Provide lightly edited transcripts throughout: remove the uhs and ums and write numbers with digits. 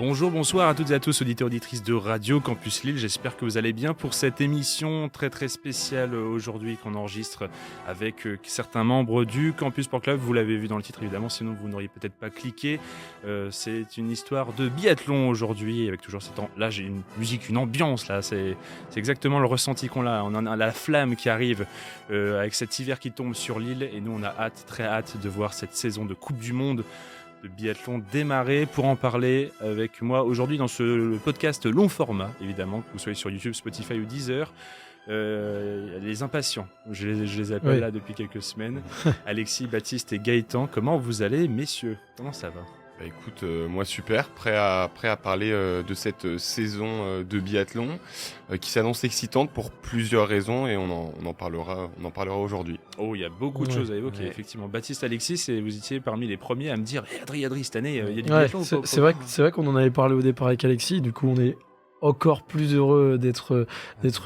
Bonjour, bonsoir à toutes et à tous, auditeurs et auditrices de Radio Campus Lille. J'espère que vous allez bien pour cette émission très très spéciale aujourd'hui qu'on enregistre avec certains membres du Campus Sport Club. Vous l'avez vu dans le titre évidemment, sinon vous n'auriez peut-être pas cliqué. C'est une histoire de biathlon aujourd'hui avec toujours cette... Là j'ai une musique, une ambiance là, c'est exactement le ressenti qu'on a. On a la flamme qui arrive avec cet hiver qui tombe sur l'île et nous on a hâte, très hâte de voir cette saison de Coupe du Monde de biathlon démarrer. Pour en parler avec moi aujourd'hui dans ce podcast long format, évidemment, que vous soyez sur YouTube, Spotify ou Deezer. Les impatients, je les appelle là depuis quelques semaines. Alexis, Baptiste et Gaëtan, comment vous allez, messieurs? Comment ça va? Écoute, moi super, prêt à parler de cette saison de biathlon qui s'annonce excitante pour plusieurs raisons et on en parlera aujourd'hui. Oh, il y a beaucoup de choses à évoquer, effectivement. Baptiste, Alexis, vous étiez parmi les premiers à me dire Adri, cette année, il y a du biathlon. C'est vrai qu'on en avait parlé au départ avec Alexis, du coup on est encore plus heureux d'être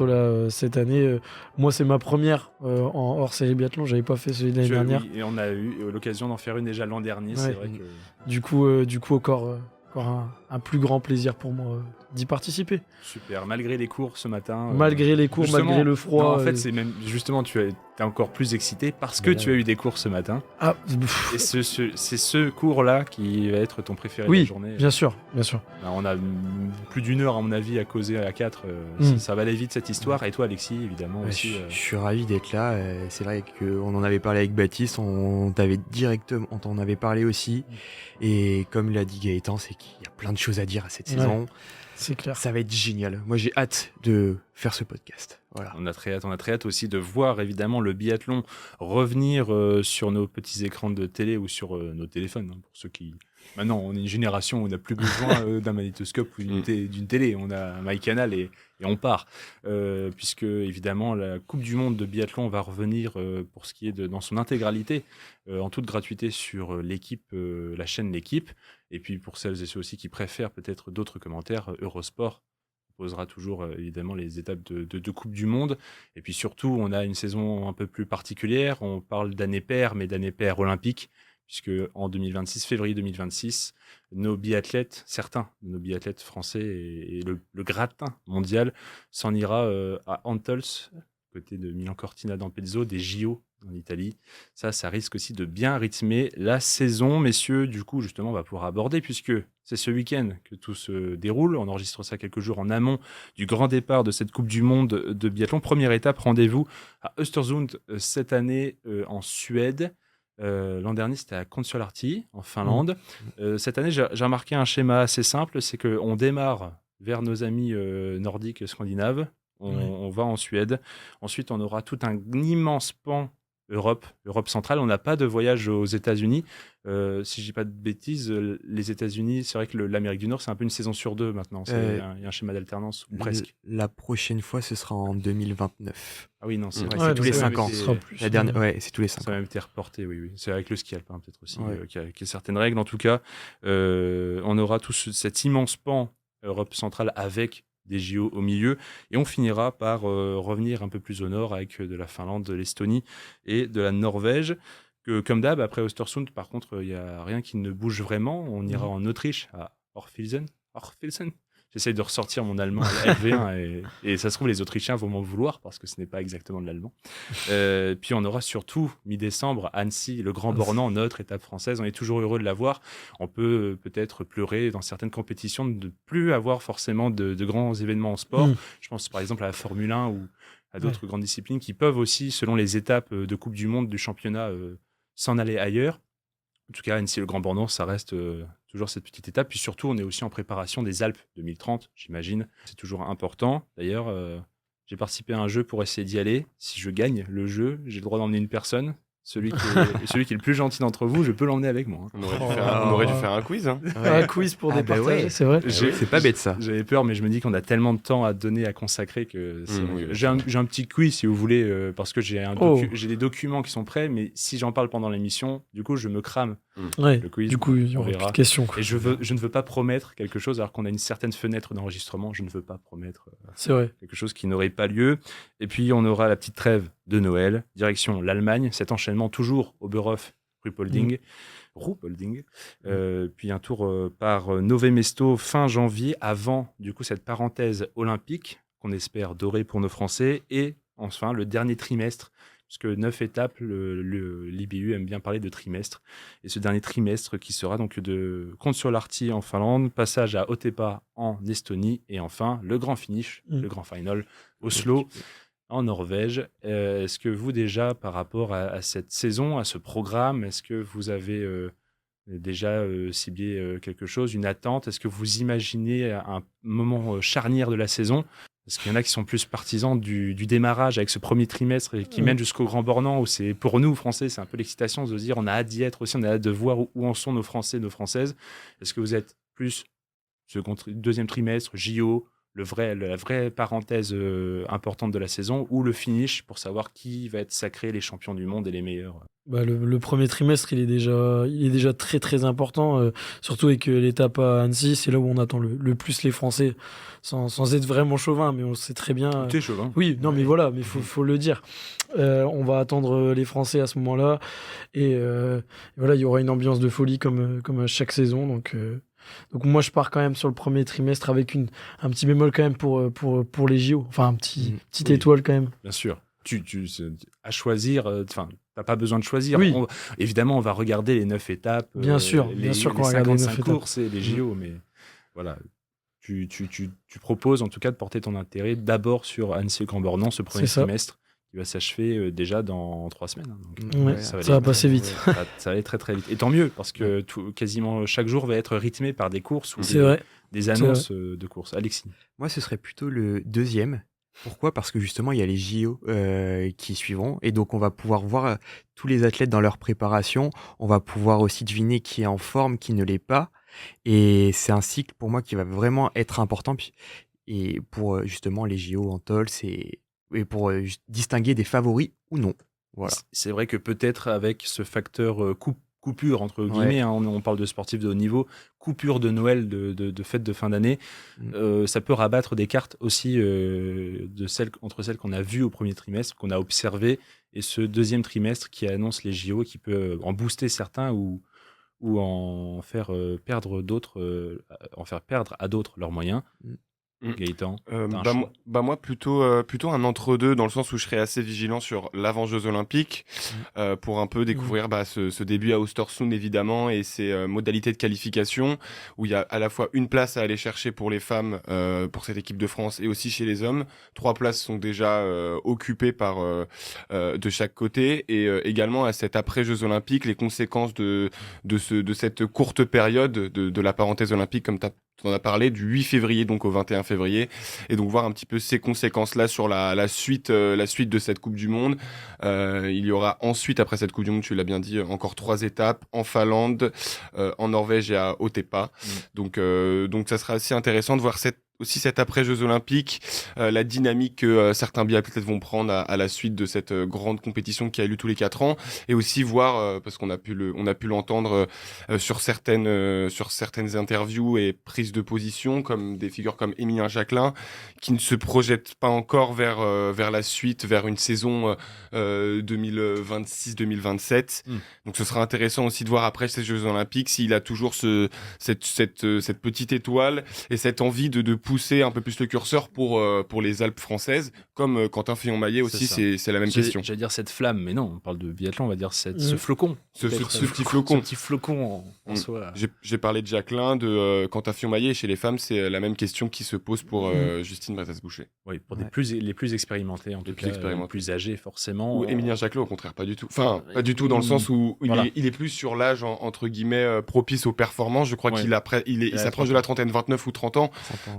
là cette année. Moi, c'est ma première en hors-série biathlon. J'avais pas fait celui de l'année dernière. Oui, et on a eu l'occasion d'en faire une déjà l'an dernier. C'est vrai que... Du coup, encore un plus grand plaisir pour moi d'y participer. Super, malgré les cours ce matin. Malgré les cours, malgré le froid. Non, en fait, c'est même justement, tu es encore plus excité parce que tu as eu des cours ce matin. Ah, et c'est ce cours-là qui va être ton préféré de la journée. Oui, bien sûr. Alors, on a plus d'une heure, à mon avis, à causer à 4. Ça va aller vite, cette histoire. Et toi, Alexis, évidemment, aussi. Je suis ravi d'être là. C'est vrai qu'on en avait parlé avec Baptiste. On t'avait directement, on t'en avait parlé aussi. Et comme l'a dit Gaëtan, c'est qu'il y a plein de choses à dire à cette saison. C'est clair. Ça va être génial. Moi, j'ai hâte de faire ce podcast. Voilà. On a très hâte aussi de voir évidemment le biathlon revenir sur nos petits écrans de télé ou sur nos téléphones. Pour ceux qui... Maintenant, on est une génération où on n'a plus besoin d'un magnétoscope ou d'une télé. On a un MyCanal et on part. Puisque évidemment, la Coupe du Monde de biathlon va revenir pour ce qui est dans son intégralité, en toute gratuité sur l'équipe, la chaîne L'équipe. Et puis pour celles et ceux aussi qui préfèrent peut-être d'autres commentaires, Eurosport posera toujours évidemment les étapes de Coupe du Monde. Et puis surtout, on a une saison un peu plus particulière. On parle d'année paire, mais d'année paire olympique, puisque en 2026, février 2026, certains de nos biathlètes français et le gratin mondial s'en ira à Antolz, côté de Milan Cortina d'Ampezzo, des JO en Italie. Ça risque aussi de bien rythmer la saison. Messieurs, du coup, justement, on va pouvoir aborder, puisque c'est ce week-end que tout se déroule. On enregistre ça quelques jours en amont du grand départ de cette Coupe du Monde de biathlon. Première étape, rendez-vous à Östersund cette année en Suède. L'an dernier, c'était à Kontiolahti, en Finlande. Cette année, j'ai remarqué un schéma assez simple, c'est qu'on démarre vers nos amis nordiques scandinaves. On va en Suède. Ensuite, on aura tout un immense pan Europe centrale. On n'a pas de voyage aux États-Unis. Si je dis pas de bêtises, les États-Unis, c'est vrai que l'Amérique du Nord, c'est un peu une saison sur deux maintenant. Il y a un schéma d'alternance, ou presque. La prochaine fois, ce sera en 2029. Ah oui, non, c'est vrai. C'est tous les 5 ans. La dernière, c'est tous les 5 ans. Ça a même été reporté, oui. C'est avec le ski alpin, peut-être aussi, qui a certaines règles. En tout cas, on aura tout cet immense pan Europe centrale avec des JO au milieu, et on finira par revenir un peu plus au nord avec de la Finlande, de l'Estonie et de la Norvège. Comme d'hab, après Östersund, par contre, il n'y a rien qui ne bouge vraiment. On ira en Autriche, à Orfilsen. J'essaye de ressortir mon allemand à LV1 et ça se trouve, les Autrichiens vont m'en vouloir parce que ce n'est pas exactement de l'allemand. Puis on aura surtout, mi-décembre, Annecy, le Grand Bornand, notre étape française. On est toujours heureux de la voir. On peut peut-être pleurer dans certaines compétitions de ne plus avoir forcément de grands événements en sport. Je pense par exemple à la Formule 1 ou à d'autres grandes disciplines qui peuvent aussi, selon les étapes de Coupe du Monde, du championnat, s'en aller ailleurs. En tout cas, Annecy, le Grand Bornand, ça reste toujours cette petite étape. Puis surtout, on est aussi en préparation des Alpes 2030, j'imagine. C'est toujours important. D'ailleurs, j'ai participé à un jeu pour essayer d'y aller. Si je gagne le jeu, j'ai le droit d'emmener une personne. Celui qui est le plus gentil d'entre vous, je peux l'emmener avec moi. On aurait dû faire un quiz. Un quiz pour départager, c'est vrai. C'est pas bête ça. J'avais peur, mais je me dis qu'on a tellement de temps à donner, à consacrer que j'ai un petit quiz si vous voulez, parce que j'ai des documents qui sont prêts, mais si j'en parle pendant l'émission, du coup je me crame. Le quiz, du coup il y aura plus de questions. Et je ne veux pas promettre quelque chose alors qu'on a une certaine fenêtre d'enregistrement. Je ne veux pas promettre quelque chose qui n'aurait pas lieu. Et puis on aura la petite trêve de Noël, direction l'Allemagne, cet enchaînement toujours Oberhof, Ruhpolding. Ruhpolding. Puis un tour par Nové Mesto fin janvier, avant du coup cette parenthèse olympique qu'on espère dorée pour nos Français. Et enfin, le dernier trimestre, puisque 9 étapes, l'IBU aime bien parler de trimestre. Et ce dernier trimestre qui sera donc de Kontiolahti en Finlande, passage à Otepää en Estonie, et enfin le grand finish, le grand final, Oslo en Norvège. Est-ce que vous déjà, par rapport à cette saison, à ce programme, est-ce que vous avez déjà ciblé quelque chose, une attente? Est-ce que vous imaginez un moment charnière de la saison? Parce qu'il y en a qui sont plus partisans du démarrage avec ce premier trimestre et qui mène jusqu'au Grand Bornand, où c'est pour nous, Français, c'est un peu l'excitation de se dire on a hâte d'y être aussi, on a hâte de voir où en sont nos Français, nos Françaises. Est-ce que vous êtes plus deuxième trimestre, JO, la vraie parenthèse importante de la saison, ou le finish pour savoir qui va être sacré les champions du monde et les meilleurs? Le premier trimestre, il est déjà très très important, surtout avec l'étape à Annecy, c'est là où on attend le plus les Français, sans être vraiment chauvin, mais on le sait très bien. T'es chauvin. Oui, non, mais voilà, mais faut le dire. On va attendre les Français à ce moment-là, et voilà, il y aura une ambiance de folie comme à chaque saison, donc moi je pars quand même sur le premier trimestre avec un petit bémol quand même pour les JO, enfin petite étoile quand même. Bien sûr. À choisir, t'as pas besoin de choisir. Oui. Évidemment, on va regarder les 9 étapes, bien sûr qu'on va regarder les 9 courses et les JO, mais voilà. Tu proposes en tout cas de porter ton intérêt d'abord sur Annecy-Grand Bornand, ce premier trimestre qui va s'achever déjà dans 3 semaines. Donc, ça va passer vite. Ça va aller très très vite. Et tant mieux, parce que quasiment chaque jour va être rythmé par des courses ou des annonces de courses. Alexis? Moi, ce serait plutôt le deuxième. Pourquoi ? Parce que justement, il y a les JO qui suivront, et donc on va pouvoir voir tous les athlètes dans leur préparation. On va pouvoir aussi deviner qui est en forme, qui ne l'est pas. Et c'est un cycle pour moi qui va vraiment être important. Et pour justement les JO en Tols, et pour distinguer des favoris ou non. Voilà. C'est vrai que peut-être avec ce facteur coupure, entre guillemets, on parle de sportifs de haut niveau, coupure de Noël, de fête de fin d'année, ça peut rabattre des cartes aussi entre celles qu'on a vues au premier trimestre, qu'on a observées, et ce deuxième trimestre qui annonce les JO, qui peut en booster certains ou en faire perdre d'autres, en faire perdre à d'autres leurs moyens. Gaëtan, moi plutôt un entre-deux, dans le sens où je serais assez vigilant sur l'avant-Jeux Olympiques pour un peu découvrir ce début à Östersund évidemment, et ses modalités de qualification, où il y a à la fois une place à aller chercher pour les femmes pour cette équipe de France, et aussi chez les hommes. 3 places sont déjà occupées par de chaque côté, et également à cet après-Jeux Olympiques, les conséquences de cette courte période de la parenthèse olympique, comme on a parlé, du 8 février donc au 21 février, et donc voir un petit peu ces conséquences-là sur la suite de cette Coupe du Monde. Il y aura ensuite, après cette Coupe du Monde, tu l'as bien dit, encore 3 étapes en Finlande, en Norvège et à Otepää. Donc ça sera assez intéressant de voir cette après-Jeux Olympiques, la dynamique que certains biathlètes vont prendre à la suite de cette grande compétition qui a lieu tous les 4 ans, et aussi voir, parce qu'on a pu l'entendre sur certaines interviews et prises de position, comme des figures comme Émilien Jacquelin, qui ne se projettent pas encore vers la suite, vers une saison 2026-2027. Donc ce sera intéressant aussi de voir après ces Jeux Olympiques s'il a toujours cette petite étoile et cette envie de pousser un peu plus le curseur pour les Alpes françaises, comme Quentin Fillon-Maillet aussi, c'est la même question. J'allais dire cette flamme, mais non, on parle de biathlon, on va dire ce flocon. Ce petit flocon. Ce petit flocon en soi. J'ai parlé de Jacquelin, de Quentin Fillon-Maillet, et chez les femmes, c'est la même question qui se pose pour Justine Bretas-Boucher. Oui, pour les plus expérimentés, en tout cas, les plus âgés, forcément. Ou Émilien Jacquelin, au contraire, pas du tout. Enfin, pas du tout dans le sens où il est plus sur l'âge, entre guillemets, propice aux performances. Je crois qu'il s'approche de la trentaine, 29 ou 30 ans.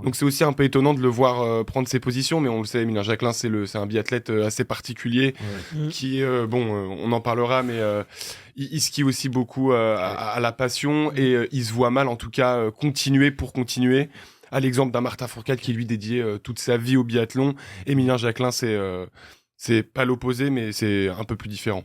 Donc c'est aussi un peu étonnant de le voir prendre ses positions, mais on le sait, Émilien Jacquelin, c'est un biathlète assez particulier, qui on en parlera, mais il skie aussi beaucoup à la passion, et il se voit mal en tout cas continuer, à l'exemple d'un Martin Fourcade qui lui dédiait toute sa vie au biathlon. Émilien Jacquelin, c'est pas l'opposé, mais c'est un peu plus différent.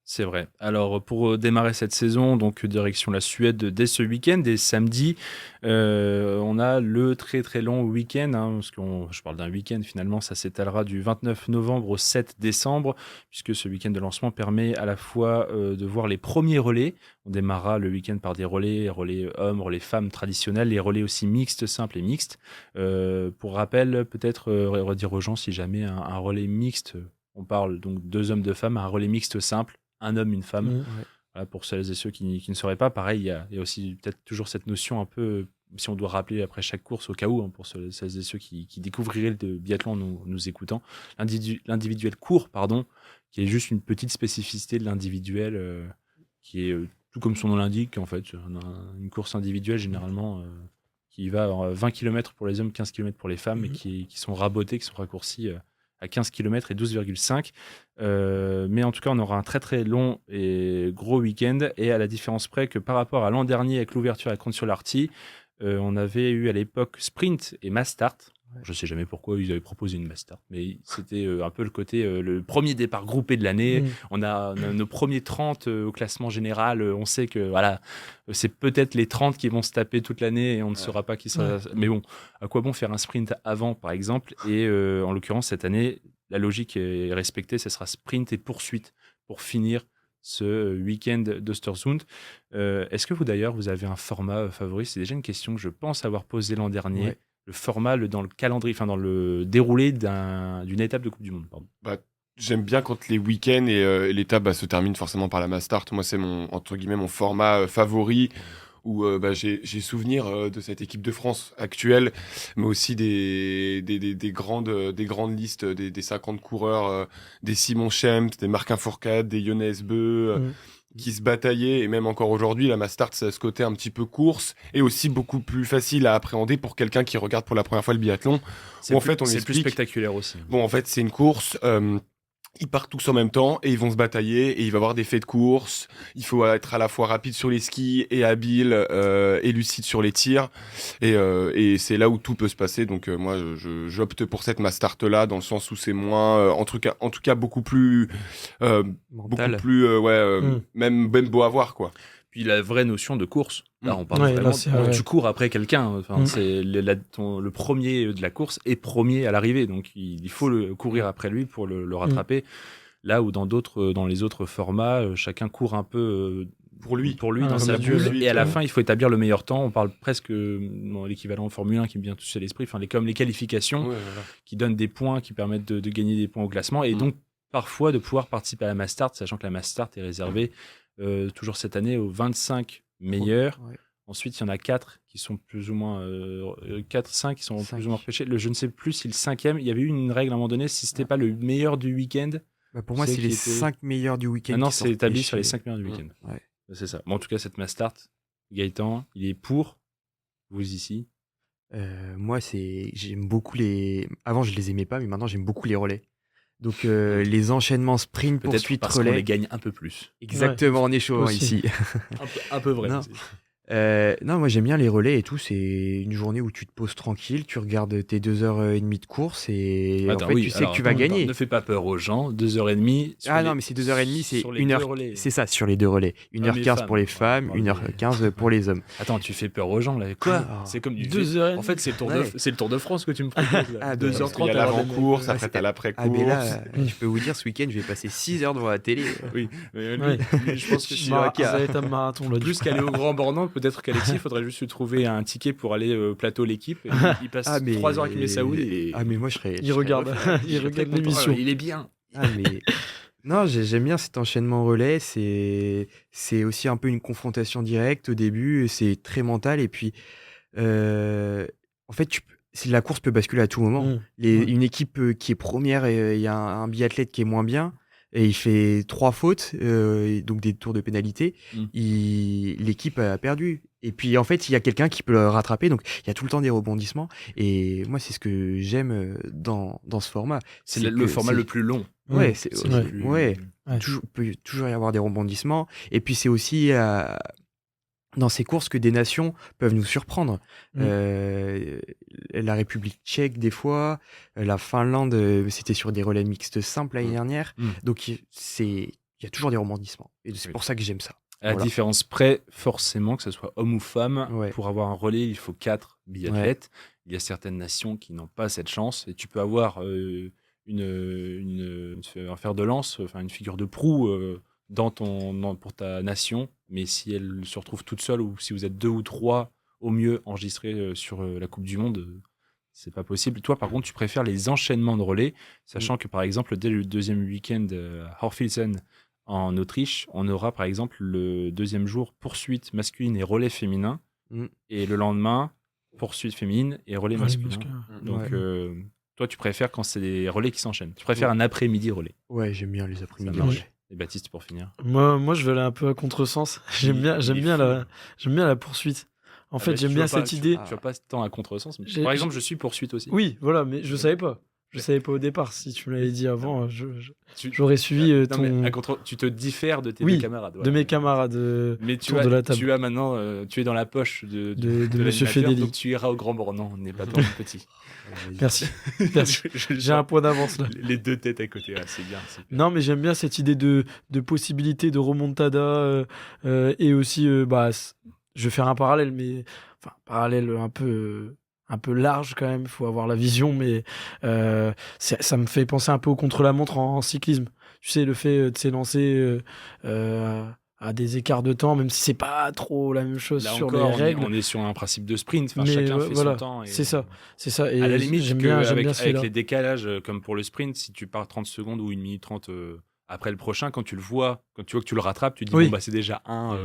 C'est vrai. Alors, pour démarrer cette saison, donc direction la Suède dès ce week-end, dès samedi, on a le très très long week-end, parce que je parle d'un week-end finalement, ça s'étalera du 29 novembre au 7 décembre, puisque ce week-end de lancement permet à la fois de voir les premiers relais. On démarrera le week-end par des relais hommes, relais femmes traditionnels, les relais aussi mixtes, simples et mixtes. Pour rappel, peut-être redire aux gens si jamais un relais mixte, on parle donc 2 hommes, 2 femmes, un relais mixte simple, un homme, une femme. Mmh. Ouais. Voilà, pour celles et ceux qui ne sauraient pas, pareil, il y a aussi peut-être toujours cette notion un peu, si on doit rappeler après chaque course, au cas où, pour celles et ceux qui découvriraient le biathlon en nous écoutant, l'individuel court, pardon, qui est juste une petite spécificité de l'individuel, qui est, tout comme son nom l'indique, en fait, une course individuelle généralement qui va à 20 km pour les hommes, 15 km pour les femmes, et qui sont rabotées, qui sont raccourcies à 15 km et 12,5. Mais en tout cas, on aura un très très long et gros week-end. Et à la différence près que par rapport à l'an dernier avec l'ouverture à Cons-sur-Larty, on avait eu à l'époque sprint et mass start. Je ne sais jamais pourquoi ils avaient proposé une mass start, mais c'était un peu le côté le premier départ groupé de l'année. On a nos premiers 30 au classement général. On sait que voilà, c'est peut-être les 30 qui vont se taper toute l'année et on ne saura pas qui sera. Mais bon, à quoi bon faire un sprint avant, par exemple? Et en l'occurrence, cette année, la logique est respectée. Ce sera sprint et poursuite pour finir ce week-end d'Östersund. Est-ce que vous avez un format favori? C'est déjà une question que je pense avoir posée l'an dernier. Ouais. Le format dans le calendrier, enfin dans le déroulé d'une étape de Coupe du Monde. Pardon. J'aime bien quand les week-ends et l'étape se terminent forcément par la mass start. Moi, c'est entre guillemets mon format favori où j'ai souvenir de cette équipe de France actuelle, mais aussi des grandes listes, des 50 coureurs, des Simon Schempt, des Martin Fourcade, des Jonas Bö, qui se bataillaient, et même encore aujourd'hui, la mass start, ça a ce côté un petit peu course, et aussi beaucoup plus facile à appréhender pour quelqu'un qui regarde pour la première fois le biathlon. C'est en fait, on plus explique. spectaculaire aussi. Bon, en fait, c'est une course. Ils partent tous en même temps et ils vont se batailler et il va y avoir des faits de course. Il faut être à la fois rapide sur les skis et habile et lucide sur les tirs. Et c'est là où tout peut se passer. Donc moi, j'opte pour cette mass start là dans le sens où c'est moins, en tout cas beaucoup plus, Mental. même beau à voir quoi. Puis la vraie notion de course. Là, on parle Ouais, vraiment. là, c'est vrai. Tu cours après quelqu'un. Enfin, c'est le premier de la course est premier à l'arrivée. Donc, il faut courir après lui pour le rattraper. Là où dans les autres formats, chacun court un peu pour lui dans sa bulle. Et à la fin, il faut établir le meilleur temps. On parle presque dans l'équivalent en Formule 1 qui me vient toucher l'esprit. Enfin, comme les qualifications qui donnent des points, qui permettent de gagner des points au classement. Et donc, parfois, de pouvoir participer à la mass start, sachant que la mass start est réservée toujours cette année aux 25 meilleurs. Ouais. Ensuite, il y en a 4 qui sont plus ou moins 5 qui sont 5. Plus ou moins repêchés. Je ne sais plus si le 5e, il y avait eu une règle à un moment donné, si c'était pas le meilleur du week-end. Pour moi, c'est les 5 meilleurs du week-end. Maintenant, c'est établi sur les 5 meilleurs du week-end. Ouais. C'est ça. Bon, en tout cas, cette mass start, Gaëtan, il est pour vous ici. Moi, j'aime beaucoup les. Avant, je les aimais pas, mais maintenant, j'aime beaucoup les relais. Donc les enchaînements sprint, poursuite, parce relais. Qu'on les gagne un peu plus. Exactement, en échauffant ici. un peu vrai. Non. Non, moi j'aime bien les relais et tout. C'est une journée où tu te poses tranquille, tu regardes tes 2h30 de course et en fait tu sais que tu vas gagner. Ne fais pas peur aux gens, 2h30. Non, mais c'est 2h30, c'est 1h. C'est ça, sur les 2 relais. 1h15 pour les femmes, 1h15 pour les hommes. Attends, tu fais peur aux gens là. Quoi? C'est comme du 2h30. En fait, c'est le Tour de France que tu me proposes. 2h30, il y a l'avant-course, après t'as l'après-course. Mais là, je peux vous dire, ce week-end, je vais passer 6 heures devant la télé. Oui, mais je pense que ça va être un marathon. Plus qu'aller au Grand Bornand, peut-être qu'Alexis, il faudrait juste lui trouver un ticket pour aller au plateau l'équipe. Et il passe 3 heures avec Messaoud. Mais moi, je serais. Il regarde l'émission. Il est bien. Non, j'aime bien cet enchaînement relais. C'est aussi un peu une confrontation directe au début. C'est très mental. Et puis, en fait, la course peut basculer à tout moment. Une équipe qui est première et il y a un biathlète qui est moins bien. Et il fait 3 fautes, donc des tours de pénalité. L'équipe a perdu. Et puis, en fait, il y a quelqu'un qui peut le rattraper. Donc, il y a tout le temps des rebondissements. Et moi, c'est ce que j'aime dans ce format. C'est le format le plus long. Ouais, peut toujours y avoir des rebondissements. Et puis, c'est aussi dans ces courses que des nations peuvent nous surprendre. La République tchèque, des fois. La Finlande, c'était sur des relais mixtes simples l'année dernière. Donc, il il y a toujours des rebondissements. Et c'est Oui. pour ça que j'aime ça. À la Voilà. différence près, forcément, que ce soit homme ou femme, Ouais. pour avoir un relais, il faut 4 biathlètes. Il y a certaines nations qui n'ont pas cette chance. Et tu peux avoir un fer de lance, enfin une figure de proue pour ta nation. Mais si elle se retrouve toute seule ou si vous êtes 2 ou 3 au mieux enregistrés sur la Coupe du Monde, c'est pas possible. Toi, par contre, tu préfères les enchaînements de relais, sachant que, par exemple, dès le deuxième week-end à Horfilzen, en Autriche, on aura par exemple le deuxième jour poursuite masculine et relais féminin, Mm. et le lendemain poursuite féminine et relais Relais masculin. masculin. Donc, Ouais. toi, tu préfères quand c'est des relais qui s'enchaînent. Tu préfères un après-midi relais. Ouais, j'aime bien les après-midi. Ça marche. relais. Et Baptiste, pour finir. Moi, je vais aller un peu à contresens. J'aime bien, Il est fou. j'aime bien la poursuite. En fait, j'aime bien cette idée. Tu vas pas tant à contresens. Mais J'ai- par exemple, je suis poursuite aussi. Oui, voilà, mais je savais pas. Je savais pas au départ. Si tu me l'avais dit avant, Tu- j'aurais suivi Non, ton, mais tu te diffères de tes Oui, deux camarades. de voilà. mes camarades Mais tu autour de la table. as maintenant, tu es dans la poche de De Monsieur l'animateur, Fedeli. donc tu iras au Grand Bord. Non, on n'est pas tant petit. Merci. Merci. J'ai un point d'avance là. Les deux têtes à côté, ouais, c'est bien. c'est bien. Non, mais j'aime bien cette idée de possibilité de remontada et aussi, je vais faire un parallèle, mais enfin, parallèle un peu large quand même. Il faut avoir la vision, mais ça me fait penser un peu au contre-la-montre en cyclisme. Tu sais, le fait de s'élancer à des écarts de temps, même si c'est pas trop la même chose Là sur encore, les règles. on est sur un principe de sprint. Enfin, Mais chacun fait voilà, son temps. Et c'est ça. C'est ça. Et à la limite, j'aime que bien, avec celui-là. les décalages, comme pour le sprint, si tu pars 30 secondes ou 1 minute 30 après le prochain, quand tu vois que tu le rattrapes, tu te dis, Oui. bon, bah, c'est déjà un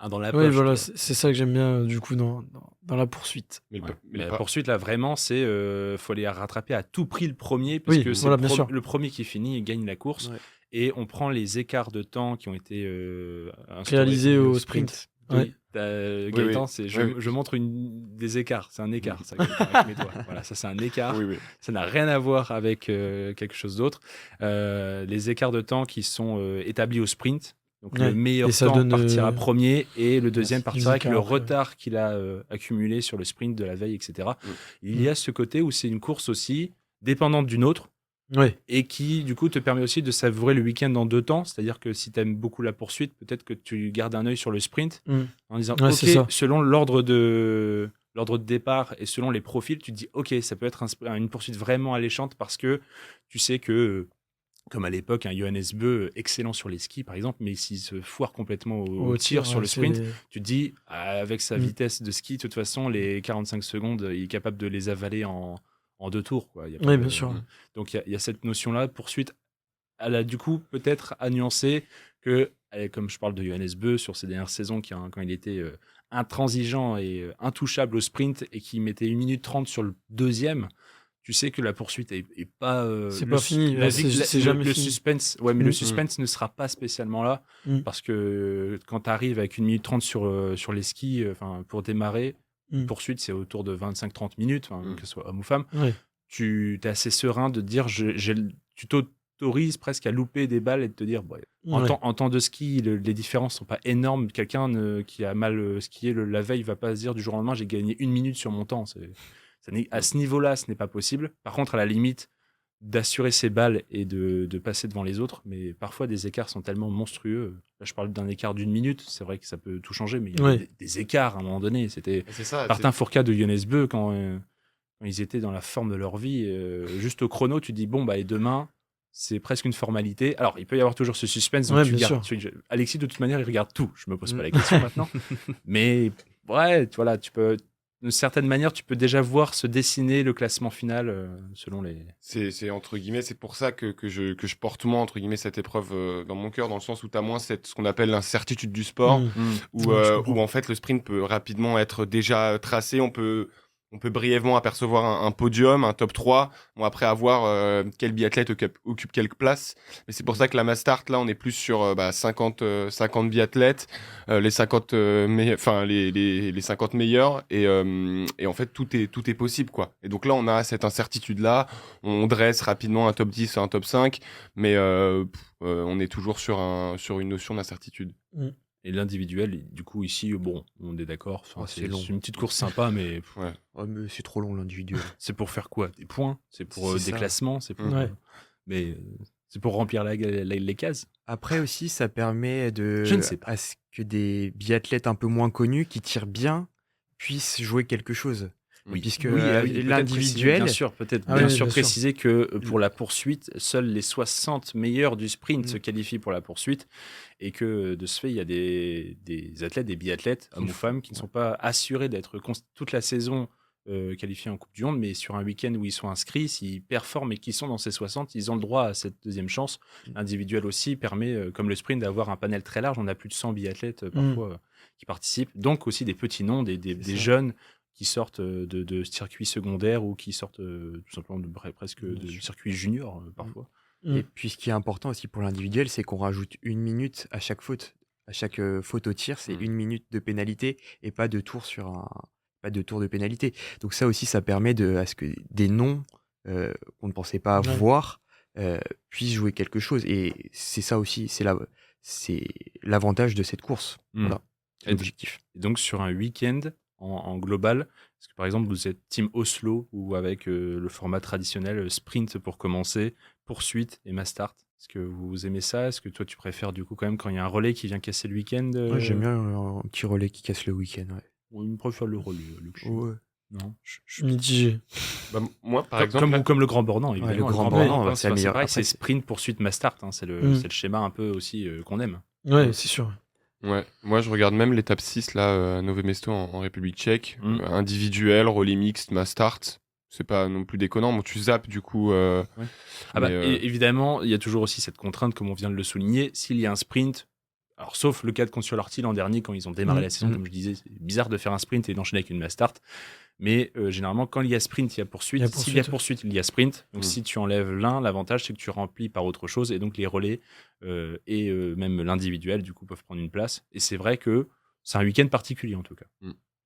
dans la Oui, poche. voilà, tu vois. c'est ça que j'aime bien du coup dans la poursuite. Mais le- Ouais. mais Mais le la pas- poursuite, là, vraiment, c'est faut aller rattraper à tout prix le premier, parce Oui, que c'est voilà, bien sûr. le premier qui finit et gagne la course. Ouais. Et on prend les écarts de temps qui ont été instaurés Réalisé pendant le au sprint. Oui, Ouais. Gaëtan, oui. je Oui. montre des écarts. C'est un écart, ça, Gaëtan, avec mes doigts. Voilà, ça, c'est un écart. Oui, oui. Ça n'a rien à voir avec quelque chose d'autre. Les écarts de temps qui sont établis au sprint. Donc, Ouais. le meilleur Et ça temps donne, partira premier et le deuxième des partira avec écarts le après, ouais. retard qu'il a accumulé sur le sprint de la veille, etc. Il y a ce côté où c'est une course aussi dépendante d'une autre Ouais. et qui, du coup, te permet aussi de savourer le week-end en 2 temps. C'est-à-dire que si tu aimes beaucoup la poursuite, peut-être que tu gardes un œil sur le sprint Mm. en disant, Ouais, OK, c'est ça. selon l'ordre de départ et selon les profils, tu te dis, OK, ça peut être une poursuite vraiment alléchante parce que tu sais que, comme à l'époque, un Johannes Beu, excellent sur les skis, par exemple, mais s'il se foire complètement au tir sur ouais, le sprint, c'est- tu te dis, avec sa Mm. vitesse de ski, de toute façon, les 45 secondes, il est capable de les avaler en 2 tours. Quoi. Il y a pas Oui, de- bien sûr. Donc, il y a cette notion-là. Poursuite, elle a du coup peut-être à nuancer que, comme je parle de Johannes Beu sur ces dernières saisons, quand il était intransigeant et intouchable au sprint et qui mettait 1 minute 30 sur le deuxième, tu sais que la poursuite est pas. C'est pas fini, c'est jamais le fini. suspense, ouais, mais le Mm. suspense ne sera pas spécialement là Mm. parce que quand tu arrives avec 1 minute 30 sur les skis, pour démarrer, Mm. poursuite c'est autour de 25-30 minutes, Mm. que ce soit homme ou femme. Ouais. Tu es assez serein de te dire, tu t'autorises presque à louper des balles et de te dire, bon, Ouais. en temps de ski, les différences sont pas énormes. Quelqu'un qui a mal skié la veille va pas se dire du jour au lendemain, j'ai gagné 1 minute sur mon temps. À ce niveau-là, ce n'est pas possible. Par contre, à la limite, d'assurer ses balles et de passer devant les autres, mais parfois des écarts sont tellement monstrueux. Là, je parle d'un écart d'1 minute, c'est vrai que ça peut tout changer, mais il y a Ouais. des écarts à un moment donné. C'était C'est ça. Martin Fourcade de Johannes Beu, quand ils étaient dans la forme de leur vie, juste au chrono, tu dis, bon, bah, et demain, c'est presque une formalité. Alors, il peut y avoir toujours ce suspense. Donc Ouais, tu bien gardes, Alexis, de toute manière, il regarde tout. Je me pose pas la question maintenant. Mais ouais, voilà, d'une certaine manière, tu peux déjà voir se dessiner le classement final selon les. C'est entre guillemets, c'est pour ça que je porte moins entre guillemets cette épreuve dans mon cœur, dans le sens où tu as moins ce qu'on appelle l'incertitude du sport, Mm. où, Ouais, je comprends. où en fait le sprint peut rapidement être déjà tracé, on peut brièvement apercevoir un podium, un top 3, bon, après avoir quel biathlète occupe quelle place. Mais c'est pour ça que la Mastart, là, on est plus sur 50 biathlètes, les 50 les 50 meilleurs, et en fait tout est possible, quoi. Et donc là, on a cette incertitude là, on dresse rapidement un top 10, un top 5, mais on est toujours sur une notion d'incertitude. Et l'individuel, du coup, ici, bon, on est d'accord. Oh, C'est c'est long. c'est une petite course sympa, mais Ouais. Oh, mais c'est trop long l'individuel. c'est pour faire quoi? Des points? C'est pour C'est des ça. classements? C'est pour. Ouais. Mais C'est pour remplir les cases? Après aussi, ça permet Je ne sais pas. à ce que des biathlètes un peu moins connus qui tirent bien puissent jouer quelque chose. Oui. Puisque Peut-être l'individuel, peut-être Ah oui, bien bien sûr sûr. préciser que pour la poursuite, seuls les 60 meilleurs du sprint Mm. se qualifient pour la poursuite et que de ce fait, il y a des athlètes, des biathlètes, hommes ou femmes, qui ne sont pas assurés d'être toute la saison qualifiés en Coupe du Monde, mais sur un week-end où ils sont inscrits, s'ils performent et qu'ils sont dans ces 60, ils ont le droit à cette deuxième chance. L'individuel aussi permet, comme le sprint, d'avoir un panel très large. On a plus de 100 biathlètes parfois qui participent. Donc aussi des petits noms, des ça. jeunes qui sortent de circuits secondaires ou qui sortent tout simplement presque Bien de sûr. circuits juniors parfois. Et puis ce qui est important aussi pour l'individuel, c'est qu'on rajoute 1 minute à chaque faute. À chaque faute au tir, c'est 1 minute de pénalité et pas de tour de pénalité. Donc ça aussi, ça permet à ce que des noms qu'on ne pensait pas Ouais. voir puissent jouer quelque chose. Et c'est ça aussi, c'est l'avantage de cette course. Voilà, c'est Et l'objectif. Et donc sur un week-end en global, est-ce que par exemple vous êtes team Oslo ou avec le format traditionnel sprint pour commencer, poursuite et mass start? Est-ce que vous aimez ça? Est-ce que toi tu préfères du coup quand même quand il y a un relais qui vient casser le week-end? Ouais, j'aime bien un petit relais qui casse le week-end. Ouais. On me préfère le relais, Luc. Ouais. Non. Mitigé. Bah, moi, par exemple, là- Comme le Grand Bornand, évidemment. le Grand Bornand, Bornand, c'est c'est la meilleure. pareil, Après, c'est c'est- sprint, poursuite, mass start. C'est le schéma un peu aussi qu'on aime. Ouais, c'est sûr. ouais, moi je regarde même l'étape 6 là, à Nové Mesto en République tchèque. Mm. Individuel, relais mixte, mass start. C'est pas non plus déconnant. Bon, tu zappes du coup. Ah bah, mais, évidemment, il y a toujours aussi cette contrainte, comme on vient de le souligner. S'il y a un sprint, alors sauf le cas de Consularty l'an dernier, quand ils ont démarré la saison, comme je disais, c'est bizarre de faire un sprint et d'enchaîner avec une mass start. Mais généralement, quand il y a sprint, il y a poursuite. Il y a S'il y a poursuite. poursuite, il y a sprint. Donc Mm. si tu enlèves l'un, l'avantage, c'est que tu remplis par autre chose. Et donc les relais et même l'individuel, du coup, peuvent prendre une place. Et c'est vrai que c'est un week-end particulier, en tout cas.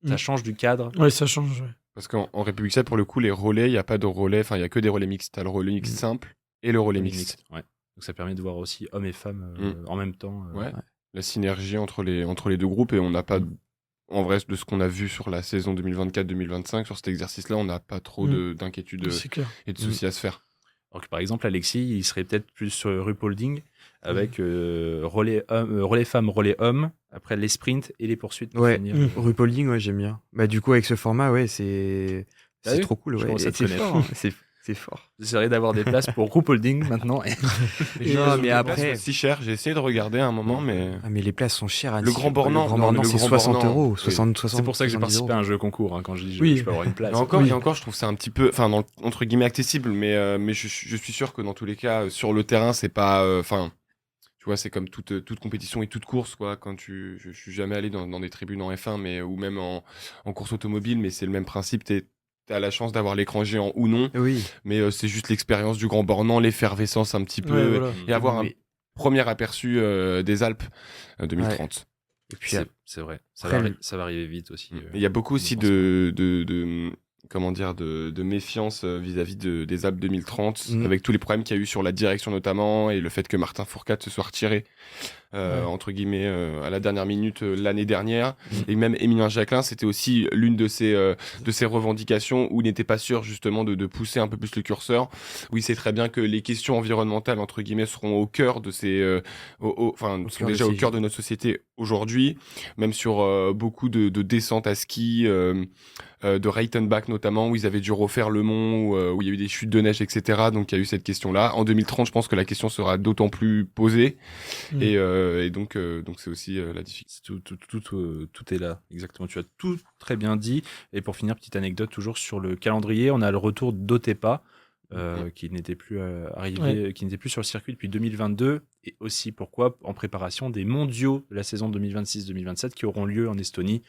Ça Mm. change du cadre. Ouais, ça change. Ouais. Parce qu'en République tchèque, pour le coup, les relais, il n'y a pas de relais. Enfin, il y a que des relais mixtes. T'as le relais mixte simple et le relais mixte. Ouais. Donc ça permet de voir aussi hommes et femmes en même temps. Ouais. La synergie entre les deux groupes, et on n'a pas, en vrai, de ce qu'on a vu sur la saison 2024-2025, sur cet exercice-là, on n'a pas trop d'inquiétude C'est clair. et de soucis à se faire. Alors que par exemple, Alexis, il serait peut-être plus sur Rupolding avec relais femmes, relais hommes, après les sprints et les poursuites. Pour Ouais, finir. Rupolding, ouais, j'aime bien. Bah, du coup, avec ce format, ouais, c'est T'as vu trop cool. Je Ouais. commence à Et te c'est connaître. fort, hein, c'est fort. J'essaierai d'avoir des places pour Rupolding maintenant. Non, mais après, C'est si cher, j'ai essayé de regarder à un moment, mais. ah, mais les places sont chères. À Le Grand Bornand, le Grand non, Bornand, mais le c'est Grand 60 Bornand, euros. oui. 60, C'est pour ça que j'ai 70 participé euros. à un jeu concours quand je dis je Oui. peux avoir une place. Et encore, je trouve que c'est un petit peu, enfin, entre guillemets accessible, mais je suis sûr que dans tous les cas, sur le terrain, c'est pas, enfin, tu vois, c'est comme toute compétition et toute course, quoi. Je suis jamais allé dans des tribunes en F1, mais ou même en course automobile, mais c'est le même principe. T'as la chance d'avoir l'écran géant ou non, Oui. mais c'est juste l'expérience du Grand Bornand, l'effervescence un petit peu, Ouais, voilà. et avoir un Mais- premier aperçu des Alpes 2030. Et puis, C'est vrai. Après, Ça va arriver vite aussi. Et il y a beaucoup aussi je pense de méfiance vis-à-vis des Alpes 2030, Mm. avec tous les problèmes qu'il y a eu sur la direction notamment, et le fait que Martin Fourcade se soit retiré, entre guillemets, à la dernière minute l'année dernière. Et même Émilien Jacquelin, c'était aussi l'une de ses revendications où il n'était pas sûr justement de pousser un peu plus le curseur. Oui, c'est très bien que les questions environnementales, entre guillemets, seront au cœur de ces... enfin, sont cœur de déjà ces au cœur Jeux. de notre société aujourd'hui, même sur beaucoup de descentes à ski, de Reitenbach notamment, où ils avaient dû refaire le mont, où il y a eu des chutes de neige, etc. Donc il y a eu cette question-là. En 2030, je pense que la question sera d'autant plus posée. Et donc c'est aussi la difficulté. Tout est là, exactement. Tu as tout très bien dit. Et pour finir, petite anecdote toujours sur le calendrier, on a le retour d'Otepa, qui n'était plus arrivé, qui n'était plus sur le circuit depuis 2022, et aussi pourquoi en préparation des mondiaux de la saison 2026-2027 qui auront lieu en Estonie.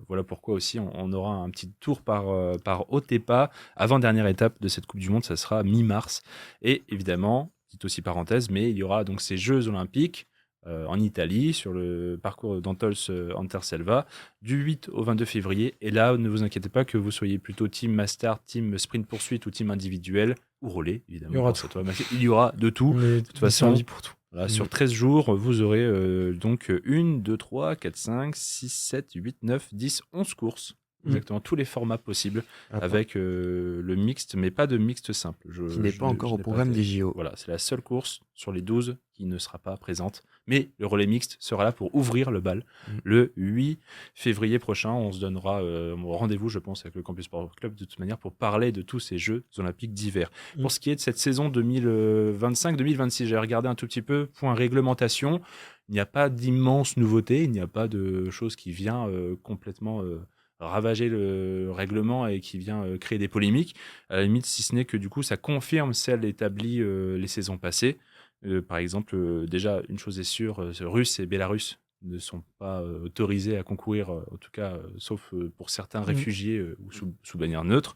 Voilà pourquoi aussi on aura un petit tour par Otepa. Avant-dernière étape de cette Coupe du Monde, ça sera mi-mars. Et évidemment, petite aussi parenthèse, mais il y aura donc ces Jeux Olympiques en Italie, sur le parcours d'Antols-Anterselva, du 8 au 22 février. Et là, ne vous inquiétez pas que vous soyez plutôt team master, team sprint poursuite ou team individuel, ou relais, évidemment. Il y aura grâce à toi, Maxime. Il y aura de tout. Mais De toute façon, servi pour tout. voilà, sur 13 jours, vous aurez donc 1, 2, 3, 4, 5, 6, 7, 8, 9, 10, 11 courses. exactement tous les formats possibles, Après, avec le mixte, mais pas de mixte simple. qui n'est pas encore au programme des JO. Voilà, c'est la seule course sur les 12 qui ne sera pas présente. Mais le relais mixte sera là pour ouvrir le bal. Le 8 février prochain, on se donnera rendez-vous, je pense, avec le Campus Sport Club de toute manière pour parler de tous ces Jeux olympiques d'hiver. Pour ce qui est de cette saison 2025-2026, j'ai regardé un tout petit peu, point réglementation. Il n'y a pas d'immenses nouveautés, il n'y a pas de chose qui vient complètement ravager le règlement et qui vient créer des polémiques. À la limite, si ce n'est que du coup, ça confirme celles établies les saisons passées. Par exemple, déjà, une chose est sûre, Russes et Bélarus ne sont pas autorisés à concourir, en tout cas, sauf pour certains réfugiés ou sous bannière neutre.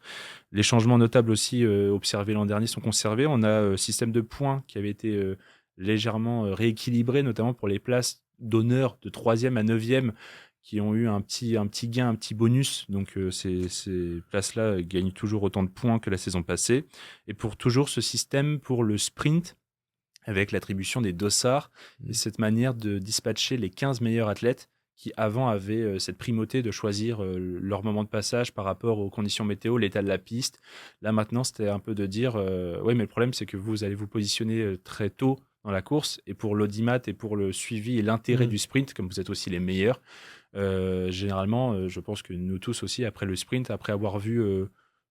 Les changements notables aussi observés l'an dernier sont conservés. On a un système de points qui avait été légèrement rééquilibré, notamment pour les places d'honneur de 3e à 9e qui ont eu un petit gain, un petit bonus. Donc ces places-là gagnent toujours autant de points que la saison passée. Et pour toujours ce système pour le sprint, avec l'attribution des dossards, et cette manière de dispatcher les 15 meilleurs athlètes qui avant avaient cette primauté de choisir leur moment de passage par rapport aux conditions météo, l'état de la piste. Là maintenant, c'était un peu de dire oui, mais le problème c'est que vous allez vous positionner très tôt dans la course, et pour l'audimat et pour le suivi et l'intérêt du sprint, comme vous êtes aussi les meilleurs, généralement, je pense que nous tous aussi, après le sprint, après avoir vu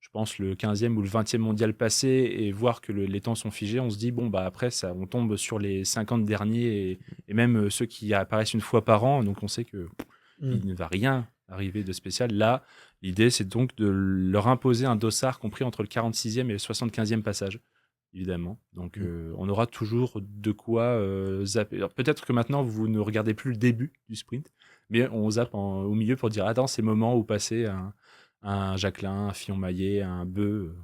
je pense, le 15e ou le 20e mondial passé et voir que les temps sont figés, on se dit, bon, bah après, ça, on tombe sur les 50 derniers et même ceux qui apparaissent une fois par an. Donc, on sait qu'il ne va rien arriver de spécial. Là, l'idée, c'est donc de leur imposer un dossard compris entre le 46e et le 75e passage, évidemment. Donc, on aura toujours de quoi zapper. Alors, peut-être que maintenant, vous ne regardez plus le début du sprint, mais on zappe au milieu pour dire, attends, c'est le moment où passer un Jacquelin, un Fillon-Maillet, un Beu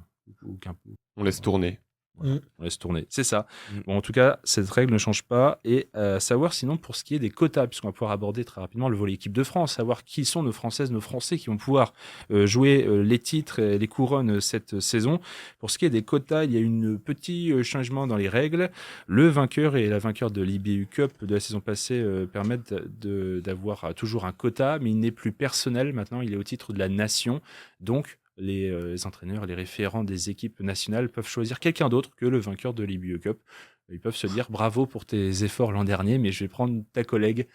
ou qu'un. On laisse tourner. Voilà, on laisse tourner, c'est ça. Bon, en tout cas, cette règle ne change pas. Et savoir sinon pour ce qui est des quotas, puisqu'on va pouvoir aborder très rapidement le volet équipe de France, savoir qui sont nos Françaises, nos Français qui vont pouvoir jouer les titres et les couronnes cette saison. Pour ce qui est des quotas, il y a un petit changement dans les règles. Le vainqueur et la vainqueur de l'IBU Cup de la saison passée permettent d'avoir toujours un quota, mais il n'est plus personnel. Maintenant, il est au titre de la nation. Donc, les entraîneurs et les référents des équipes nationales peuvent choisir quelqu'un d'autre que le vainqueur de l'IBU Cup. Ils peuvent se dire bravo pour tes efforts l'an dernier, mais je vais prendre ta collègue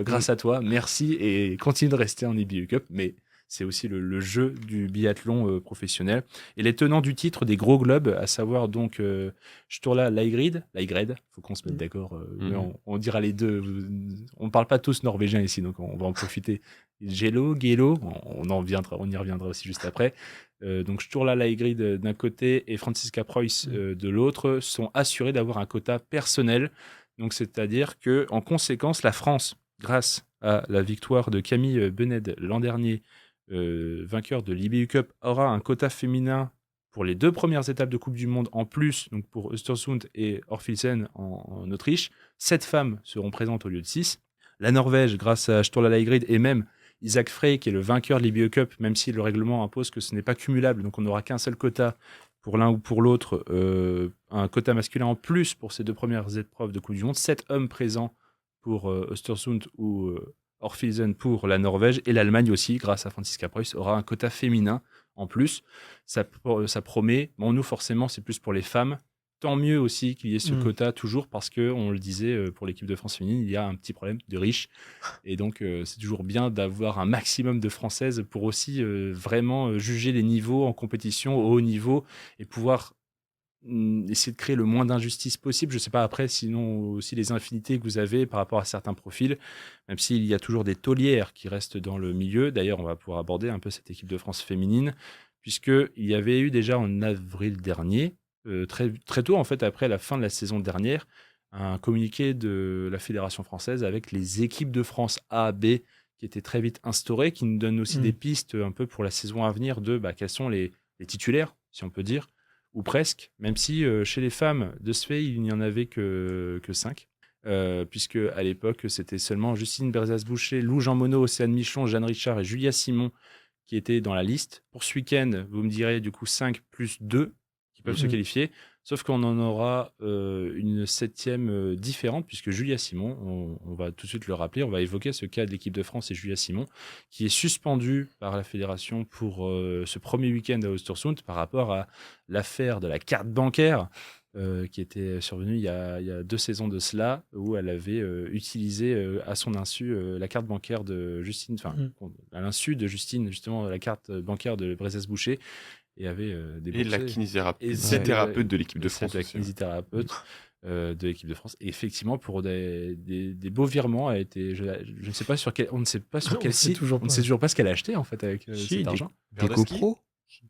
grâce à toi. Merci et continue de rester en IBU Cup. Mais c'est aussi le jeu du biathlon professionnel. Et les tenants du titre des gros globes, à savoir donc Sturla Laigrid, faut qu'on se mette d'accord, mais on dira les deux. On ne parle pas tous norvégiens ici, donc on va en profiter. Gelo, on y reviendra aussi juste après. Donc Sturla Laigrid d'un côté et Franziska Preuss de l'autre sont assurés d'avoir un quota personnel. Donc c'est-à-dire que en conséquence, la France, grâce à la victoire de Camille Bened l'an dernier, vainqueur de l'IBU Cup, aura un quota féminin pour les 2 premières étapes de Coupe du Monde en plus, donc pour Östersund et Orfilsen en Autriche. 7 femmes seront présentes au lieu de 6. La Norvège, grâce à Sturla Laigrid et même Isaac Frey, qui est le vainqueur de l'IBU Cup, même si le règlement impose que ce n'est pas cumulable, donc on n'aura qu'un seul quota pour l'un ou pour l'autre, un quota masculin en plus pour ces 2 premières épreuves de Coupe du Monde. 7 hommes présents pour Östersund ou Orfilsen pour la Norvège, et l'Allemagne aussi, grâce à Franziska Preuss, aura un quota féminin en plus. Ça promet. Bon, nous, forcément, c'est plus pour les femmes. Tant mieux aussi qu'il y ait ce quota toujours, parce que on le disait, pour l'équipe de France féminine, il y a un petit problème de riches. Et donc, c'est toujours bien d'avoir un maximum de Françaises pour aussi vraiment juger les niveaux en compétition au haut niveau et pouvoir essayer de créer le moins d'injustice possible. Je ne sais pas après, sinon aussi les infinités que vous avez par rapport à certains profils, même s'il y a toujours des taulières qui restent dans le milieu. D'ailleurs, on va pouvoir aborder un peu cette équipe de France féminine, puisqu'il y avait eu déjà en avril dernier, très, très tôt en fait, après la fin de la saison dernière, un communiqué de la Fédération française avec les équipes de France A, B, qui était très vite instauré, qui nous donne aussi des pistes un peu pour la saison à venir de quels sont les titulaires, si on peut dire, ou presque, même si chez les femmes de ce fait, il n'y en avait que 5, puisque à l'époque, c'était seulement Justine Berzas-Boucher, Lou Jean Monod, Océane Michon, Jeanne Richard et Julia Simon qui étaient dans la liste. Pour ce week-end, vous me direz du coup 5 plus 2 qui peuvent se qualifier. Sauf qu'on en aura une septième différente, puisque Julia Simon, on va tout de suite le rappeler, on va évoquer ce cas de l'équipe de France et Julia Simon, qui est suspendue par la fédération pour ce premier week-end à Östersund par rapport à l'affaire de la carte bancaire qui était survenue il y a 2 saisons de cela, où elle avait utilisé à son insu la carte bancaire de Justine, enfin, à l'insu de Justine, justement, la carte bancaire de Brezès-Boucher, et avait déboursé. Et la kinésithérapeute kinésithérapeute de l'équipe de France. La aussi. kinésithérapeute de l'équipe de France. Et effectivement, pour des beaux virements, a été, je ne sais pas sur quel, on ne sait pas sur On quel sait site, toujours on ne pas. sait toujours pas ce qu'elle a acheté en fait avec Si, cet argent. Des Paire de ski GoPro.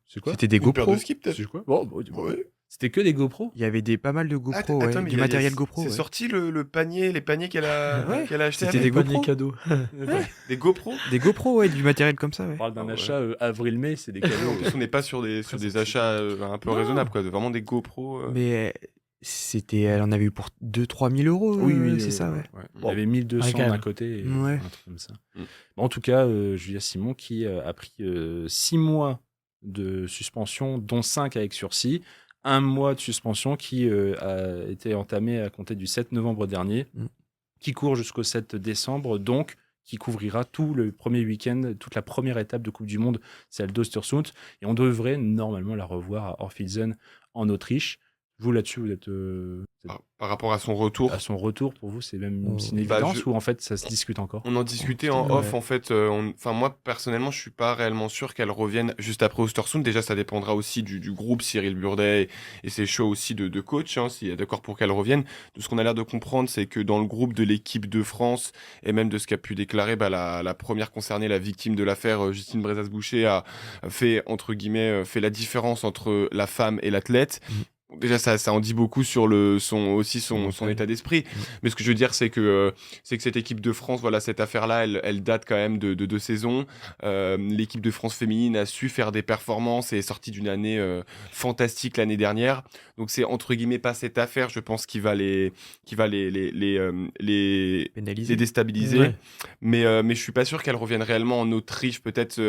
C'est quoi C'était des Une paire GoPro. de ski peut-être. C'est quoi Bon, Ouais. c'était que des GoPro. Il y avait pas mal de GoPro, Attends, ouais, mais du matériel GoPro. C'est ouais. sorti les paniers qu'elle a, Ouais, qu'elle a acheté. c'était avec. des Panier GoPro. cadeau. Des GoPro. Des GoPro, ouais, du matériel comme ça, ouais. On parle d'un Ah ouais. achat avril-mai, c'est des En cadeaux. plus, on n'est pas sur des achats un peu Non. raisonnables, quoi. Vraiment des GoPro. Mais elle en avait eu pour 2-3 000 euros. c'est ça, ouais. Il y Bon. avait 1200 Ouais, quand même. d'un côté et Ouais. un truc comme ça. Mm. Bon, en tout cas, Julia Simon qui a pris 6 mois de suspension, dont 5 avec sursis. 1 mois de suspension qui a été entamé à compter du 7 novembre dernier, qui court jusqu'au 7 décembre, donc qui couvrira tout le premier week-end, toute la première étape de Coupe du Monde, celle d'Östersund. Et on devrait normalement la revoir à Orphilsen en Autriche. Vous, là-dessus, vous êtes Par rapport à son retour. à son retour, pour vous, c'est même Oh. c'est une Bah, évidence je- ou en fait ça se discute encore? On en discutait en Ouais. off en fait. Enfin moi personnellement je suis pas réellement sûr qu'elle revienne juste après Östersund. Déjà ça dépendra aussi du groupe Cyril Burdet et ses choix aussi de coach hein, s'il est d'accord pour qu'elle revienne. De ce qu'on a l'air de comprendre c'est que dans le groupe de l'équipe de France et même de ce qu'a pu déclarer la première concernée, la victime de l'affaire Justine Brezas-Boucher a fait entre guillemets fait la différence entre la femme et l'athlète. Déjà ça en dit beaucoup sur son état d'esprit. Mais ce que je veux dire c'est que cette équipe de France, voilà, cette affaire-là, elle date quand même de 2 saisons. L'équipe de France féminine a su faire des performances et est sortie d'une année fantastique l'année dernière. Donc c'est entre guillemets pas cette affaire, je pense, qui va les Pénalisé. déstabiliser. Ouais. Mais je suis pas sûr qu'elle revienne réellement en Autriche. Peut-être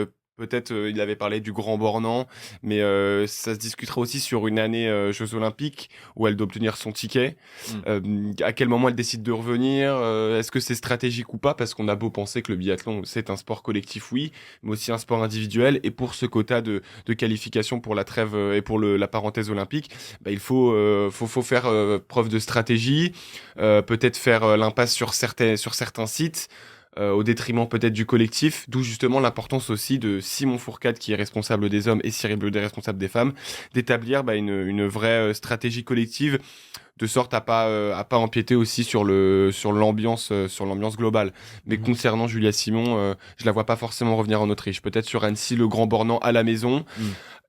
il avait parlé du Grand Bornand, mais ça se discutera aussi sur une année Jeux Olympiques où elle doit obtenir son ticket. À quel moment elle décide de revenir Est-ce que c'est stratégique ou pas? Parce qu'on a beau penser que le biathlon c'est un sport collectif, oui, mais aussi un sport individuel. Et pour ce quota de qualification pour la trêve et pour la parenthèse olympique, bah, il faut faire preuve de stratégie, peut-être faire l'impasse sur certains sites. Au détriment peut-être du collectif, d'où justement l'importance aussi de Simon Fourcade qui est responsable des hommes et Cyril Bleudet responsable des femmes, d'établir une vraie stratégie collective de sorte à pas empiéter aussi sur l'ambiance globale. Mais concernant Julia Simon, je la vois pas forcément revenir en Autriche, peut-être sur Annecy le Grand Bornand à la maison.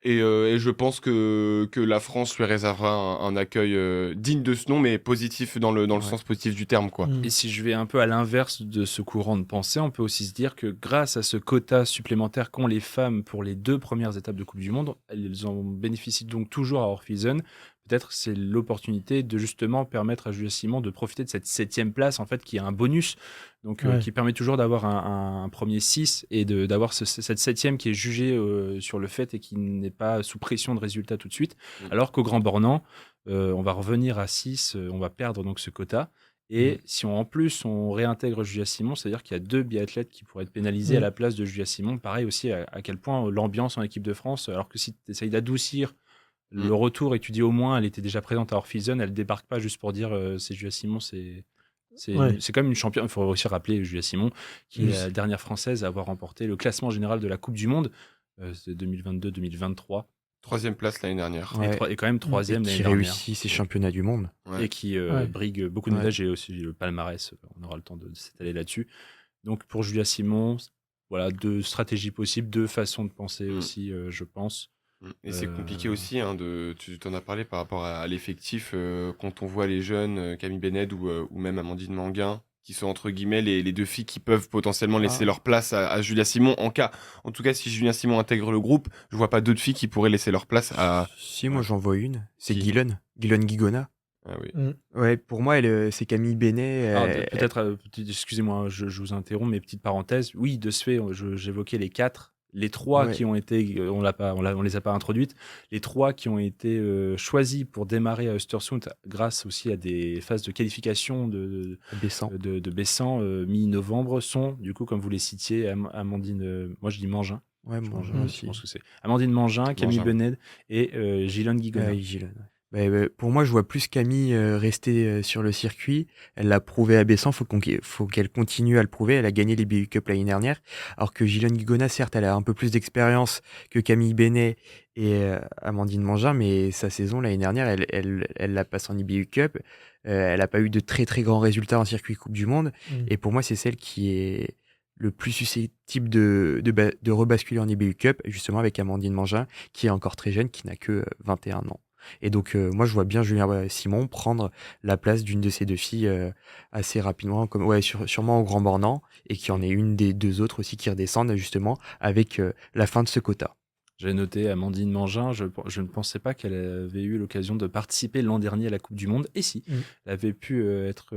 Et je pense que la France lui réservera un accueil digne de ce nom, mais positif dans le sens positif du terme, quoi. Et si je vais un peu à l'inverse de ce courant de pensée, on peut aussi se dire que grâce à ce quota supplémentaire qu'ont les femmes pour les 2 premières étapes de Coupe du Monde, elles en bénéficient donc toujours à Orphilsen. Peut-être c'est l'opportunité de justement permettre à Julia Simon de profiter de cette 7e place en fait qui est un bonus, donc qui permet toujours d'avoir un premier 6 et d'avoir cette 7e qui est jugée sur le fait et qui n'est pas sous pression de résultat tout de suite, alors qu'au Grand Bornand on va revenir à 6, on va perdre donc ce quota. Et si en plus on réintègre Julia Simon, c'est-à-dire qu'il y a 2 biathlètes qui pourraient être pénalisés à la place de Julia Simon. Pareil aussi à quel point l'ambiance en équipe de France, alors que si tu essayes d'adoucir le retour et tu dis au moins elle était déjà présente à Orphilsen, elle débarque pas juste pour dire c'est Julia Simon, c'est quand même une championne. Il faut aussi rappeler Julia Simon qui est la dernière française à avoir remporté le classement général de la Coupe du Monde, c'est 2022-2023. 3e place l'année dernière. Et quand même 3e l'année Qui dernière. réussit ses championnats du monde. Ouais. Et qui brigue beaucoup de médailles. J'ai aussi le palmarès, on aura le temps de s'étaler là-dessus. Donc pour Julia Simon, voilà, 2 stratégies possibles, 2 façons de penser aussi, je pense. Et c'est compliqué aussi, hein, tu t'en as parlé par rapport à l'effectif, quand on voit les jeunes, Camille Bened ou même Amandine Manguin, qui sont entre guillemets les 2 filles qui peuvent potentiellement laisser leur place à Julia Simon. En tout cas, si Julia Simon intègre le groupe, je vois pas d'autres filles qui pourraient laisser leur place à... Si, moi j'en vois une. C'est Qui Guillen Guigona. Ah oui. Ouais, pour moi, c'est Camille Benet. Alors, peut-être, excusez-moi, je vous interromps, mais petite parenthèse. Oui, de ce fait, j'évoquais les 4 les 3 Ouais. qui ont été, on les a pas introduites, les 3 qui ont été choisis pour démarrer à Östersund grâce aussi à des phases de qualification Baissant. de Bessan mi-novembre sont, du coup, comme vous les citiez, Amandine, moi je dis Mangin, Ouais, je Mangin pense, aussi. je pense que c'est Amandine Mangin, Camille Mangin. Bened et Gilon Guigona. Gilles. Pour moi, je vois plus Camille rester sur le circuit. Elle l'a prouvé à Bessan, faut qu'elle continue à le prouver. Elle a gagné les BU Cup l'année dernière. Alors que Gillian Guigona, certes, elle a un peu plus d'expérience que Camille Benet et Amandine Mangin, mais sa saison l'année dernière, elle la passe en IBU Cup. Elle n'a pas eu de très très grands résultats en circuit Coupe du Monde. Et pour moi, c'est celle qui est le plus susceptible de rebasculer en IBU Cup, justement avec Amandine Mangin, qui est encore très jeune, qui n'a que 21 ans. Et donc, moi, je vois bien Julien Simon prendre la place d'une de ces deux filles assez rapidement, sûrement au Grand Bornand, et qui en est une des deux autres aussi qui redescendent justement avec la fin de ce quota. J'ai noté Amandine Mangin, je ne pensais pas qu'elle avait eu l'occasion de participer l'an dernier à la Coupe du Monde. Et si, elle avait pu être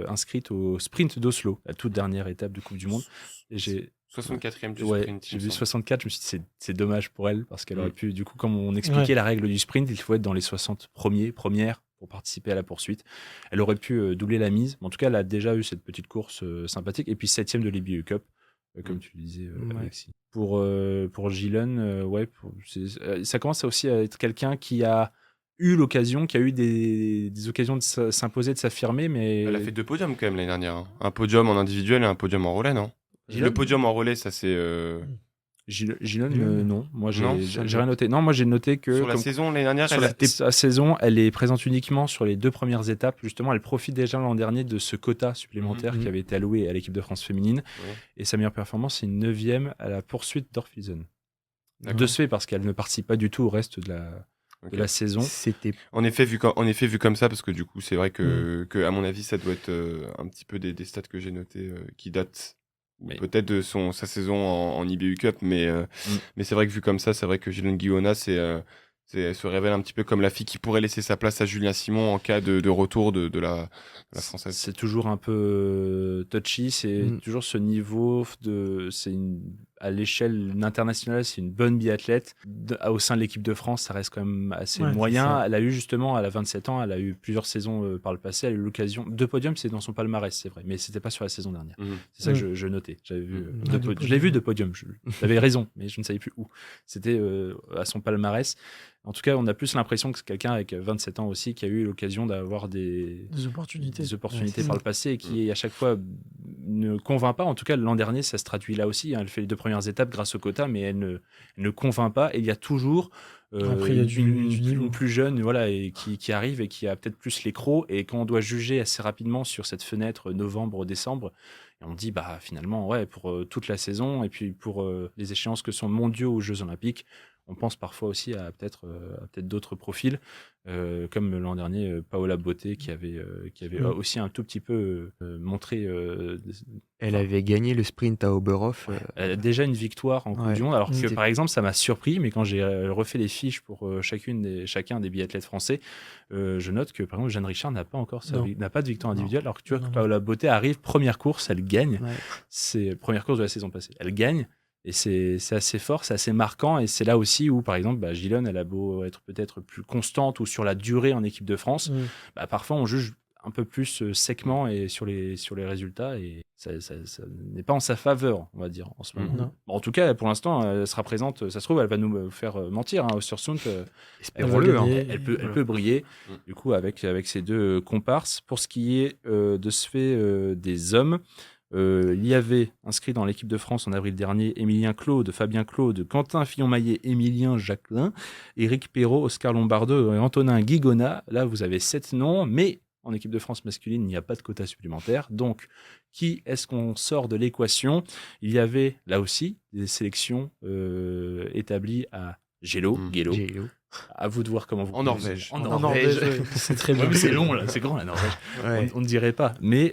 inscrite au sprint d'Oslo, la toute dernière étape de Coupe du Monde. Et j'ai 64e du Ouais, sprint. j'ai vu 64, je me suis dit c'est dommage pour elle parce qu'elle aurait Mm. pu, du coup, comme on expliquait la règle du sprint, il faut être dans les 60 premières pour participer à la poursuite. Elle aurait pu doubler la mise, mais en tout cas, elle a déjà eu cette petite course sympathique et puis 7e de l'IBU Cup, comme tu le disais, Alexis. Pour Gillen, ça commence aussi à être quelqu'un qui a eu l'occasion, qui a eu des occasions de s'imposer, de s'affirmer, mais Elle a fait 2 podiums quand même l'année dernière. Hein. Un podium en individuel et un podium en relais, non? Gillen, Le podium en relais, ça c'est Gillen, non. Moi, Non, j'ai rien noté. Non, moi, j'ai noté que sur la saison l'année dernière. sur sa saison, elle est présente uniquement sur les 2 premières étapes. Justement, elle profite déjà l'an dernier de ce quota supplémentaire qui avait été alloué à l'équipe de France féminine. Ouais. Et sa meilleure performance, c'est une 9e à la poursuite d'Orphilsen. D'accord. De ce fait, parce qu'elle ne participe pas du tout au reste de la saison. C'était En effet, vu comme ça, parce que du coup, c'est vrai que à mon avis, ça doit être un petit peu des stats que j'ai notés qui datent peut-être de sa saison en IBU Cup, mais c'est vrai que vu comme ça, c'est vrai que Gillian Guigona, elle se révèle un petit peu comme la fille qui pourrait laisser sa place à Julien Simon en cas de retour de la française. C'est toujours un peu touchy, c'est toujours ce niveau à l'échelle internationale, c'est une bonne biathlète. Au sein de l'équipe de France, ça reste quand même assez moyen. Elle a eu justement, elle a 27 ans, elle a eu plusieurs saisons par le passé, elle a eu l'occasion. 2 podiums, c'est dans son palmarès, c'est vrai, mais c'était pas sur la saison dernière. C'est ça que je notais. J'avais vu, je l'ai vu 2 podiums. J'avais raison, mais je ne savais plus où. C'était à son palmarès. En tout cas, on a plus l'impression que c'est quelqu'un avec 27 ans aussi qui a eu l'occasion d'avoir des opportunités par le passé et qui, à chaque fois, ne convainc pas. En tout cas, l'an dernier, ça se traduit là aussi. Elle fait les 2 premières étapes grâce au quota, mais elle ne convainc pas. Et il y a toujours Après, il y a une plus jeune et qui arrive et qui a peut-être plus les crocs. Et quand on doit juger assez rapidement sur cette fenêtre novembre-décembre, et on dit finalement, pour toute la saison et puis pour les échéances que sont mondiaux aux Jeux Olympiques, on pense parfois aussi à peut-être d'autres profils, comme l'an dernier Paola Beauté qui avait aussi un tout petit peu montré. Elle avait gagné le sprint à Oberhof. Elle a déjà une victoire en Coupe du Monde, alors que par exemple ça m'a surpris, mais quand j'ai refait les fiches pour chacun des biathlètes français, je note que par exemple Jeanne Richard n'a pas de victoire individuelle, alors que tu vois que Paola Beauté arrive, première course, elle gagne. C'est première course de la saison passée, elle gagne. Et c'est assez fort, c'est assez marquant. Et c'est là aussi où, par exemple, Gillen, elle a beau être peut-être plus constante ou sur la durée en équipe de France, parfois on juge un peu plus séquement et sur les résultats. Et ça n'est pas en sa faveur, on va dire, en ce moment. Bon, en tout cas, pour l'instant, elle sera présente. Ça se trouve, elle va nous faire mentir. Östersund, espérons-le. Elle peut briller, du coup, avec ces 2 comparses. Pour ce qui est de ce fait des hommes, il y avait inscrit dans l'équipe de France en avril dernier Émilien Claude, Fabien Claude, Quentin Fillon-Maillet, Émilien Jacquelin, Éric Perrault, Oscar Lombardo et Antonin Guigona. Là, vous avez 7 noms, mais en équipe de France masculine, il n'y a pas de quota supplémentaire. Donc, qui est-ce qu'on sort de l'équation ? Il y avait là aussi des sélections établies à Gelo. À vous de voir comment vous... En Norvège. En Norvège. C'est très bien. C'est long, là. C'est grand, la Norvège. On ne dirait pas. Mais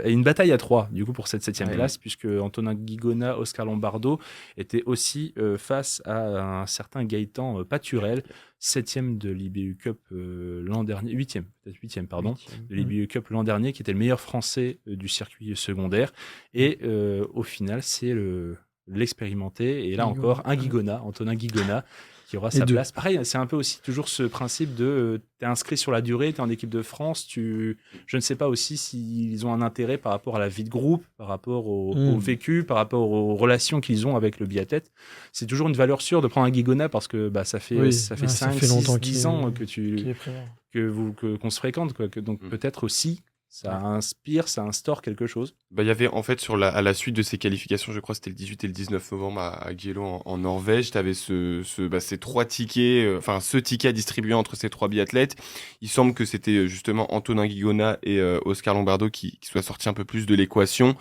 une bataille à 3, du coup, pour cette 7e place, puisque Antonin Guigona, Oscar Lombardo étaient aussi face à un certain Gaëtan Paturel, 7e de l'IBU Cup l'an dernier, 8e de l'IBU Cup l'an dernier, qui était le meilleur français du circuit secondaire. Et au final, c'est le l'expérimenter. Et là Guigona, encore, un ouais. Guigona, Antonin Guigona, qui aura Et sa deux. place. Pareil, c'est un peu aussi toujours ce principe de t'es inscrit sur la durée, t'es en équipe de France, je ne sais pas aussi s'ils ont un intérêt par rapport à la vie de groupe, par rapport au vécu, par rapport aux relations qu'ils ont avec le biathlète. C'est toujours une valeur sûre de prendre un Guigona parce que ça fait Oui, 5, ça fait 6, longtemps 10 qu'il ans est- qu'il est présent. qu'on se fréquente. Quoi, donc peut-être aussi, ça inspire, ça instaure quelque chose. Il y avait en fait à la suite de ces qualifications, je crois que c'était le 18 et le 19 novembre à Gielo en Norvège, tu avais ces 3 tickets, ce ticket à distribuer entre ces 3 biathlètes. Il semble que c'était justement Antonin Guigona et Oscar Lombardo qui soient sortis un peu plus de l'équation.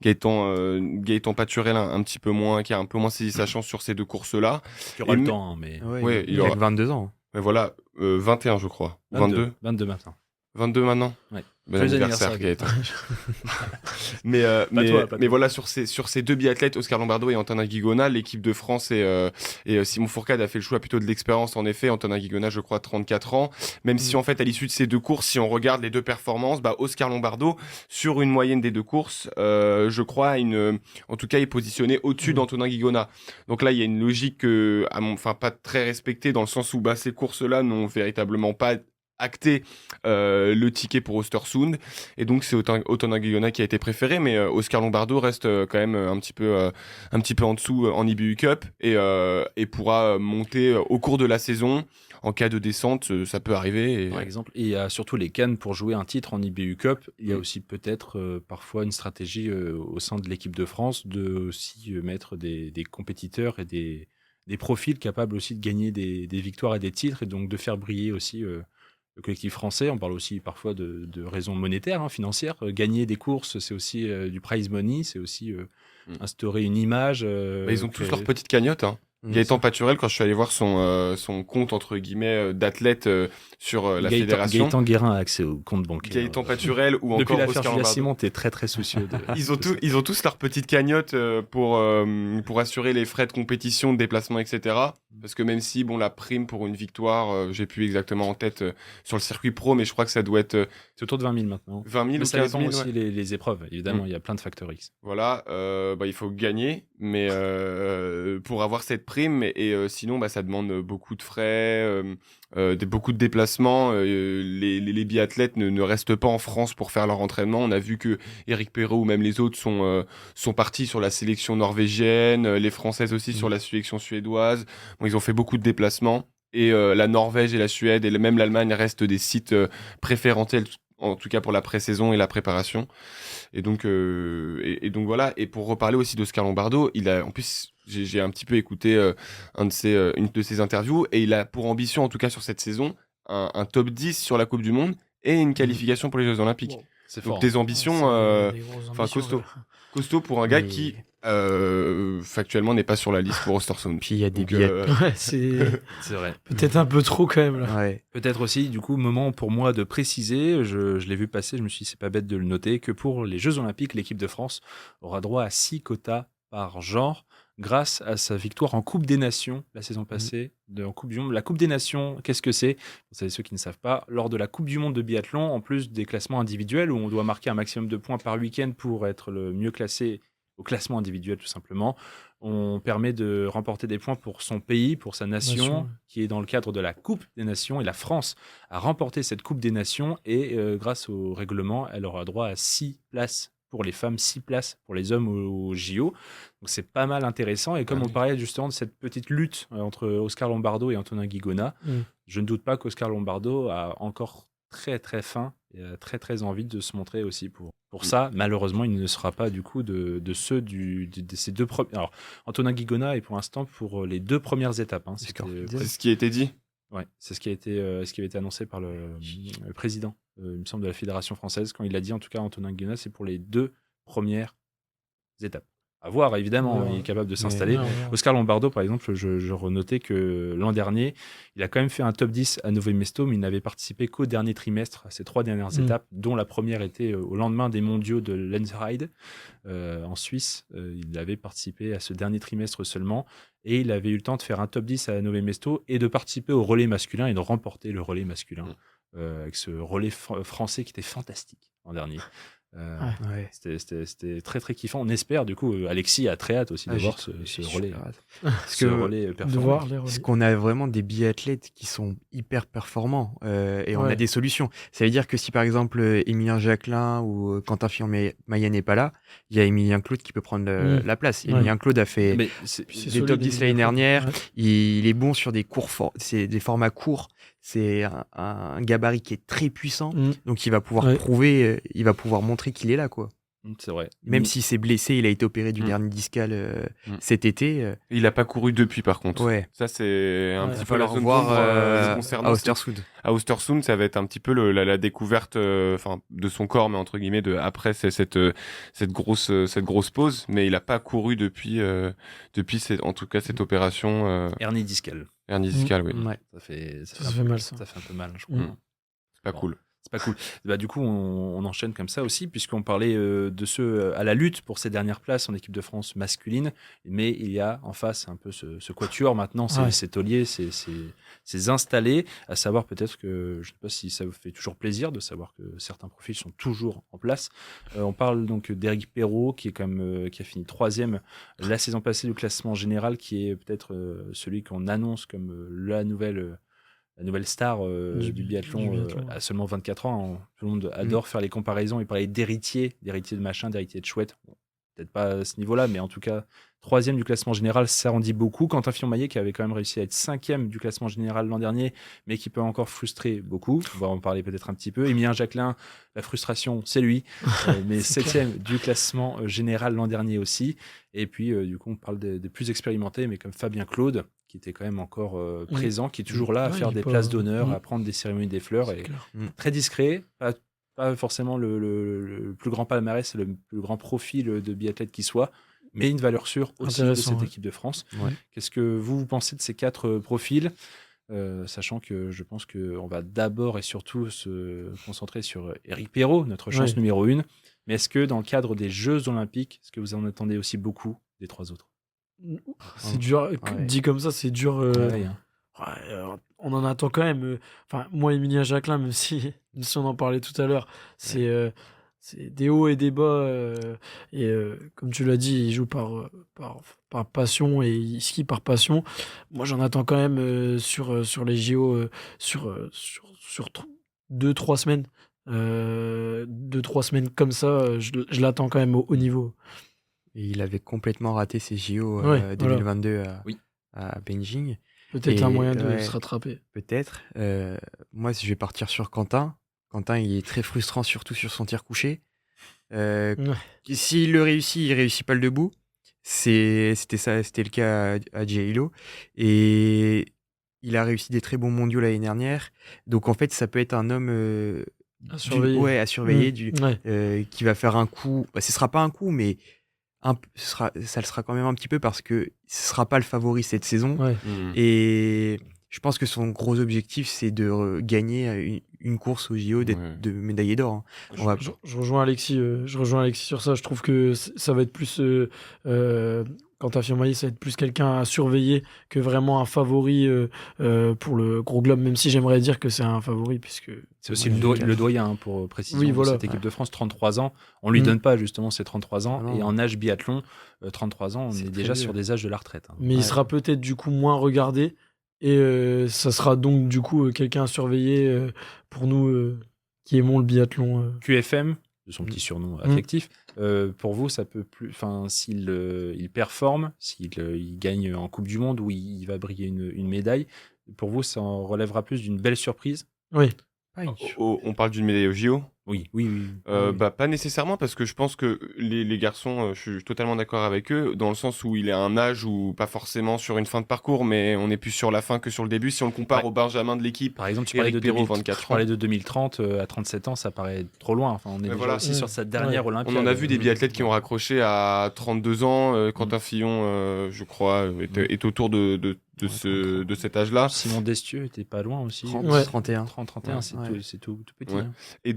Gaëtan Paturel un petit peu moins, qui a un peu moins saisi sa chance sur ces 2 courses-là. Il y aura Et le mais- temps, hein, mais Ouais, il a que 22 ans. Mais voilà, 21 je crois. 22 maintenant. 22 maintenant. Ouais. Bon Joyeux anniversaire, anniversaire, Gaëtan. mais toi. voilà, sur ces 2 biathlètes, Oscar Lombardo et Antonin Guigona, l'équipe de France et Simon Fourcade a fait le choix plutôt de l'expérience, en effet. Antonin Guigona, je crois, 34 ans. Même si, en fait, à l'issue de ces 2 courses, si on regarde les 2 performances, Oscar Lombardo, sur une moyenne des 2 courses, je crois, en tout cas, est positionné au-dessus d'Antonin Guigona. Donc là, il y a une logique, pas très respectée, dans le sens où ces courses-là n'ont véritablement pas acté le ticket pour Östersund, et donc c'est Antonin Guigona qui a été préféré, mais Oscar Lombardo reste quand même un petit peu en dessous en IBU Cup, et pourra monter au cours de la saison. En cas de descente, ça peut arriver. Par exemple, et il y a surtout les cannes pour jouer un titre en IBU Cup. Il y a aussi peut-être parfois une stratégie au sein de l'équipe de France de aussi mettre des compétiteurs et des profils capables aussi de gagner des victoires et des titres, et donc de faire briller aussi le collectif français. On parle aussi parfois de raisons monétaires, financières. Gagner des courses, c'est aussi du prize money, c'est aussi instaurer une image. Ils ont tous leur petite cagnotte. Gaëtan Paturel, quand je suis allé voir son compte entre guillemets d'athlète sur la fédération. Gaëtan Guérin a accès au compte bancaire. Gaëtan Paturel ou Depuis encore l'affaire Oscar Julia Lombardo. Simon, t'es très très soucieux. Ils ont tous leur petite cagnotte pour assurer les frais de compétition, de déplacement, etc. Parce que même si la prime pour une victoire, j'ai plus exactement en tête sur le circuit pro, mais je crois que ça doit être c'est autour de 20 000 maintenant. 20 000 mais ou ça 15 dépend 000. aussi les épreuves. Évidemment, il y a plein de facteurs X. Voilà, il faut gagner, mais pour avoir cette prime, et sinon ça demande beaucoup de frais, beaucoup de déplacements. Les biathlètes ne restent pas en France pour faire leur entraînement. On a vu que Eric Perrault ou même les autres sont partis sur la sélection norvégienne, les Françaises aussi sur la sélection suédoise. Ils ont fait beaucoup de déplacements, et la Norvège et la Suède et même l'Allemagne restent des sites préférentiels, en tout cas pour la pré-saison et la préparation. Et donc voilà. Et pour reparler aussi d'Oscar Lombardo, en plus, j'ai un petit peu écouté une de ses interviews, et il a pour ambition, en tout cas sur cette saison, un top 10 sur la Coupe du Monde et une qualification pour les Jeux Olympiques. Wow. C'est Donc fort. des ambitions, Des grosses ambitions, costaud. ouais. Costaud pour un gars qui factuellement n'est pas sur la liste pour Östersund. Puis il y a des Donc, billets. Ouais, c'est C'est vrai. peut-être un peu trop quand même là. Ouais. Peut-être aussi, du coup, moment pour moi de préciser, je l'ai vu passer, je me suis dit, c'est pas bête de le noter, que pour les Jeux Olympiques, l'équipe de France aura droit à 6 quotas par genre, grâce à sa victoire en Coupe des Nations la saison passée, en Coupe du Monde. La Coupe des Nations, qu'est-ce que c'est? Vous savez, ceux qui ne savent pas, lors de la Coupe du Monde de biathlon, en plus des classements individuels, où on doit marquer un maximum de points par week-end pour être le mieux classé au classement individuel, tout simplement, on permet de remporter des points pour son pays, pour sa nation, qui est dans le cadre de la Coupe des Nations. Et la France a remporté cette Coupe des Nations, et grâce au règlement, elle aura droit à 6 places pour les femmes, 6 places pour les hommes au JO. Donc c'est pas mal intéressant. Et comme on parlait justement de cette petite lutte entre Oscar Lombardo et Antonin Guigona, je ne doute pas qu'Oscar Lombardo a encore très très faim et a très très envie de se montrer aussi pour ça. Malheureusement, il ne sera pas du coup de ceux de ces 2 premiers. Alors, Antonin Guigona est pour l'instant pour les 2 premières étapes. C'est ce qui a été dit. Ouais, c'est ce qui avait été annoncé par le président, il me semble, de la Fédération française, quand il a dit, en tout cas, Antonin Guigona, c'est pour les 2 premières étapes. À voir, évidemment, il est capable de s'installer. Oscar Lombardo, par exemple, je renotais que l'an dernier, il a quand même fait un top 10 à Nové Mesto, mais il n'avait participé qu'au dernier trimestre, à ces 3 dernières étapes, dont la première était au lendemain des mondiaux de Lenzrheide, en Suisse. Il avait participé à ce dernier trimestre seulement, et il avait eu le temps de faire un top 10 à Nové Mesto et de participer au relais masculin et de remporter le relais masculin, avec ce relais français qui était fantastique l'an dernier. Ouais. C'était très très kiffant. On espère du coup, Alexis a très hâte aussi de voir ce relais, Parce ce que relais De performant. voir les relais. parce qu'on a vraiment des biathlètes qui sont hyper performants et on Ouais. a des solutions. Ça veut dire que si par exemple Émilien Jacquelin ou Quentin Fillon-Maillet n'est pas là, il y a Émilien Claude qui peut prendre la place. Ouais. Émilien Claude a fait Mais Puis c'est des solide, top 10 l'année Emilien Claude. dernière. Ouais. Il est bon sur des c'est des formats courts. C'est un gabarit qui est très puissant. Donc il va pouvoir Ouais. prouver, il va pouvoir montrer qu'il est là, quoi. c'est vrai. Même s'il s'est blessé, il a été opéré du Mm. dernier discal Mm. cet été. Il a pas couru depuis, par contre. Ouais. Ça, c'est un Ouais. petit Il va peu la falloir zone voir d'ombre le concernant. à Östersund. À Ostersund, ça va être un petit peu la découverte, de son corps, mais entre guillemets, après cette grosse pause. Mais il a pas couru depuis en tout cas cette opération Hernie discale. hernie discale, oui. Ouais. Ça fait Ça fait mal, ça. Ça fait un peu mal, je crois. Mm. C'est pas Bon. cool. C'est pas cool. Bah, du coup, on enchaîne comme ça aussi, puisqu'on parlait de ceux à la lutte pour ces dernières places en équipe de France masculine. Mais il y a en face un peu ce quatuor maintenant, Ouais. ces tauliers, ces installés. À savoir peut-être que, je ne sais pas si ça vous fait toujours plaisir de savoir que certains profils sont toujours en place. On parle donc d'Éric Perrault, qui a fini 3e la saison passée du classement général, qui est peut-être celui qu'on annonce comme la nouvelle star du biathlon à seulement 24 ans. Tout le monde adore faire les comparaisons et parler d'héritier de machin, d'héritier de chouette. Bon, peut-être pas à ce niveau-là, mais en tout cas, 3e du classement général, ça en dit beaucoup. Quentin Fillon-Maillet, qui avait quand même réussi à être 5e du classement général l'an dernier, mais qui peut encore frustrer beaucoup. On va en parler peut-être un petit peu. Émilien Jacquelin, la frustration, c'est lui. Mais C'est 7e du classement général l'an dernier aussi. Et puis, du coup, on parle des plus expérimentés, mais comme Fabien Claude, qui était quand même encore présent, qui est toujours là à Ouais, faire il est des pas- places d'honneur, Mm. à prendre des cérémonies des fleurs. C'est Et clair. très discret, pas forcément le plus grand palmarès, le plus grand profil de biathlète qui soit, mais une valeur sûre aussi de Intéressant, cette ouais. équipe de France. Ouais. Qu'est-ce que vous pensez de ces 4 profils, sachant que je pense qu'on va d'abord et surtout se concentrer sur Éric Perrault, notre chance Ouais. numéro 1. Mais est-ce que dans le cadre des Jeux Olympiques, est-ce que vous en attendez aussi beaucoup des 3 autres? C'est dur. Ouais. Dit comme ça, c'est dur. Ouais, hein. Ouais, on en attend quand même. Enfin, moi, Émilien Jacquelin, même si on en parlait tout à l'heure, c'est des hauts et des bas. Comme tu l'as dit, il joue par passion et il skie par passion. Moi, j'en attends quand même sur les JO sur 2-3 semaines. 2-3 semaines comme ça, je l'attends quand même au haut niveau. Et il avait complètement raté ses JO Ouais, voilà. 2022 Oui. à Beijing. Peut-être Et, un moyen de ouais. se rattraper. Peut-être. Moi, je vais partir sur Quentin. Quentin, il est très frustrant, surtout sur son tir couché. S'il le réussit, il réussit pas le debout. C'était le cas à J-Lo. Et il a réussi des très bons mondiaux l'année dernière. Donc en fait, ça peut être un homme À surveiller. à surveiller Ouais. qui va faire un coup. Bah, ce sera pas un coup, mais ça le sera quand même un petit peu parce que ce sera pas le favori cette saison. Ouais. Et je pense que son gros objectif, c'est de gagner une course au JO, de médailler d'or. Hein. Je rejoins Alexis. Je rejoins Alexis sur ça. Je trouve que ça va être plus Quentin Fillon-Maillet, ça va être plus quelqu'un à surveiller que vraiment un favori pour le gros globe. Même si j'aimerais dire que c'est un favori puisque C'est aussi le doyen, hein, pour précision, Oui, de voilà. cette équipe de France, 33 ans. On lui donne pas justement ces 33 ans. Ah non. Et en âge biathlon, 33 ans, on C'est est très déjà vieux. sur des âges de la retraite. Hein. mais il sera peut-être du coup moins regardé et ça sera donc du coup quelqu'un à surveiller pour nous qui aimons le biathlon. QFM, de son petit surnom affectif, pour vous, ça peut plus. Enfin, s'il il performe, il gagne en Coupe du Monde ou il va briller une médaille, pour vous, ça en relèvera plus d'une belle surprise? Oui. On parle d'une médaille au JO? Oui. Bah, pas nécessairement, parce que je pense que les garçons, je suis totalement d'accord avec eux, dans le sens où il est à un âge où pas forcément sur une fin de parcours, mais on est plus sur la fin que sur le début. Si on le compare Ouais. au Benjamin de l'équipe, Par exemple, tu Éric parlais de Perrault, 2030, 24 tu parlais de 2030 à 37 ans, ça paraît trop loin. Enfin, on est déjà voilà. aussi sur sa dernière Olympiade. on en a vu des biathlètes qui ont raccroché à 32 ans. Quentin Fillon, je crois, est autour de cet âge-là. Simon Destieux était pas loin aussi. 31. 30-31, Ouais. c'est tout petit. Ouais. Hein. Et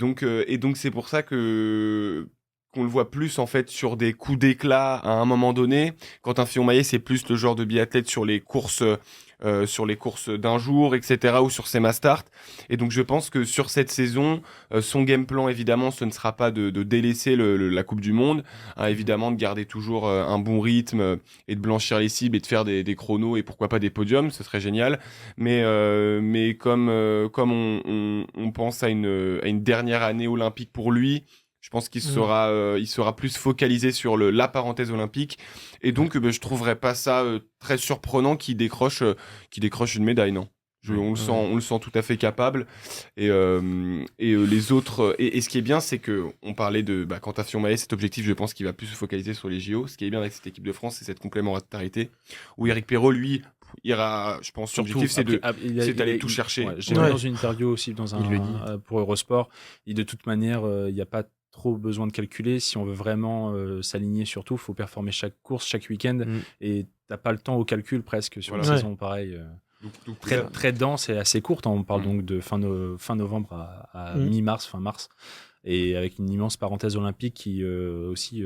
donc c'est pour ça qu'on le voit plus en fait sur des coups d'éclat à un moment donné. Quentin Fillon-Maillet, c'est plus le genre de biathlète sur les courses sur les courses d'un jour, etc., ou sur ses mastart. Et donc je pense que sur cette saison, son game plan, évidemment, ce ne sera pas de délaisser la Coupe du Monde, hein, évidemment de garder toujours un bon rythme et de blanchir les cibles et de faire des chronos et pourquoi pas des podiums, ce serait génial. Mais comme on pense à une dernière année olympique pour lui, je pense qu'il sera plus focalisé sur la parenthèse olympique. Et donc, je trouverais pas ça très surprenant qu'il décroche une médaille, non. On le sent tout à fait capable. Et les autres. Et ce qui est bien, c'est que on parlait de Quentin Fillon-Maillet, cet objectif, je pense qu'il va plus se focaliser sur les JO. Ce qui est bien avec cette équipe de France, c'est cette complémentarité. Où Éric Perrault, lui, ira, je pense, son objectif, c'est d'aller tout chercher. Ouais, j'ai vu dans une interview aussi, pour Eurosport, et de toute manière, il n'y a pas trop besoin de calculer. Si on veut vraiment s'aligner sur tout, il faut performer chaque course, chaque week-end. Et t'as pas le temps au calcul presque sur une saison pareille. Donc, très dense et assez courte. On parle donc de fin novembre à mi-mars, fin mars. Et avec une immense parenthèse olympique qui aussi,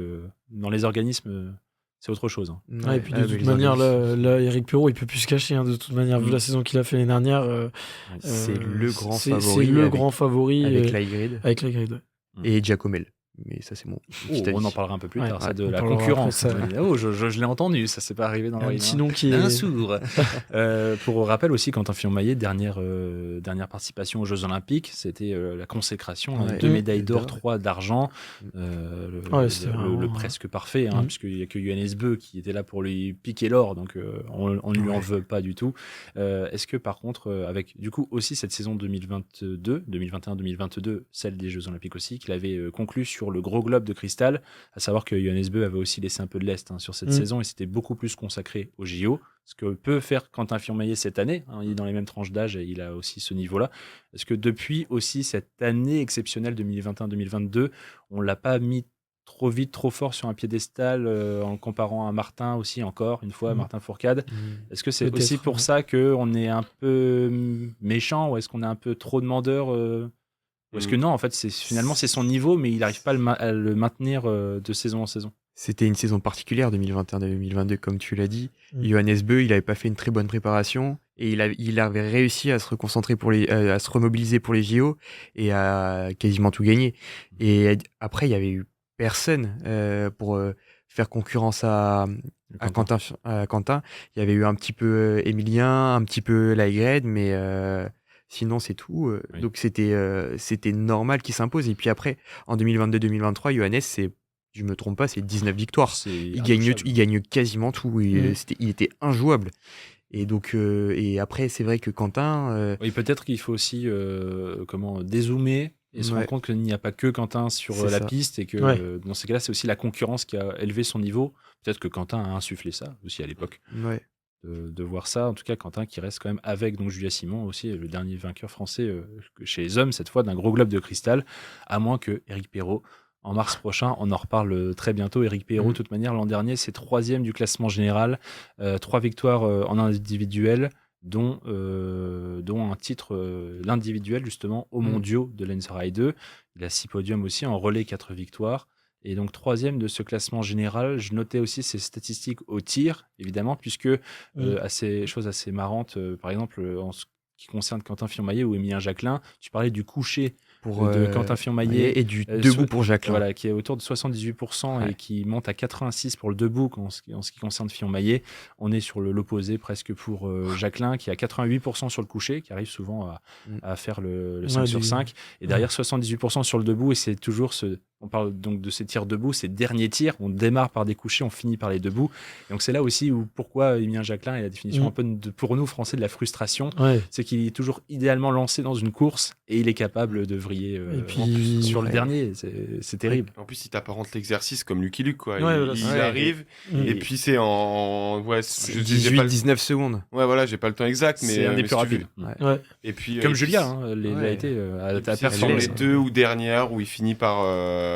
dans les organismes, c'est autre chose. Hein. Et puis de toute manière, là, Éric Perrault, il peut plus se cacher. Hein, de toute manière, vu la saison qu'il a fait l'année dernière, c'est le grand favori. C'est le grand favori avec l'Aigrid. Avec l'Aigrid. Et Giacomel. Mais ça, c'est mon. On en parlera un peu plus tard, ça, de la concurrence. Je l'ai entendu, ça s'est pas arrivé dans l'oreille. Sinon, qui est sourd. Pour rappel aussi, Quentin Fillon-Maillet, dernière participation aux Jeux Olympiques, c'était la consécration, 2 médailles d'or, 3 d'argent, le presque parfait, hein, puisqu'il n'y a que Johannes Beu qui était là pour lui piquer l'or, donc on ne lui en veut pas du tout. Est-ce que par contre, avec du coup aussi cette saison 2021-2022, celle des Jeux Olympiques aussi, qu'il avait conclu sur le gros globe de cristal, à savoir que Johannes Beu avait aussi laissé un peu de lest sur cette saison et c'était beaucoup plus consacré au JO, ce que peut faire Quentin Fillon-Maillet cette année, hein, il est dans les mêmes tranches d'âge et il a aussi ce niveau-là. Est-ce que depuis aussi cette année exceptionnelle 2021-2022, on l'a pas mis trop vite, trop fort sur un piédestal en comparant à Martin aussi, encore une fois, Martin Fourcade. Est-ce que c'est peut-être aussi pour ça qu'on est un peu méchant ou est-ce qu'on est un peu trop demandeur Parce que non, en fait, finalement, c'est son niveau, mais il n'arrive pas à le maintenir de saison en saison. C'était une saison particulière, 2021-2022, comme tu l'as dit. Johannes Beu, il n'avait pas fait une très bonne préparation et il avait réussi à se reconcentrer à se remobiliser pour les JO et à quasiment tout gagner. Et après, il n'y avait eu personne pour faire concurrence à Quentin. Il y avait eu un petit peu Emilien, un petit peu Laigred, mais... sinon, c'est tout. Donc, c'était normal qu'il s'impose. Et puis après, en 2022-2023, Johannes, je me trompe pas, c'est 19 victoires. Il gagne quasiment tout. Il était injouable. Et donc, et après, c'est vrai que Quentin... Oui, peut-être qu'il faut aussi dézoomer et se rendre compte qu'il n'y a pas que Quentin sur la piste et que dans ces cas-là, c'est aussi la concurrence qui a élevé son niveau. Peut-être que Quentin a insufflé ça aussi à l'époque. Ouais. De voir ça, en tout cas Quentin qui reste quand même avec donc Julia Simon aussi, le dernier vainqueur français chez les hommes cette fois d'un gros globe de cristal, à moins que Éric Perrault en mars prochain, on en reparle très bientôt. Éric Perrault, de toute manière, l'an dernier c'est 3e du classement général, 3 victoires en individuel, dont un titre l'individuel justement aux mondiaux de Lenzerheide 2. Il a 6 podiums aussi en relais, 4 victoires. Et donc 3e de ce classement général. Je notais aussi ses statistiques au tir, évidemment, puisque chose assez marrante, par exemple en ce qui concerne Quentin Fillon-Maillet ou Émilien Jacquelin, tu parlais du coucher de Quentin Fillon-Maillet et du debout pour Jacquelin. Voilà, qui est autour de 78% et qui monte à 86% pour le debout en ce qui concerne Fillon-Maillet. On est sur l'opposé presque pour Jacquelin qui a 88% sur le coucher, qui arrive souvent à faire le 5 sur 5. Et derrière 78% sur le debout, et c'est toujours on parle donc de ces tirs debout, ces derniers tirs. On démarre par des couchers, on finit par les debout. Et donc c'est là aussi où pourquoi Émilien Jacquelin est la définition un peu pour nous Français de la frustration. C'est qu'il est toujours idéalement lancé dans une course et il est capable de vriller sur le dernier. C'est terrible. En plus, il t'apparente l'exercice comme Lucky Luke, quoi. Il arrive et puis c'est en 18-19 secondes. Ouais, voilà, j'ai pas le temps exact, mais c'est un des plus rapides. Et puis comme Julia, l'a été à performer les 2 ou dernières où il finit par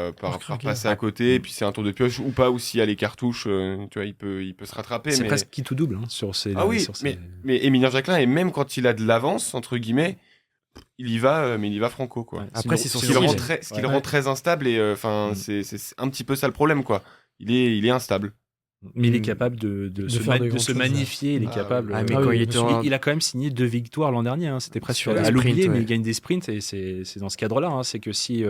passer à côté, et puis c'est un tour de pioche ou pas, ou s'il y a les cartouches, tu vois, il peut se rattraper. C'est presque qui tout double sur ces. Mais Émilien Jacquelin, et même quand il a de l'avance entre guillemets, il y va, mais il y va franco, quoi. Après, c'est ce qui le rend très instable, et c'est un petit peu ça le problème, quoi. Il est instable. Mais il est capable de faire des de grandes se choses, magnifier, il est Ah, capable. Ah, mais Ah quand oui, il était en- Il a quand même signé 2 victoires l'an dernier, hein. C'était presque Sur les à l'oublier, sprints, mais ouais. il gagne des sprints et c'est dans ce cadre-là, hein. C'est que si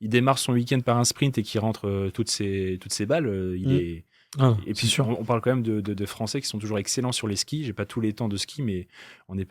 il démarre son week-end par un sprint et qu'il rentre toutes ses balles, il Mm. est. Ah, Et c'est puis sûr. on parle quand même de Français qui sont toujours excellents sur les skis. J'ai pas tous les temps de ski, mais on a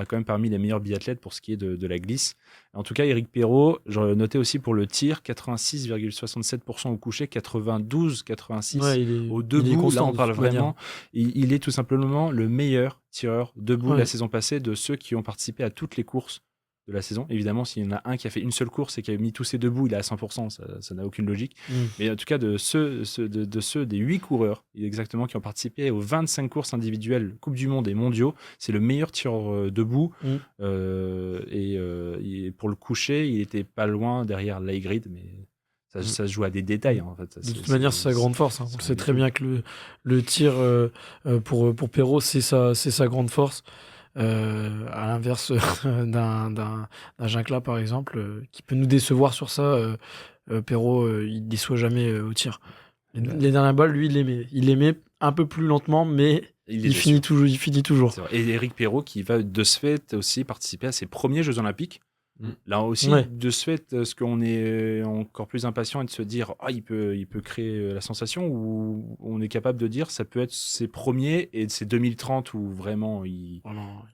quand même parmi les meilleurs biathlètes pour ce qui est de la glisse. En tout cas, Éric Perrault, je notais aussi pour le tir, 86,67% au coucher, 92,86 Ouais, au il est debout. Là, constant, on de parle toute manière. vraiment. Il est tout simplement le meilleur tireur debout Ouais. la saison passée de ceux qui ont participé à toutes les courses de la saison. Évidemment, s'il y en a un qui a fait une seule course et qui a mis tous ses debout, il est à 100%. Ça n'a aucune logique. Mm. Mais en tout cas, de ceux des 8 coureurs exactement qui ont participé aux 25 courses individuelles, Coupe du Monde et mondiaux, c'est le meilleur tireur debout. Mm. Et pour le coucher, il était pas loin derrière Laigrid, mais ça se joue à des détails, hein, en fait. De toute manière, c'est sa grande force, hein. On c'est le rien sait du très tout. bien que le tir pour Perrault, c'est sa grande force. À l'inverse d'un Gincla, par exemple, qui peut nous décevoir sur ça. Perrault, il déçoit jamais au tir. Les dernières balles, lui, il les met un peu plus lentement, mais Il est il finit déçu. toujours. C'est vrai. Et Éric Perrault qui va de ce fait aussi participer à ses premiers Jeux Olympiques. Là aussi, Ouais. de ce fait, ce qu'on est encore plus impatient et de se dire il peut créer la sensation, ou on est capable de dire ça peut être ses premiers et c'est 2030 où vraiment il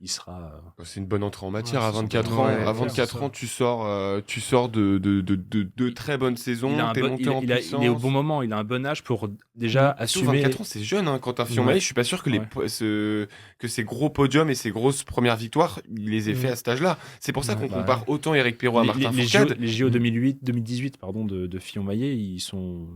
sera. C'est une bonne entrée en matière. Ouais, À c'est 24 une ans, bonne- à ouais, 24 c'est ans, tu sors de très bonnes saisons. Il a un T'es bon- monté il- en il a- puissance. il est au bon moment, il a un bon âge pour déjà Surtout assumer. 24 ans, c'est jeune, hein. Quentin Fillon-Maillet, Ouais. je suis pas sûr que Ouais. que ces gros podiums et ces grosses premières victoires, il les ait fait à cet âge-là. C'est pour ça qu'on Bah, compare autant Éric Perrault à Martin les Fourcade. JO 2018 pardon, de Fillon-Maillet, ils sont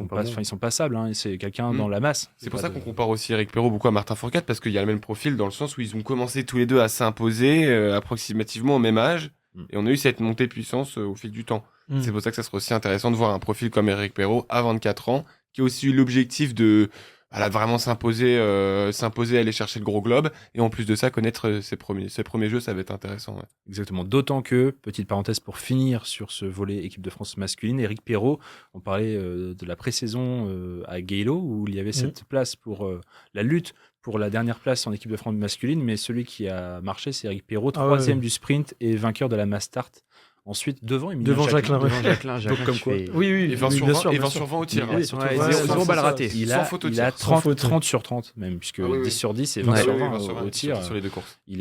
pas bons. ils sont passables, hein. C'est quelqu'un dans la masse. C'est pour pas ça qu'on de- compare aussi Éric Perrault beaucoup à Martin Fourcade, parce qu'il y a le même profil dans le sens où ils ont commencé tous les deux à s'imposer approximativement au même âge, et on a eu cette montée de puissance au fil du temps. Mm. C'est pour ça que ça serait aussi intéressant de voir un profil comme Éric Perrault à 24 ans, qui a aussi eu l'objectif de vraiment s'imposer, aller chercher le gros globe, et en plus de ça, connaître ses premiers jeux, ça va être intéressant. Ouais. Exactement. D'autant que, petite parenthèse pour finir sur ce volet équipe de France masculine, Éric Perrault, on parlait de la pré-saison à Gaillot, où il y avait cette place pour la lutte pour la dernière place en équipe de France masculine, mais celui qui a marché, c'est Éric Perrault, Ah ouais, troisième ouais. du sprint et vainqueur de la Mass Start. Ensuite, devant Emilien Devant Jacquelin, ouais. Devant Jacquelin, Donc, comme qui quoi. fait- Oui, Et 20 sur bien 20, sûr, et bien 20 sûr. sur 20 au tir. Il hein. a surtout- Ouais, Ouais, zéro c'est balle ça. ratée. Il Sans a, faute au il tir. a Sans 30, faute, 30 sur 30 même, puisque Ah oui, 10 oui. sur 10 et 20 Ouais. sur Oui, 20 20 sur 20 au tir. sur les deux courses. Il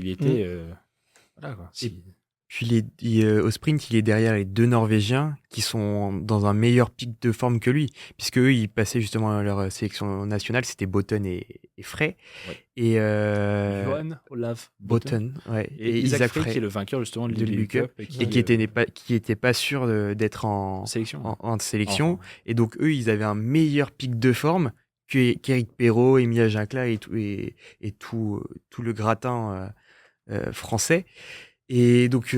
était... voilà, quoi. Puis au sprint, il est derrière les deux Norvégiens qui sont dans un meilleur pic de forme que lui, puisque eux, ils passaient justement à leur sélection nationale, c'était Botten et Frey. Ouais. Et Johan Olav Botten. Botten, ouais. Et Isaac Frey, qui est le vainqueur justement de de l'U l'U-Cup, Cup. et qui était pas sûr d'être en sélection. sélection. Enfin, Et donc, eux, ils avaient un meilleur pic de forme qu'Éric Perrault, Emilia Gincla et tout le gratin français. Et donc,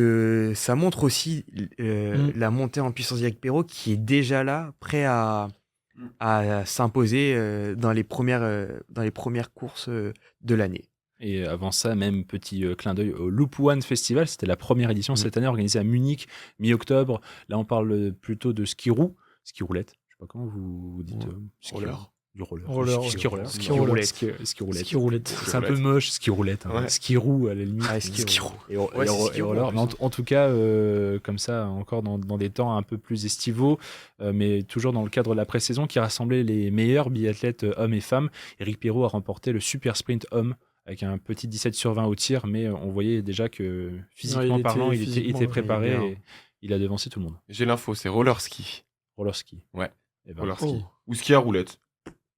ça montre aussi la montée en puissance d'Éric Perrault qui est déjà là, prêt à s'imposer dans les premières courses de l'année. Et avant ça, même petit clin d'œil au Loop One Festival, c'était la première édition cette année organisée à Munich, mi-octobre. Là, on parle plutôt de ski roulette. Je sais pas comment vous dites. Roller. Du roller. Roller, Ski ouais. roller. Ski roulette. Ski roulette. Ski roulette. C'est un peu moche, ski roulette. Hein. Ouais. Ski roue, à la limite. Ah, ski roue. Et Ouais, c'est ski roue, roller. en plus, Mais hein. en tout cas, comme ça, encore dans des temps un peu plus estivaux, mais toujours dans le cadre de la pré-saison qui rassemblait les meilleurs biathlètes hommes et femmes. Éric Perrault a remporté le super sprint homme avec un petit 17 sur 20 au tir, mais on voyait déjà que physiquement il parlant, était il physiquement, était préparé bien. et il a devancé tout le monde. J'ai l'info, c'est roller ski. Roller ski. Ouais. Eh ben, Roller ski. Oh. Ou ski à roulette.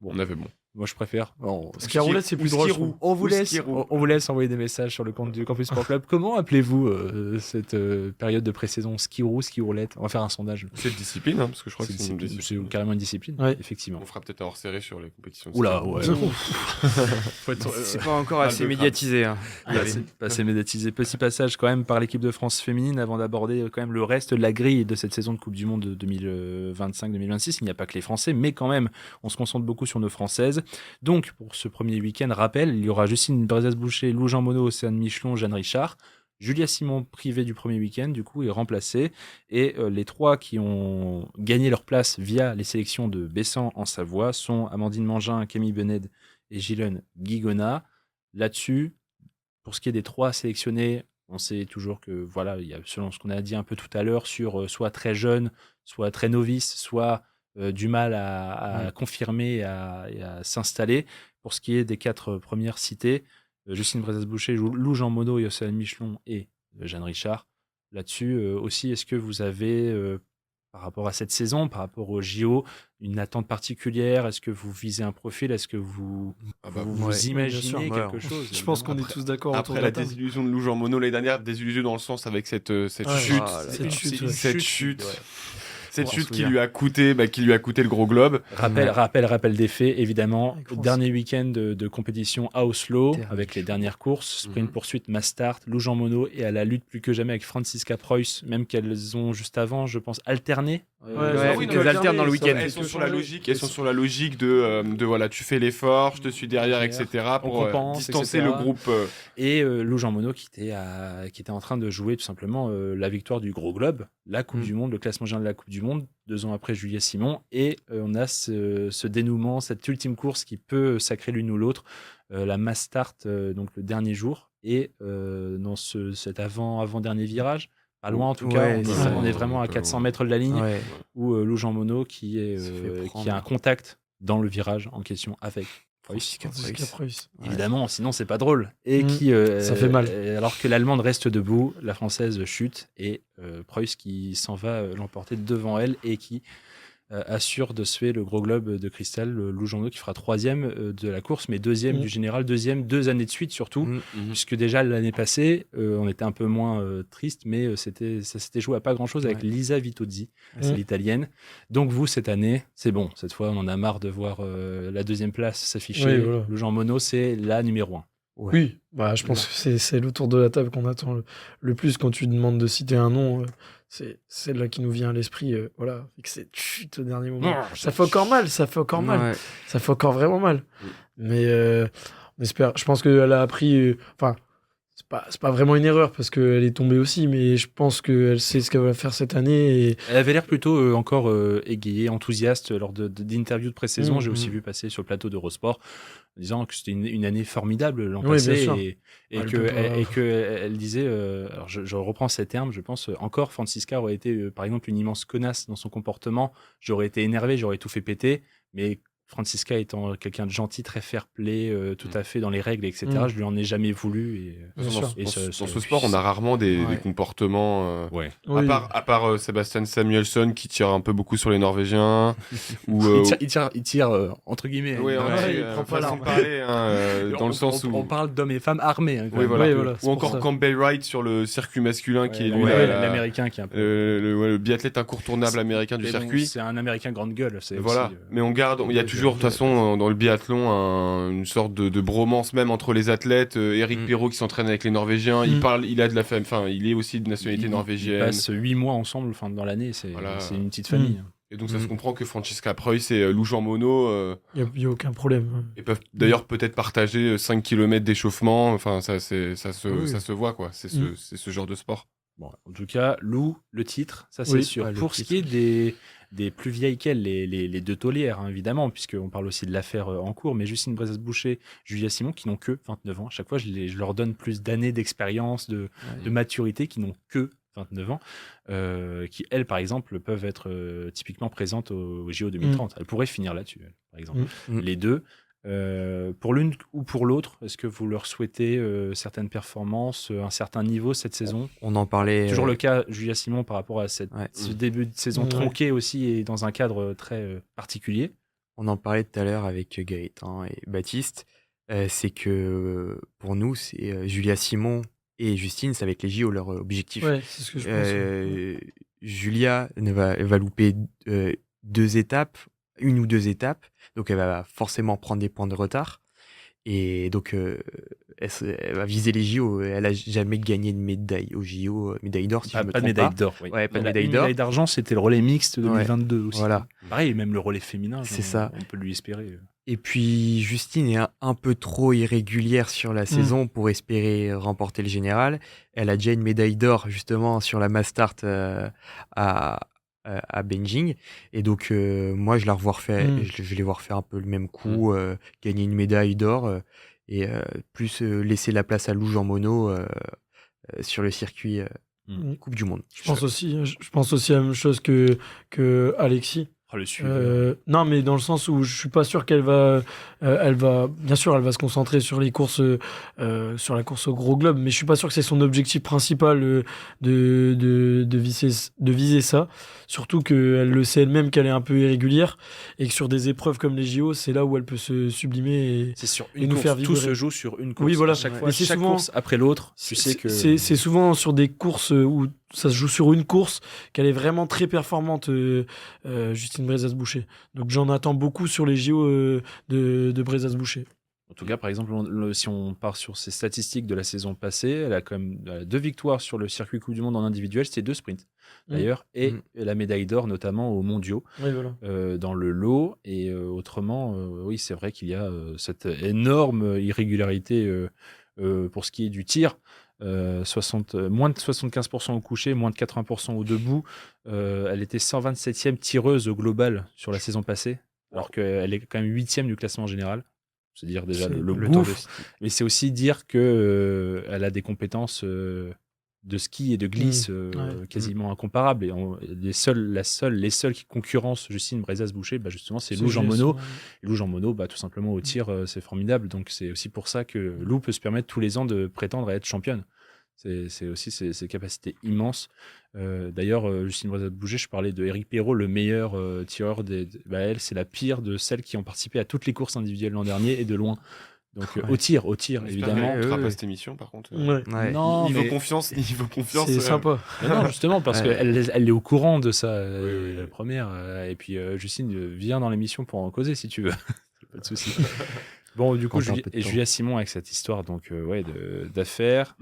Bon. On avait bon. moi, je préfère. Ski à roulette, c'est plus ou drôle. ski je trouve. roue. On vous Ou laisse, ski roue. on vous laisse envoyer des messages sur le compte du Campus Sport Club. Comment appelez-vous cette période de pré-saison? Ski roue, ski roulette? On va faire un sondage. C'est une discipline, hein, parce que je crois que c'est une C'est discipline. carrément une discipline, Ouais. effectivement. On fera peut-être un hors-série sur les compétitions. de Oula, ski. ouais. Faut être, C'est pas encore mal assez de médiatisé. Hein. Pas assez médiatisé. Petit passage quand même par l'équipe de France féminine avant d'aborder quand même le reste de la grille de cette saison de Coupe du Monde de 2025-2026. Il n'y a pas que les Français, mais quand même, on se concentre beaucoup sur nos Françaises. Donc, pour ce premier week-end, rappel, il y aura Justine Brezas-Boucher, Lou Jean Monod, Océane Michelon, Jeanne Richard. Julia Simon, privée du premier week-end, du coup, est remplacée. Et les 3 qui ont gagné leur place via les sélections de Bessan en Savoie sont Amandine Mangin, Camille Bened et Gilles Guigona. Là-dessus, pour ce qui est des 3 sélectionnés, on sait toujours que, voilà, il y a, selon ce qu'on a dit un peu tout à l'heure, sur soit très jeune, soit très novice, soit du mal à confirmer et à s'installer. Pour ce qui est des 4 premières citées, Justine Brezas-Boucher, Lou Jean Monod, Océane Michelon et Jeanne Richard. Là-dessus aussi, est-ce que vous avez, par rapport à cette saison, par rapport au JO, une attente particulière? Est-ce que vous visez un profil? Est-ce que vous imaginez bien sûr, quelque chose? Je pense qu'on est tous d'accord autour Après de la la table. désillusion de Lou Jean Monod l'année dernière, désillusion dans le sens avec cette Ouais, chute. cette chute, ouais. Cette On chute se qui souvient. lui a coûté le gros globe. Rappel des faits, évidemment. Avec France. Dernier week-end de compétition à Oslo, Dernier avec les jour. dernières courses, sprint poursuite, mass start, Lou Jean Monod est à la lutte plus que jamais avec Franziska Preuss, même qu'elles ont juste avant, je pense, alterné. qu'elles alternent dans le week-end. Elles sont sur la logique de voilà, tu fais l'effort, je te suis derrière, etc. pour compense, distancer etc. le groupe. Et Lou Jean Monod qui était en train de jouer tout simplement la victoire du Gros Globe, la Coupe du Monde, le classement général de la Coupe du Monde, 2 ans après Julia Simon. Et on a ce dénouement, cette ultime course qui peut sacrer l'une ou l'autre, la mass start, donc le dernier jour, et dans cet avant-dernier virage. Pas loin en tout cas, Ouais, c'est ça. on est vraiment à 400 mètres de la ligne, Ouais. où Lou Jean Monod qui Se fait a prendre. un contact dans le virage en question avec Preuss. Franziska Preuss. Ouais. Évidemment, sinon c'est pas drôle. Et qui, ça fait mal. alors que l'Allemande reste debout, la Française chute et Preuss qui s'en va l'emporter devant elle et qui assure de se faire le Gros Globe de cristal, Lou Jean Monod qui fera 3e de la course, mais 2e du général, 2e 2 années de suite surtout, puisque déjà l'année passée, on était un peu moins triste, mais ça s'était joué à pas grand-chose avec Lisa Vitozzi, c'est l'italienne. Donc vous, cette année, c'est bon, cette fois on en a marre de voir la 2e place s'afficher. Oui, voilà. Lou Jean Monod, c'est la numéro 1. Ouais. Oui, bah, je pense que c'est le tour de la table qu'on attend le plus quand tu demandes de citer un nom. C'est celle-là qui nous vient à l'esprit. Voilà, et que cette chute au dernier moment. Ça fait encore mal, ça fait encore mal. Ouais. Ça fait encore vraiment mal. Mais on espère. Je pense qu'elle a appris. Enfin, c'est pas vraiment une erreur parce qu'elle est tombée aussi, mais je pense qu'elle sait ce qu'elle va faire cette année. Et Elle avait l'air plutôt encore égayée, enthousiaste lors d'interviews de pré-saison. J'ai aussi vu passer sur le plateau d'Eurosport en disant que c'était une année formidable l'an Oui, bien passé sûr. et Elle que peut elle disait, alors je reprends ces termes, je pense encore Franziska aurait été par exemple une immense connasse dans son comportement, j'aurais été énervé, j'aurais tout fait péter, mais Franziska étant quelqu'un de gentil, très fair-play, tout à fait dans les règles, etc. Je lui en ai jamais voulu. Et, Bien sûr. Dans ce sport, on a rarement des comportements. ouais. Oui. À part Sebastian Samuelsson qui tire un peu beaucoup sur les Norvégiens. ou, il tire entre guillemets. ouais, il prend pas façon l'arme. de parler, dans le sens où. On parle d'hommes et femmes armés. Quand Oui, même. voilà. Oui, voilà, c'est Ou pour encore ça. Campbell Wright sur le circuit masculin qui est lui l'américain qui est un peu. le biathlète incontournable américain du Mais bon, circuit. c'est un américain grande gueule. C'est Voilà, aussi, mais on garde, il y a toujours de toute façon dans le biathlon une sorte de bromance même entre les athlètes. Eric Perrault qui s'entraîne avec les Norvégiens, il a de la famille, enfin il est aussi de nationalité Ils norvégienne. passent 8 mois ensemble dans l'année, c'est une petite famille. Et donc ça se comprend que Franziska Preuss et Lou Jean Monod Il n'y a aucun problème. et peuvent d'ailleurs peut-être partager 5 km d'échauffement, enfin ça se voit quoi, c'est ce genre de sport. Bon, en tout cas, Lou, le titre, ça c'est Oui. sûr. Ouais, le Pour ce qui est des plus vieilles qu'elle, les deux taulières, hein, évidemment, puisqu'on parle aussi de l'affaire en cours, mais Justine Brezas-Boucher, Julia Simon, qui n'ont que 29 ans. À chaque fois, je leur donne plus d'années d'expérience, de maturité, qui n'ont que 29 ans, qui, elles, par exemple, peuvent être typiquement présentes au JO 2030. Elles pourraient finir là-dessus, elles, par exemple. Les deux. Pour l'une ou pour l'autre, est-ce que vous leur souhaitez certaines performances, un certain niveau cette saison? On en parlait. Toujours le cas Julia Simon par rapport à ce début de saison tronqué aussi et dans un cadre très particulier. On en parlait tout à l'heure avec Gaëtan et Baptiste. C'est que pour nous, c'est Julia Simon et Justine, c'est avec les JO leur objectif. Ouais, c'est ce que je pense. Julia va louper une ou deux étapes, donc elle va forcément prendre des points de retard. Et donc, elle va viser les JO. Elle a jamais gagné de médaille aux JO, médaille d'or si je me Pas de trompe médaille d'or. Oui. Ouais, pas de La médaille d'or. médaille d'argent, c'était le relais mixte 2022 aussi. Voilà. Pareil, même le relais féminin, C'est ça. on peut lui espérer. Et puis Justine est un peu trop irrégulière sur la saison pour espérer remporter le général. Elle a déjà une médaille d'or justement sur la Mastart à Beijing. Et donc moi je vais les voir faire un peu le même coup, gagner une médaille d'or et plus laisser la place à Lou Jean Monod sur le circuit Coupe du Monde. Je pense aussi à la même chose que Alexis. Le suivre. Non, mais dans le sens où je suis pas sûr qu'elle va, bien sûr, elle va se concentrer sur les courses, sur la course au gros globe, mais je suis pas sûr que c'est son objectif principal de viser ça. Surtout qu'elle le sait elle-même qu'elle est un peu irrégulière et que sur des épreuves comme les JO, c'est là où elle peut se sublimer C'est sur et une nous course. faire Tout vibrer. se joue sur une course. Oui, voilà. À chaque fois, Mais c'est chaque souvent- course après l'autre. Tu sais que C'est souvent sur des courses où ça se joue sur une course qu'elle est vraiment très performante, Justine Brezas-Boucher. Donc j'en attends beaucoup sur les JO de Brezas-Boucher. En tout cas, par exemple, si on part sur ses statistiques de la saison passée, elle a quand même 2 victoires sur le circuit Coupe du Monde en individuel, c'était 2 sprints d'ailleurs, et la médaille d'or notamment aux mondiaux Oui, voilà. dans le lot. Et autrement, oui, c'est vrai qu'il y a cette énorme irrégularité pour ce qui est du tir. Moins de 75% au coucher, moins de 80% au debout. Elle était 127e tireuse au global sur la saison passée, alors qu'elle est quand même 8e du classement général. C'est dire déjà C'est le Le gouffre, temps de- mais c'est aussi dire que elle a des compétences de ski et de glisse quasiment incomparables. Et les seuls qui concurrencent Justine Brezas-Boucher, bah justement, c'est Lou Jean Monod. Et Lou Jean Monod, bah, tout simplement au tir, c'est formidable. Donc c'est aussi pour ça que Lou peut se permettre tous les ans de prétendre à être championne. C'est aussi ses capacités immenses. D'ailleurs, Justine Brezas-Boucher, je parlais de Eric Perrault, le meilleur tireur elle, c'est la pire de celles qui ont participé à toutes les courses individuelles l'an dernier et de loin. Donc au tir, évidemment. On ne fera pas cette émission, par contre. Ouais. Ouais. Non, Niveau mais- confiance. C'est sympa. non, justement, parce Ouais. qu'elle est au courant de ça, Oui. la première. Et puis, Justine vient dans l'émission pour en causer, si tu veux. Pas de souci. Bon, du coup, Quand t'as un peu de temps. Julia Simon avec cette histoire d'affaires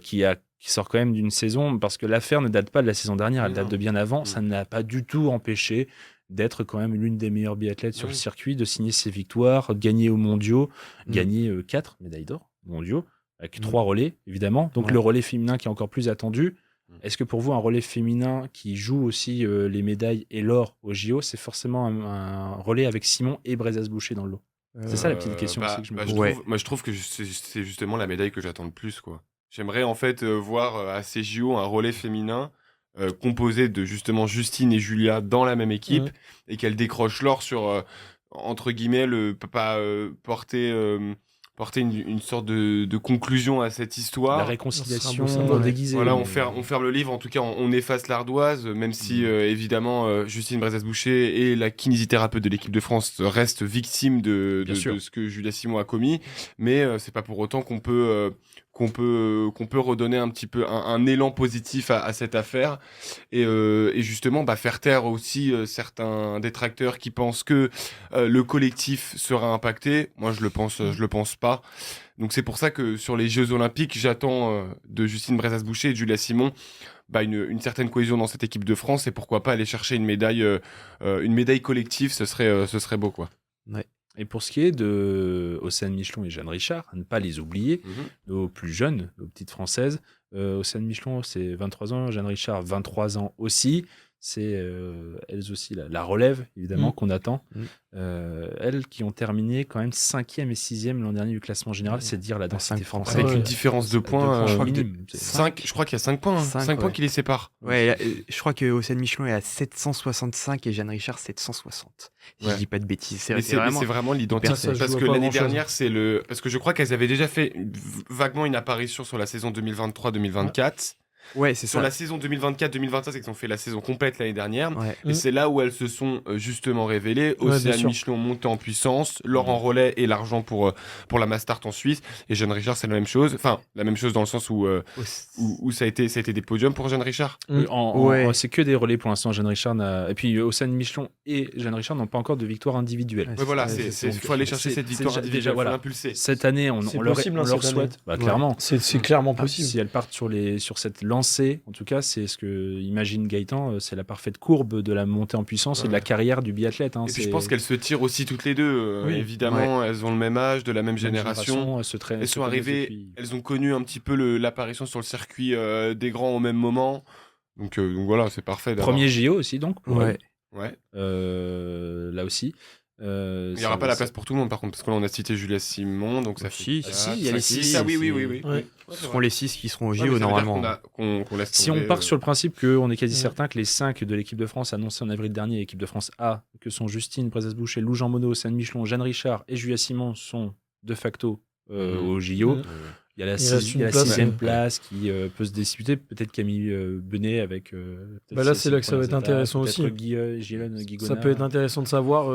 qui sort quand même d'une saison, parce que l'affaire ne date pas de la saison dernière, elle Non. date de bien avant. Ça n'a pas du tout empêché d'être quand même l'une des meilleures biathlètes sur le circuit, de signer ses victoires, de gagner aux mondiaux, gagner 4 médailles d'or mondiaux, avec 3 relais, évidemment. Donc Ouais. le relais féminin qui est encore plus attendu. Est-ce que pour vous, un relais féminin qui joue aussi les médailles et l'or au JO, c'est forcément un relais avec Simon et Brezas-Boucher dans le lot? C'est ça la petite question aussi que je me pose. Moi, je trouve que c'est justement la médaille que j'attends le plus, quoi. J'aimerais en fait voir à ces JO un relais féminin composé de justement Justine et Julia dans la même équipe et qu'elles décrochent l'or sur entre guillemets porter une sorte de conclusion à cette histoire. La réconciliation Ça sera un beau symbole. déguisée. Voilà, on ferme le livre, en tout cas on efface l'ardoise, même si évidemment Justine Brezas-Boucher et la kinésithérapeute de l'équipe de France restent victimes de Bien sûr. ce que Julia Simon a commis, mais c'est pas pour autant qu'on peut redonner un petit peu un élan positif à cette affaire et justement faire taire aussi certains détracteurs qui pensent que le collectif sera impacté. Moi je le pense pas. Donc c'est pour ça que sur les Jeux Olympiques, j'attends de Justine Brezas-Boucher et de Julia Simon une certaine cohésion dans cette équipe de France et pourquoi pas aller chercher une médaille collective, ce serait beau, quoi. Et pour ce qui est de Océane Michelon et Jeanne Richard, à ne pas les oublier, nos plus jeunes, nos petites françaises, Océane Michelon, c'est 23 ans, Jeanne Richard, 23 ans aussi. C'est elles aussi la relève, évidemment, qu'on attend. Elles qui ont terminé quand même 5e et 6e l'an dernier du classement général, c'est dire la densité 5 points. française. Avec une différence de points, je je crois minime. je crois qu'il y a 5 points, 5 points ouais. qui les séparent. Ouais, je crois que Océane Michelon est à 765 et Jeanne Richard 760. Si Ouais. je dis pas de bêtises. Mais c'est vraiment l'identique. Ça se Parce joue que à pas l'année grand-chose. dernière, parce que je crois qu'elles avaient déjà fait vaguement une apparition sur la saison 2023-2024. Ouais, c'est Sur ça. la saison 2024-2025, c'est qu'ils ont fait la saison complète l'année dernière. Ouais. Et c'est là où elles se sont justement révélées. Ouais, bien Océane sûr. Michelon monté en puissance, l'or en relais et l'argent pour la Mastart en Suisse. Et Jeanne Richard, c'est la même chose. Enfin, la même chose dans le sens où ça a été des podiums pour Jeanne Richard. Ouais. C'est que des relais pour l'instant. Jeanne Richard et puis Océane Michelon et Jeanne Richard n'ont pas encore de victoire individuelle. Ouais, voilà, Ouais, il faut aller chercher cette victoire déjà, individuelle, voilà. faut l'impulser. Cette année, on C'est leur possible, hein, on leur cette souhaite, année. clairement. C'est clairement possible. Si elles partent sur cette lancée, en tout cas, c'est ce que imagine Gaëtan, c'est la parfaite courbe de la montée en puissance et de la carrière du biathlète. Et puis je pense qu'elles se tirent aussi toutes les deux. Oui. Évidemment, elles ont le même âge, de la même génération. Elles sont arrivées, elles ont connu un petit peu l'apparition sur le circuit des grands au même moment. Donc voilà, c'est parfait. Premier JO aussi, donc. Pour Ouais. Ouais. là aussi. Il n'y aura pas la place pour tout le monde, par contre, parce que là, on a cité Julia Simon, donc ça fait. Si, il y a les 6. Ah oui. Ouais. Ce seront les 6 qui seront au Ouais, JO mais ça veut dire normalement. qu'on laisse Si on tomber, part sur le principe qu'on est quasi Ouais. certain que les 5 de l'équipe de France annoncés en avril dernier, l'équipe de France A, que sont Justine Brezas-Boucher, Lou Jean Monod, Océane Michelon, Jeanne Richard et Julia Simon, sont de facto au JO. Mhm. Il y a la Il reste une place, sixième ouais. place qui peut se disputer. Peut-être Camille Benet avec. Bah là, c'est là que ça va être intéressant aussi. Gilles Ça peut être intéressant de savoir,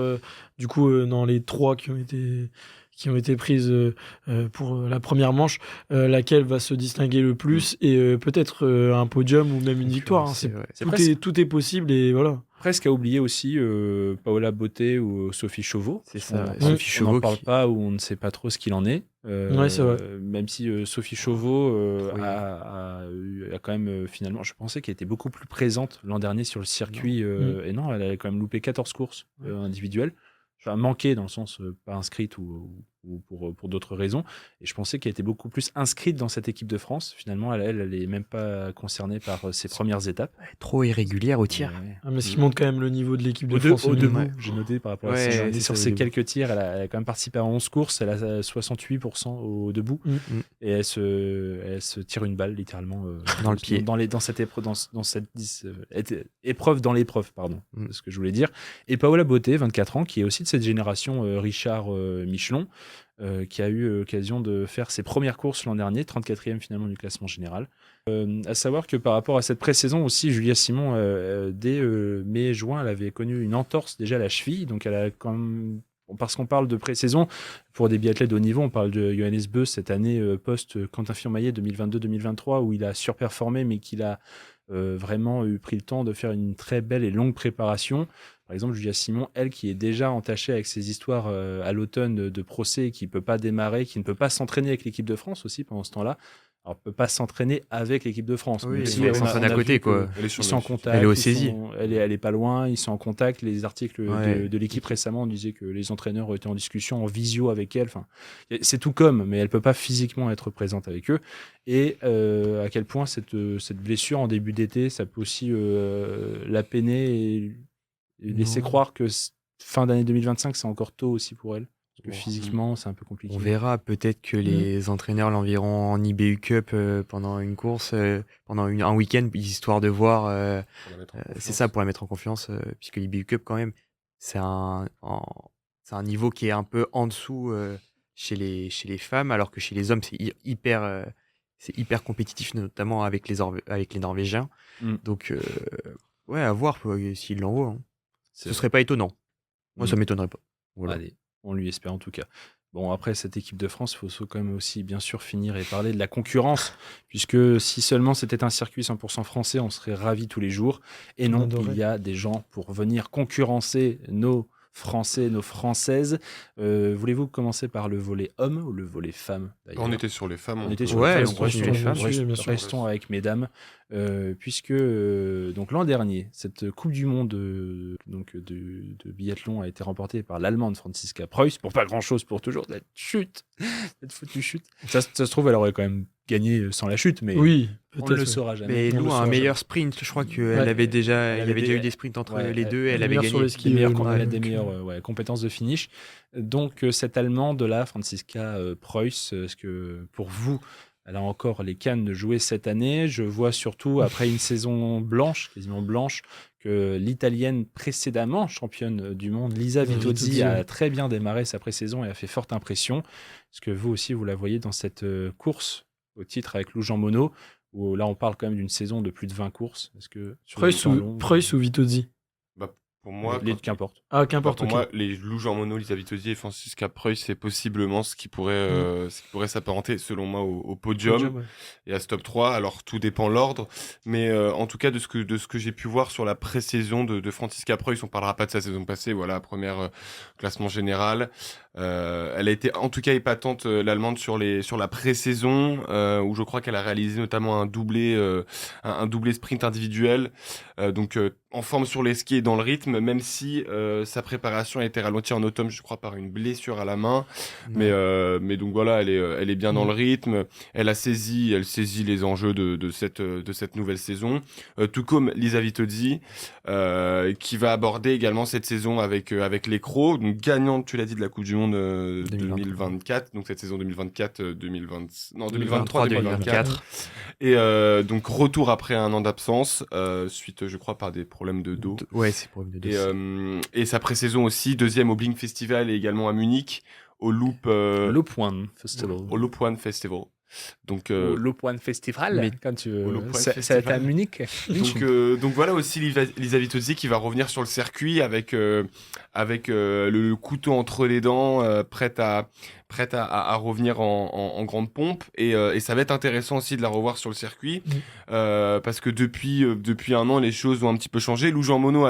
du coup, dans les 3 qui ont été prises pour la première manche, laquelle va se distinguer le plus et peut-être un podium ou même une victoire. Hein. Ouais. Tout est possible et voilà. Presque à oublier aussi Paola Beauté ou Sophie Chauveau. C'est ça. On Sophie n'en Chauveau parle qui- pas ou on ne sait pas trop ce qu'il en est. Ouais, c'est vrai. Même si Sophie Chauveau Oui. a quand même finalement, je pensais qu'elle était beaucoup plus présente l'an dernier sur le circuit. Et non, elle a quand même loupé 14 courses individuelles. Enfin, manqué dans le sens pas inscrite ou pour d'autres raisons. Et je pensais qu'elle était beaucoup plus inscrite dans cette équipe de France. Finalement, elle est même pas concernée par ses premières étapes. Trop irrégulière au tir. Ouais. Ah, mais ce qui montre quand même le niveau de l'équipe de Au France. debout, Ouais. j'ai noté par rapport à Ouais, ça. c'est Sur ça, ces au debout. quelques tirs, elle a quand même participé à 11 courses, elle a 68% au debout, et elle se tire une balle littéralement Dans le pied. dans cette épreuve, dans cette épreuve dans l'épreuve, pardon, Mm. c'est ce que je voulais dire. Et Paola Beauté, 24 ans, qui est aussi de cette génération Richard Michelon, qui a eu l'occasion de faire ses premières courses l'an dernier, 34e finalement du classement général. À savoir que par rapport à cette pré-saison aussi, Julia Simon, dès mai-juin, elle avait connu une entorse déjà à la cheville, donc elle a quand même, parce qu'on parle de pré-saison, pour des biathlètes de haut niveau, on parle de Johannes Beu cette année post-Quentin Fillon-Maillet 2022-2023, où il a surperformé, mais qu'il a vraiment pris le temps de faire une très belle et longue préparation. Par exemple, Julia Simon, elle qui est déjà entachée avec ses histoires à l'automne de procès, qui ne peut pas démarrer, qui ne peut pas s'entraîner avec l'équipe de France aussi pendant ce temps-là. Alors, elle ne peut pas s'entraîner avec l'équipe de France. Oui, même si elle on a- s'entraîne on à a côté, vu quoi. que Elle est sur Ils sont en le- contact. Elle est au ils saisie. elle est pas loin, ils sont en contact. Les articles Ouais. de l'équipe récemment disaient que les entraîneurs étaient en discussion, en visio avec elle. Enfin, c'est tout comme, mais elle peut pas physiquement être présente avec eux. Et à quel point cette blessure en début d'été, ça peut aussi la peiner et laisser Non. croire que fin d'année 2025, c'est encore tôt aussi pour elle. Parce que Wow. physiquement, c'est un peu compliqué. On verra, peut-être que les entraîneurs l'enverront en IBU Cup pendant une course, pendant un week-end, histoire de voir. Pour la mettre en C'est confiance. ça, pour la mettre en confiance, puisque l'IBU Cup, quand même, c'est un niveau qui est un peu en dessous chez les femmes, alors que chez les hommes, c'est hyper compétitif, notamment avec les Norvégiens. Mm. Donc, ouais, à voir s'ils l'envoient. Hein. C'est Ce serait pas étonnant. Moi, ça Mm. m'étonnerait pas. Voilà. Allez, on lui espère en tout cas. Bon, après, cette équipe de France, il faut quand même aussi, bien sûr, finir et parler de la concurrence, puisque si seulement c'était un circuit 100% français, on serait ravis tous les jours. Et On non, adorait. il y a des gens pour venir concurrencer nos Français, nos Françaises. Voulez-vous commencer par le volet homme ou le volet femme d'ailleurs? On était sur les femmes. On était peut- sur Ouais, les on femmes. continue les femmes. bien sûr. Restons avec mesdames, puisque donc l'an dernier, cette Coupe du Monde de biathlon a été remportée par l'Allemande Franziska Preuss, pour pas grand-chose, pour toujours cette chute, cette foutue chute. Ça se trouve, elle aurait quand même gagné sans la chute, mais Oui, on ne peut-être. le saura jamais. Mais On Lou le a un saura meilleur sprint. Je crois qu'il avait déjà, il y avait déjà eu des sprints entre ouais, les deux. elle Elle est avait meilleure gagné. sur les des skis, meilleures, ouais, des donc, meilleures compétences de finish. Donc, cette Allemande, là, Franziska Preuss, est-ce que pour vous, elle a encore les cannes de jouer cette année? Je vois surtout, après une saison blanche, quasiment blanche, que l'Italienne précédemment championne du monde, Lisa Vitozzi, Vitozzi, a ouais. très bien démarré sa pré-saison et a fait forte impression. Est-ce que vous aussi, vous la voyez dans cette course au titre avec Lou Jean Monod, où là on parle quand même d'une saison de plus de 20 courses. Est-ce que sur Preuss le temps long, ou Vitozzi? Pour moi, qu'importe. Ah, qu'importe. pour Ok. moi, les Lou Jean Monod, Lisa Vitozzi et Francisca Preuss, c'est possiblement ce qui pourrait s'apparenter, selon moi, au podium Ouais. et à ce top 3. Alors, tout dépend l'ordre. Mais en tout cas, de ce que j'ai pu voir sur la pré-saison de Francisca Preuss, on parlera pas de sa saison passée, voilà, première classement général. Elle a été en tout cas épatante, l'Allemande, sur la pré-saison, où je crois qu'elle a réalisé notamment un doublé sprint individuel. Donc en forme sur les skis et dans le rythme, même si sa préparation a été ralentie en automne, je crois, par une blessure à la main. Mais donc voilà, elle est bien dans le rythme. Elle saisit les enjeux de cette nouvelle saison. Tout comme Lisa Vitozzi, qui va aborder également cette saison avec les Crocs, donc gagnante, tu l'as dit, de la Coupe du Monde 2024. Donc cette saison 2023-2024. Et donc retour après un an d'absence, suite, je crois, par des problèmes de dos. Ouais, c'est problème de dos. Et sa pré-saison aussi, deuxième au Blink Festival et également à Munich, au Loop Loop One Festival. Au Loop One Festival. Donc, Au Loop One Festival, mais- quand tu au Loop One ça Festival. a été à Munich. donc voilà aussi Lisa Vitozzi qui va revenir sur le circuit avec le couteau entre les dents, prête à revenir en grande pompe, et ça va être intéressant aussi de la revoir sur le circuit, parce que depuis un an les choses ont un petit peu changé. Lou Jean Monod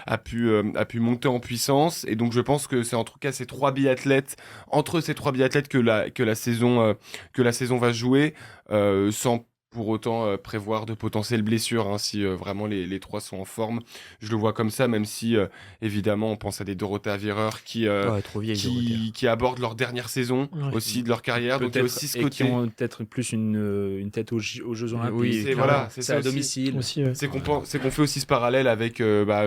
a pu monter en puissance, et donc je pense que c'est entre ces trois biathlètes que la saison va jouer, sans pour autant prévoir de potentielles blessures, hein, si vraiment les trois sont en forme. Je le vois comme ça, même si évidemment on pense à des Dorothea Virer qui Trop vieille, Dorothea. qui abordent leur dernière saison aussi de leur carrière. Donc il y a aussi ce et côté. qui ont peut-être plus une tête aux Jeux Olympiques. Oui, c'est clairement. voilà, c'est C'est ça à aussi. domicile. Aussi, ouais. C'est qu'on fait aussi ce parallèle avec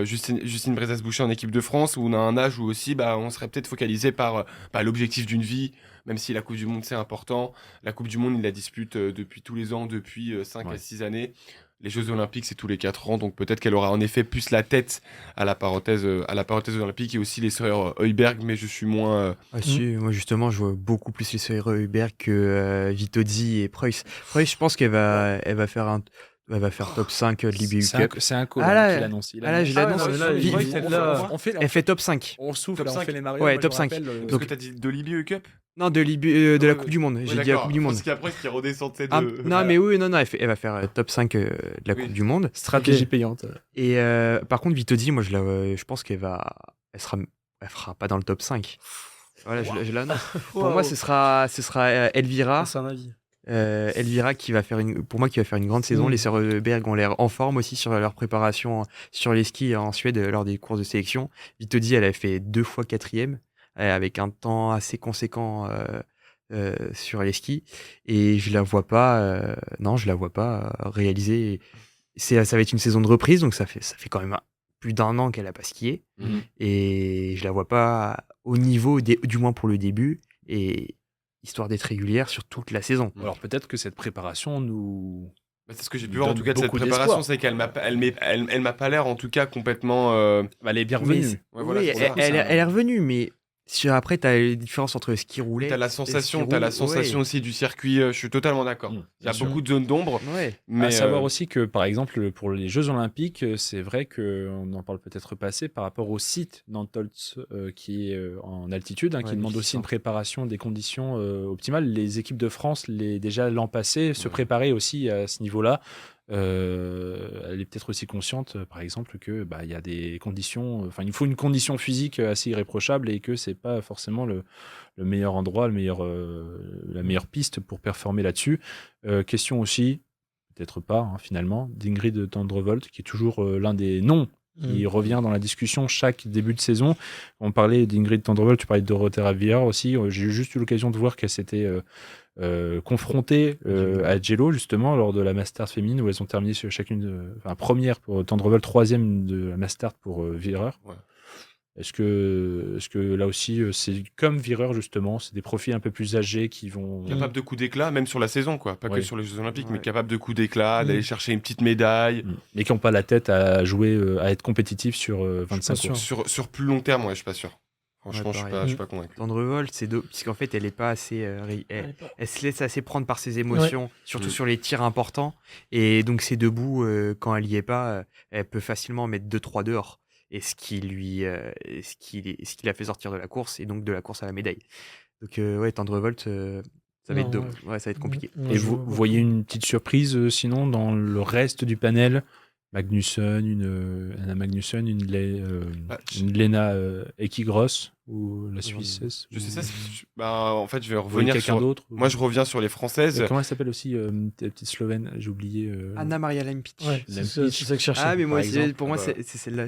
Justine Brezas-Boucher en équipe de France, où on a un âge où aussi on serait peut-être focalisé par l'objectif d'une vie, même si la Coupe du Monde c'est important. La Coupe du Monde, il la dispute depuis tous les ans, depuis 5 à 6 années. Les Jeux Olympiques, c'est tous les 4 ans, donc peut-être qu'elle aura en effet plus la tête à la parenthèse olympique, et aussi les sœurs Heuberg, mais je suis moins. Moi justement, je vois beaucoup plus les sœurs Heuberg que Vitozzi et Preuss. Preuss, je pense qu'elle va faire top 5 de l'IBU Cup. C'est un call Ah là, qui l'annonce. Il ah là, je l'annonce. On Elle fait top 5. on souffle, Top on 5. fait les marioles. Ouais, moi, top je 5. rappelle, Est-ce que t'as dit de l'IBU Cup? Non, de l'IBU, de la Ouais, Coupe du Monde. J'ai dit la d'accord. Coupe du Monde. Parce qu'après, qui redescendait de. Ah, non, mais oui, non, elle va faire top 5 de la Oui. Coupe du Monde. stratégie Ok. payante. Et par contre, Vitozzi, moi, je pense elle fera pas dans le top 5. Voilà, je l'annonce. Pour moi, ce sera Elvira. C'est un avis. Elvira qui va faire une grande saison. Mm. Les sœurs Heuberg ont l'air en forme aussi sur leur préparation sur les skis en Suède lors des courses de sélection. Vitozzi, elle a fait 2 fois 4e avec un temps assez conséquent sur les skis, et je la vois pas réaliser. Ça va être une saison de reprise, donc ça fait quand même plus d'un an qu'elle a pas skié, et je la vois pas au niveau du moins pour le début, et histoire d'être régulière sur toute la saison. Alors peut-être que cette préparation nous. C'est ce que j'ai pu Nous voir en donne tout cas de cette beaucoup préparation, d'espoir. c'est qu'elle m'a pas l'air en tout cas complètement. Elle est bien revenue. Ouais, voilà, Oui, c'est ça. elle est revenue, mais après, tu as les différences entre le ski roulé. T'as la et sensation, le ski aussi roulé. du circuit. Je suis totalement d'accord. Mm, Il y a bien sûr. beaucoup de zones d'ombre, Ouais. mais À savoir aussi que, par exemple, pour les Jeux Olympiques, c'est vrai qu'on n'en parle peut-être pas assez par rapport au site d'Antolz qui est en altitude, qui Ouais, demande aussi 1600. une préparation des conditions optimales. Les équipes de France, déjà l'an passé, se préparaient aussi à ce niveau-là. Elle est peut-être aussi consciente, par exemple, que il y a des conditions. Enfin, il faut une condition physique assez irréprochable, et que c'est pas forcément le meilleur endroit, la meilleure piste pour performer là-dessus. Question aussi, peut-être pas finalement, d'Ingrid Tendrevold, qui est toujours l'un des noms qui revient dans la discussion chaque début de saison. On parlait d'Ingrid Tendrevold, tu parlais de Dorothea Vier aussi. J'ai juste eu l'occasion de voir qu'elle s'était confrontée à Jello, justement, lors de la Masters féminine, où elles ont terminé sur chacune, première pour Tendrevold, troisième de la Masters pour Virer. Ouais. Est-ce que là aussi, c'est comme Virer, justement, c'est des profils un peu plus âgés qui vont. capable de coups d'éclat, même sur la saison, quoi. Pas Ouais. que sur les Jeux Olympiques, Ouais. mais capable de coups d'éclat, d'aller chercher une petite médaille. Mais qui n'ont pas la tête à jouer, à être compétitifs sur 25 sûr. courses. Sur plus long terme, ouais, je suis pas sûr. Franchement, Ouais, je suis pareil. pas convaincu. Tendrevolt, puisqu'en fait, elle est pas assez. Elle Elle, est pas- elle se laisse assez prendre par ses émotions, surtout sur les tirs importants. Et donc, c'est debout, quand elle y est pas, elle peut facilement mettre 2-3 dehors. Et ce qui l'a fait sortir de la course, et donc de la course à la médaille. Donc, ouais, Tendrevolt, ça va être Non, ouais, ça va être compliqué. Moi, Et je vous vois voyez beaucoup. une petite surprise sinon dans le reste du panel? Magnussen, Anna Magnussen, Bah, une Lena Ekigros ou la Suisse. je sais ça. Bah, en fait, je vais Vous voyez revenir quelqu'un sur. d'autre? Moi, je reviens sur les françaises. Comment elle s'appelle aussi, la petite Slovène? J'ai oublié. Anna-Maria Lampic. Ouais, c'est ça Lampic. que je cherchais. Ah, mais moi par aussi, exemple. pour moi, Ah bah. c'est celle-là.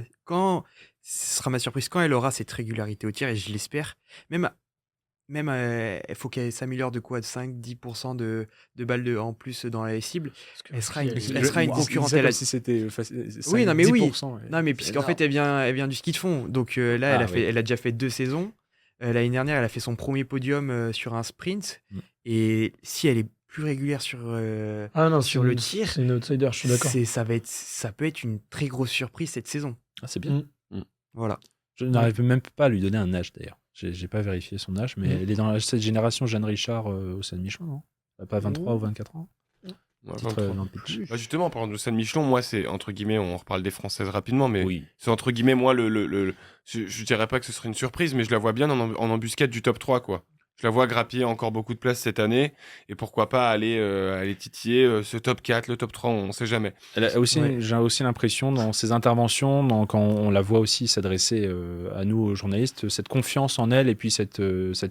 Ce sera ma surprise, quand elle aura cette régularité au tir, et je l'espère, même il faut qu'elle s'améliore de quoi, de 5-10% de balles en plus dans les cibles. Parce que Elle sera puis, elle sera une Je concurrente. disais Elle a- comme si c'était Oui, non, mais oui. 10%, ouais. Non, mais C'est puisqu'en fait, énorme. elle vient du ski de fond. Donc là, Ah, oui. elle a déjà fait 2 saisons. L'année dernière, elle a fait son premier podium sur un sprint. Mm. Et si elle est plus régulière sur Ah non, sur le tir, c'est une outsider, je suis d'accord. ça peut être une très grosse surprise cette saison. Ah, c'est bien. Voilà. Je n'arrive même pas à lui donner un âge d'ailleurs. J'ai pas vérifié son âge, mais elle est dans cette génération Jeanne Richard au Stade Michelin, non? Elle a pas 23 ou 24 ans? Ouais, Titre 23. Lampic. Bah, justement, en parlant de San Michelin, moi, c'est entre guillemets, on reparle des françaises rapidement, mais Oui. c'est entre guillemets, moi, je dirais pas que ce serait une surprise, mais je la vois bien en embuscade du top 3, quoi. Je la vois grappiller encore beaucoup de place cette année, et pourquoi pas aller titiller ce top 4, le top 3, on sait jamais. J'ai aussi l'impression dans ses interventions, quand on la voit aussi s'adresser à nous, aux journalistes, cette confiance en elle et puis cette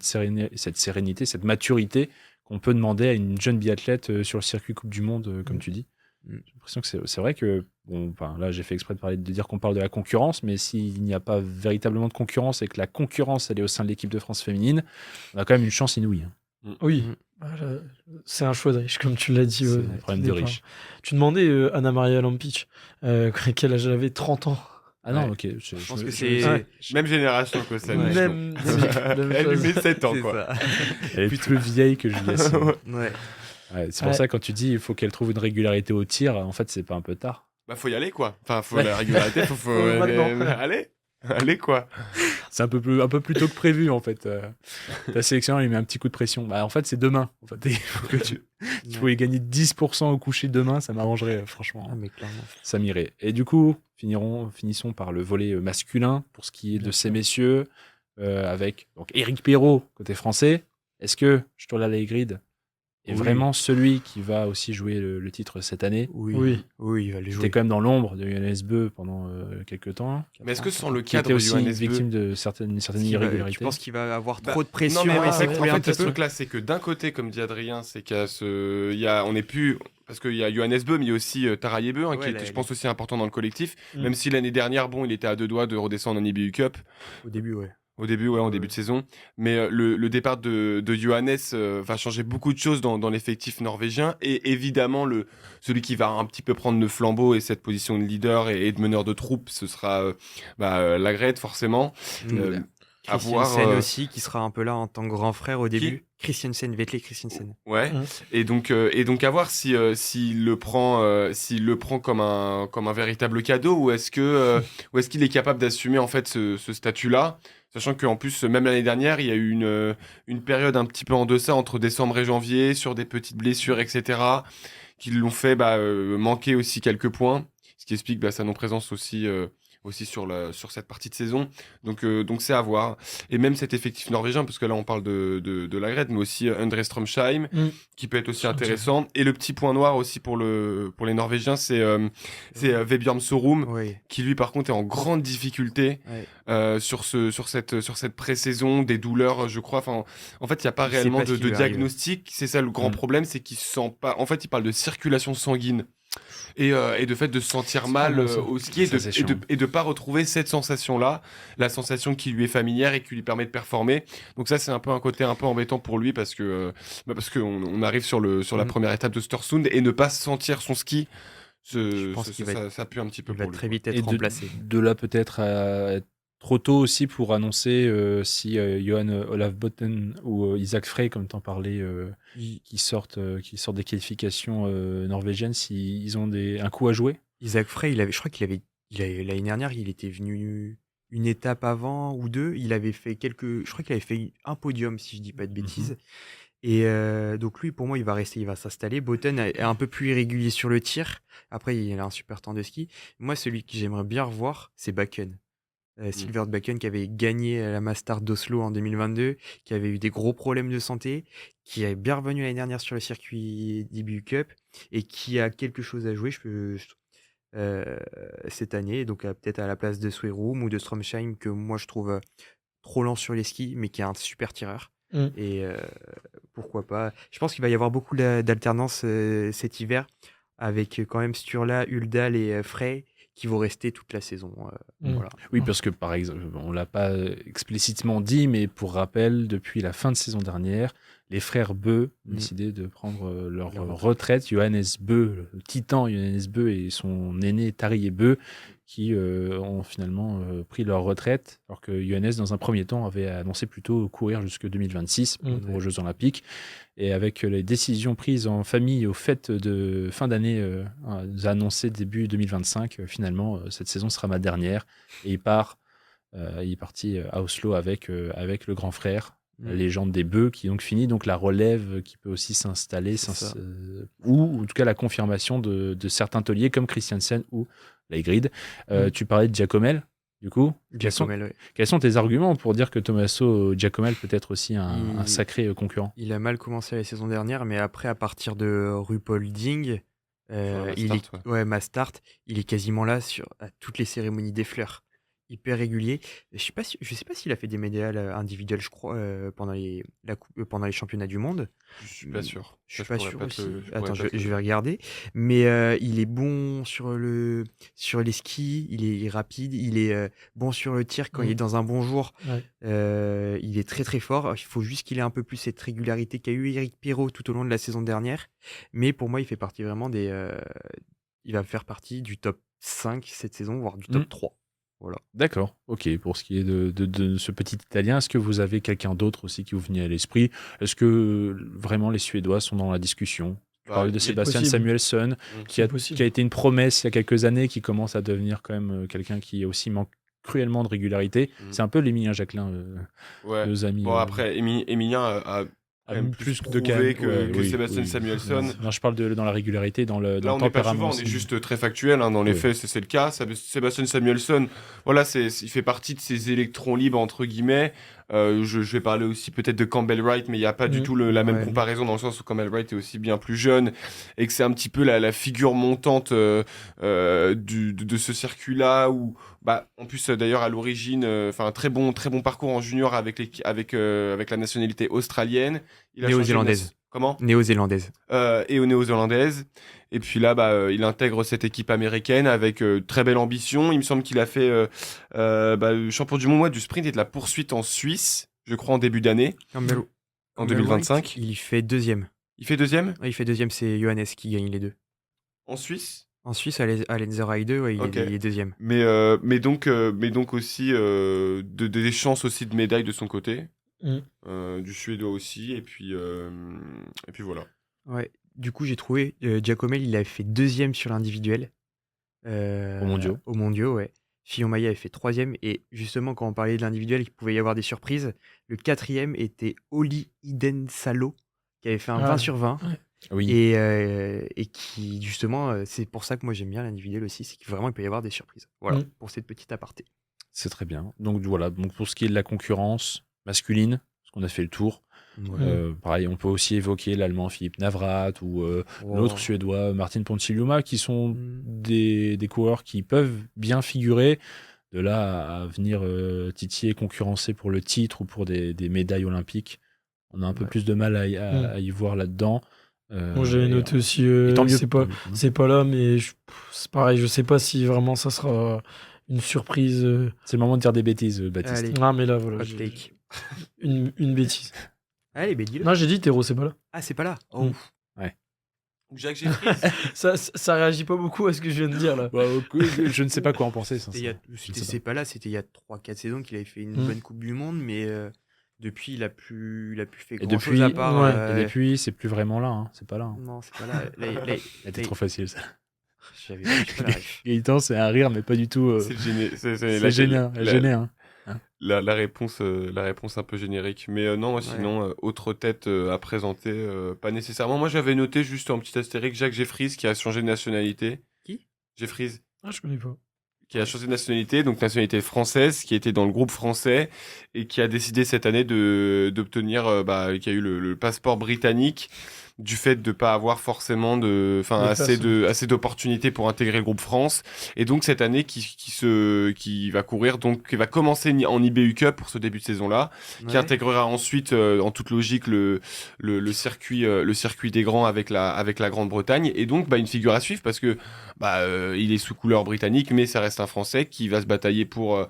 sérénité, cette maturité qu'on peut demander à une jeune biathlète sur le circuit Coupe du Monde, comme tu dis. J'ai l'impression que c'est vrai que, là j'ai fait exprès de dire qu'on parle de la concurrence, mais s'il n'y a pas véritablement de concurrence et que la concurrence elle est au sein de l'équipe de France féminine, on a quand même une chance inouïe. Oui, c'est un choix de riche, comme tu l'as dit. C'est au un problème tout de départ. riche. Tu demandais Anna-Maria Lampic, quel âge elle avait? 30 ans. Ah non, Ouais. ok. Je pense que c'est. Ouais. Même génération que San Ouais. Michelin. Même Elle lui chose. met 7 ans, C'est quoi. ça. Elle est plus vieille que Julia Simon. Ouais. Ouais, c'est pour Ouais. ça quand tu dis il faut qu'elle trouve une régularité au tir, en fait c'est pas un peu tard. Bah, faut y aller, quoi. Enfin, faut la régularité, faut Maintenant. allez, quoi. C'est un peu plus tôt que prévu en fait. Ta sélection elle lui met un petit coup de pression. Bah, en fait c'est demain. En fait, il faut que tu pouvais gagner 10% au coucher demain, ça m'arrangerait franchement. Ah, mais clairement. Ça m'irait. Et du coup, finissons par le volet masculin pour ce qui est de ces messieurs, avec donc Éric Perrault côté français. Est-ce que Sturla Leigrid est Oui. vraiment celui qui va aussi jouer le titre cette année? Oui. Oui, il va les Il était jouer. quand même dans l'ombre de Johannes Beu pendant quelques temps. Mais est-ce que sans le Qui était cadre aussi Johannes Beu, victime de certaines Tu irrégularités? penses qu'il va avoir Bah, trop de pression non, mais et en ça fait, couler un ce petit peu truc-là, c'est que d'un côté, comme dit Adrien, c'est qu'il y a on n'est plus. Parce qu'il y a Johannes Beu, mais il y a aussi Tara Yebeu, qui Ouais, était, là, je pense, aussi important dans le collectif. Mm. Même si l'année dernière, il était à 2 doigts de redescendre en IBU Cup. Au début, ouais. Au début, en début de saison. Mais le départ de Johannes va changer beaucoup de choses dans l'effectif norvégien. Et évidemment, celui qui va un petit peu prendre le flambeau et cette position de leader et de meneur de troupe, ce sera Lagrette, forcément. À voir. Christiansen aussi, qui sera un peu là en tant que grand frère au début. Christiansen, Vetle Christiansen. Ouais. Mhm. Et donc à voir s'il le prend comme un véritable cadeau ou est-ce qu'il est capable d'assumer en fait ce statut-là, sachant qu'en plus même l'année dernière il y a eu une période un petit peu en deçà entre décembre et janvier sur des petites blessures etc. qui l'ont fait manquer aussi quelques points, ce qui explique sa non-présence aussi sur cette partie de saison. Donc c'est à voir. Et même cet effectif norvégien, parce que là on parle de Lagrette, mais aussi Endre Strømsheim, qui peut être aussi intéressant. Et le petit point noir aussi pour les Norvégiens, c'est Vebjørn Sorum, Oui. qui lui par contre est en grande difficulté sur cette pré-saison, des douleurs, je crois. Enfin, en fait, il n'y a pas Il sait réellement pas ce de qui lui arrive. diagnostic. C'est ça le grand problème, c'est qu'il sent pas. En fait, il parle de circulation sanguine. Et de fait de se sentir mal vraiment ça. au ski Ça, c'est chiant. et de pas retrouver cette sensation-là, la sensation qui lui est familière et qui lui permet de performer. Donc ça, c'est un peu un côté un peu embêtant pour lui parce que on arrive sur la première étape de Storsund et ne pas sentir son ski, Je pense qu'il va ça pue un petit peu Il va pour lui. très vite Et être remplacé. de là peut-être à être trop tôt aussi pour annoncer si Johan Olaf Botten ou Isaac Frey, comme t'en parlais, qui sortent des qualifications norvégiennes, s'ils ont un coup à jouer. Isaac Frey, je crois l'année dernière, il était venu une étape avant ou deux, je crois qu'il avait fait un podium, si je dis pas de bêtises. Et donc lui, pour moi, il va rester, il va s'installer. Button est un peu plus irrégulier sur le tir. Après, il a un super temps de ski. Moi, celui que j'aimerais bien revoir, c'est Bakken. Silver Bakken qui avait gagné la Mastart d'Oslo en 2022, qui avait eu des gros problèmes de santé, qui est bien revenu l'année dernière sur le circuit DBU Cup et qui a quelque chose à jouer cette année. Donc peut-être à la place de Swerum ou de Stromsheim, que moi je trouve trop lent sur les skis, mais qui est un super tireur. Et pourquoi pas. Je pense qu'il va y avoir beaucoup d'alternance cet hiver, avec quand même Sturla, Uldal et Frey qui vont rester toute la saison. Voilà. Oui, parce que par exemple, on l'a pas explicitement dit, mais pour rappel, depuis la fin de saison dernière, les frères Beu ont décidé de prendre leur retraite. Johannes Beu, le titan Johannes Beu et son aîné Tarier Beu, qui ont finalement pris leur retraite, alors que Johannes, dans un premier temps, avait annoncé plutôt courir jusque 2026 aux Jeux Olympiques. Et avec les décisions prises en famille aux fêtes de fin d'année, annoncées début 2025, finalement, cette saison sera ma dernière. Et il est parti à Oslo avec le grand frère, la légende des Beux, qui donc finit donc la relève qui peut aussi s'installer, ou en tout cas la confirmation de certains tauliers comme Christiansen ou Leigrid. Tu parlais de Giacomel. Du coup, quels sont tes arguments pour dire que Tommaso Giacomel peut être aussi un sacré concurrent? Il a mal commencé la saison dernière, mais après, à partir de Ruhpolding, Mastart, il est quasiment là à toutes les cérémonies des fleurs. Hyper régulier. Je sais pas s'il a fait des médailles individuelles, je crois, pendant les championnats du monde. Je suis pas sûr. Je suis pas sûr aussi. Attends, je vais regarder. Mais il est bon sur les skis, il est rapide, il est bon sur le tir quand il est dans un bon jour. Il est très très fort. Il faut juste qu'il ait un peu plus cette régularité qu'a eu Eric Pirot tout au long de la saison dernière. Mais pour moi, il fait partie vraiment il va faire partie du top 5 cette saison, voire du top 3. Voilà. D'accord, ok. Pour ce qui est de ce petit Italien, est-ce que vous avez quelqu'un d'autre aussi qui vous venait à l'esprit? Est-ce que vraiment les Suédois sont dans la discussion? Tu parlais de Sebastian Samuelsson, qui a été une promesse il y a quelques années, qui commence à devenir quand même quelqu'un qui aussi manque cruellement de régularité. C'est un peu l'Emilien Jacquelin, nos amis. Bon, après, Emilien a plus prouvé que Sebastian Samuelsson. Non, je parle dans la régularité, dans le tempérament. Là, on n'est pas souvent, on est juste très factuel. Dans les faits, c'est le cas. Sebastian Samuelsson, voilà, il fait partie de ces électrons libres, entre guillemets. Je vais parler aussi peut-être de Campbell Wright, mais il n'y a pas du tout la même comparaison, dans le sens où Campbell Wright est aussi bien plus jeune et que c'est un petit peu la figure montante de ce circuit-là, où en plus d'ailleurs à l'origine, un très bon parcours en junior avec la nationalité australienne. Néo-zélandaise. Comment? Néo-zélandaise. Et aux néo-zélandaises. Et puis là, il intègre cette équipe américaine avec très belle ambition. Il me semble qu'il a fait champion du monde du sprint et de la poursuite en Suisse, je crois en début d'année. En 2025. Il fait deuxième. Il fait deuxième? Il fait deuxième, c'est Johannes qui gagne les deux. En Suisse? En Suisse, à Lenzerheide 2, il est deuxième. Mais donc aussi des chances aussi de médaille de son côté. Du Suédois aussi. Et puis voilà. Ouais. Du coup, j'ai trouvé Giacomel, il avait fait deuxième sur l'individuel. Au mondiaux, ouais. Fillon Maillet avait fait troisième. Et justement, quand on parlait de l'individuel, il pouvait y avoir des surprises. Le quatrième était Oli Idensalo, qui avait fait un 20 sur 20. Ouais. Oui. Et qui, justement, c'est pour ça que moi j'aime bien l'individuel aussi, c'est qu'il peut y avoir des surprises. Voilà, pour cette petite aparté. C'est très bien. Donc voilà, pour ce qui est de la concurrence masculine, parce qu'on a fait le tour. Pareil, on peut aussi évoquer l'Allemand Philippe Navrat ou l'autre Suédois Martin Ponsiluoma, qui sont des coureurs qui peuvent bien figurer. De là à venir titiller, concurrencer pour le titre ou pour des médailles olympiques, on a un peu plus de mal à y voir là-dedans. Moi j'avais noté aussi, c'est pas là, mais c'est pareil, je sais pas si vraiment ça sera une surprise. C'est le moment de dire des bêtises, Baptiste. Ah, mais là, voilà. Une bêtise. Allez, dis-le. Non, j'ai dit Théro, c'est pas là. Ah, c'est pas là. Oh. Ouais. Jacques Jeffries. ça réagit pas beaucoup à ce que je viens de dire là. Je ne sais pas quoi en penser. C'est pas là, c'était il y a 3-4 saisons qu'il avait fait une bonne Coupe du Monde, mais depuis, il a plus fait grand chose à part. Et depuis, c'est plus vraiment là. Hein. C'est pas là. Hein. Non, c'est pas là. C'était trop facile ça. J'ai pas la ref. Gaëtan, c'est un rire, mais pas du tout. C'est C'est gêné, hein. la réponse un peu générique. Mais non, sinon, autre tête à présenter, pas nécessairement. Moi, j'avais noté juste un petit astérique, Jacques Jeffries, qui a changé de nationalité. Qui ? Jeffries, Ah, je connais pas. qui a changé de nationalité, donc nationalité française, qui était dans le groupe français et qui a décidé cette année d'obtenir, qui a eu le passeport britannique du fait de pas avoir forcément assez d'opportunités pour intégrer le groupe France, et donc cette année qui va courir, donc qui va commencer en IBU Cup pour ce début de saison là, qui intégrera ensuite en toute logique le circuit des grands avec la Grande-Bretagne, et donc une figure à suivre parce que il est sous couleur britannique, mais ça reste un Français qui va se batailler pour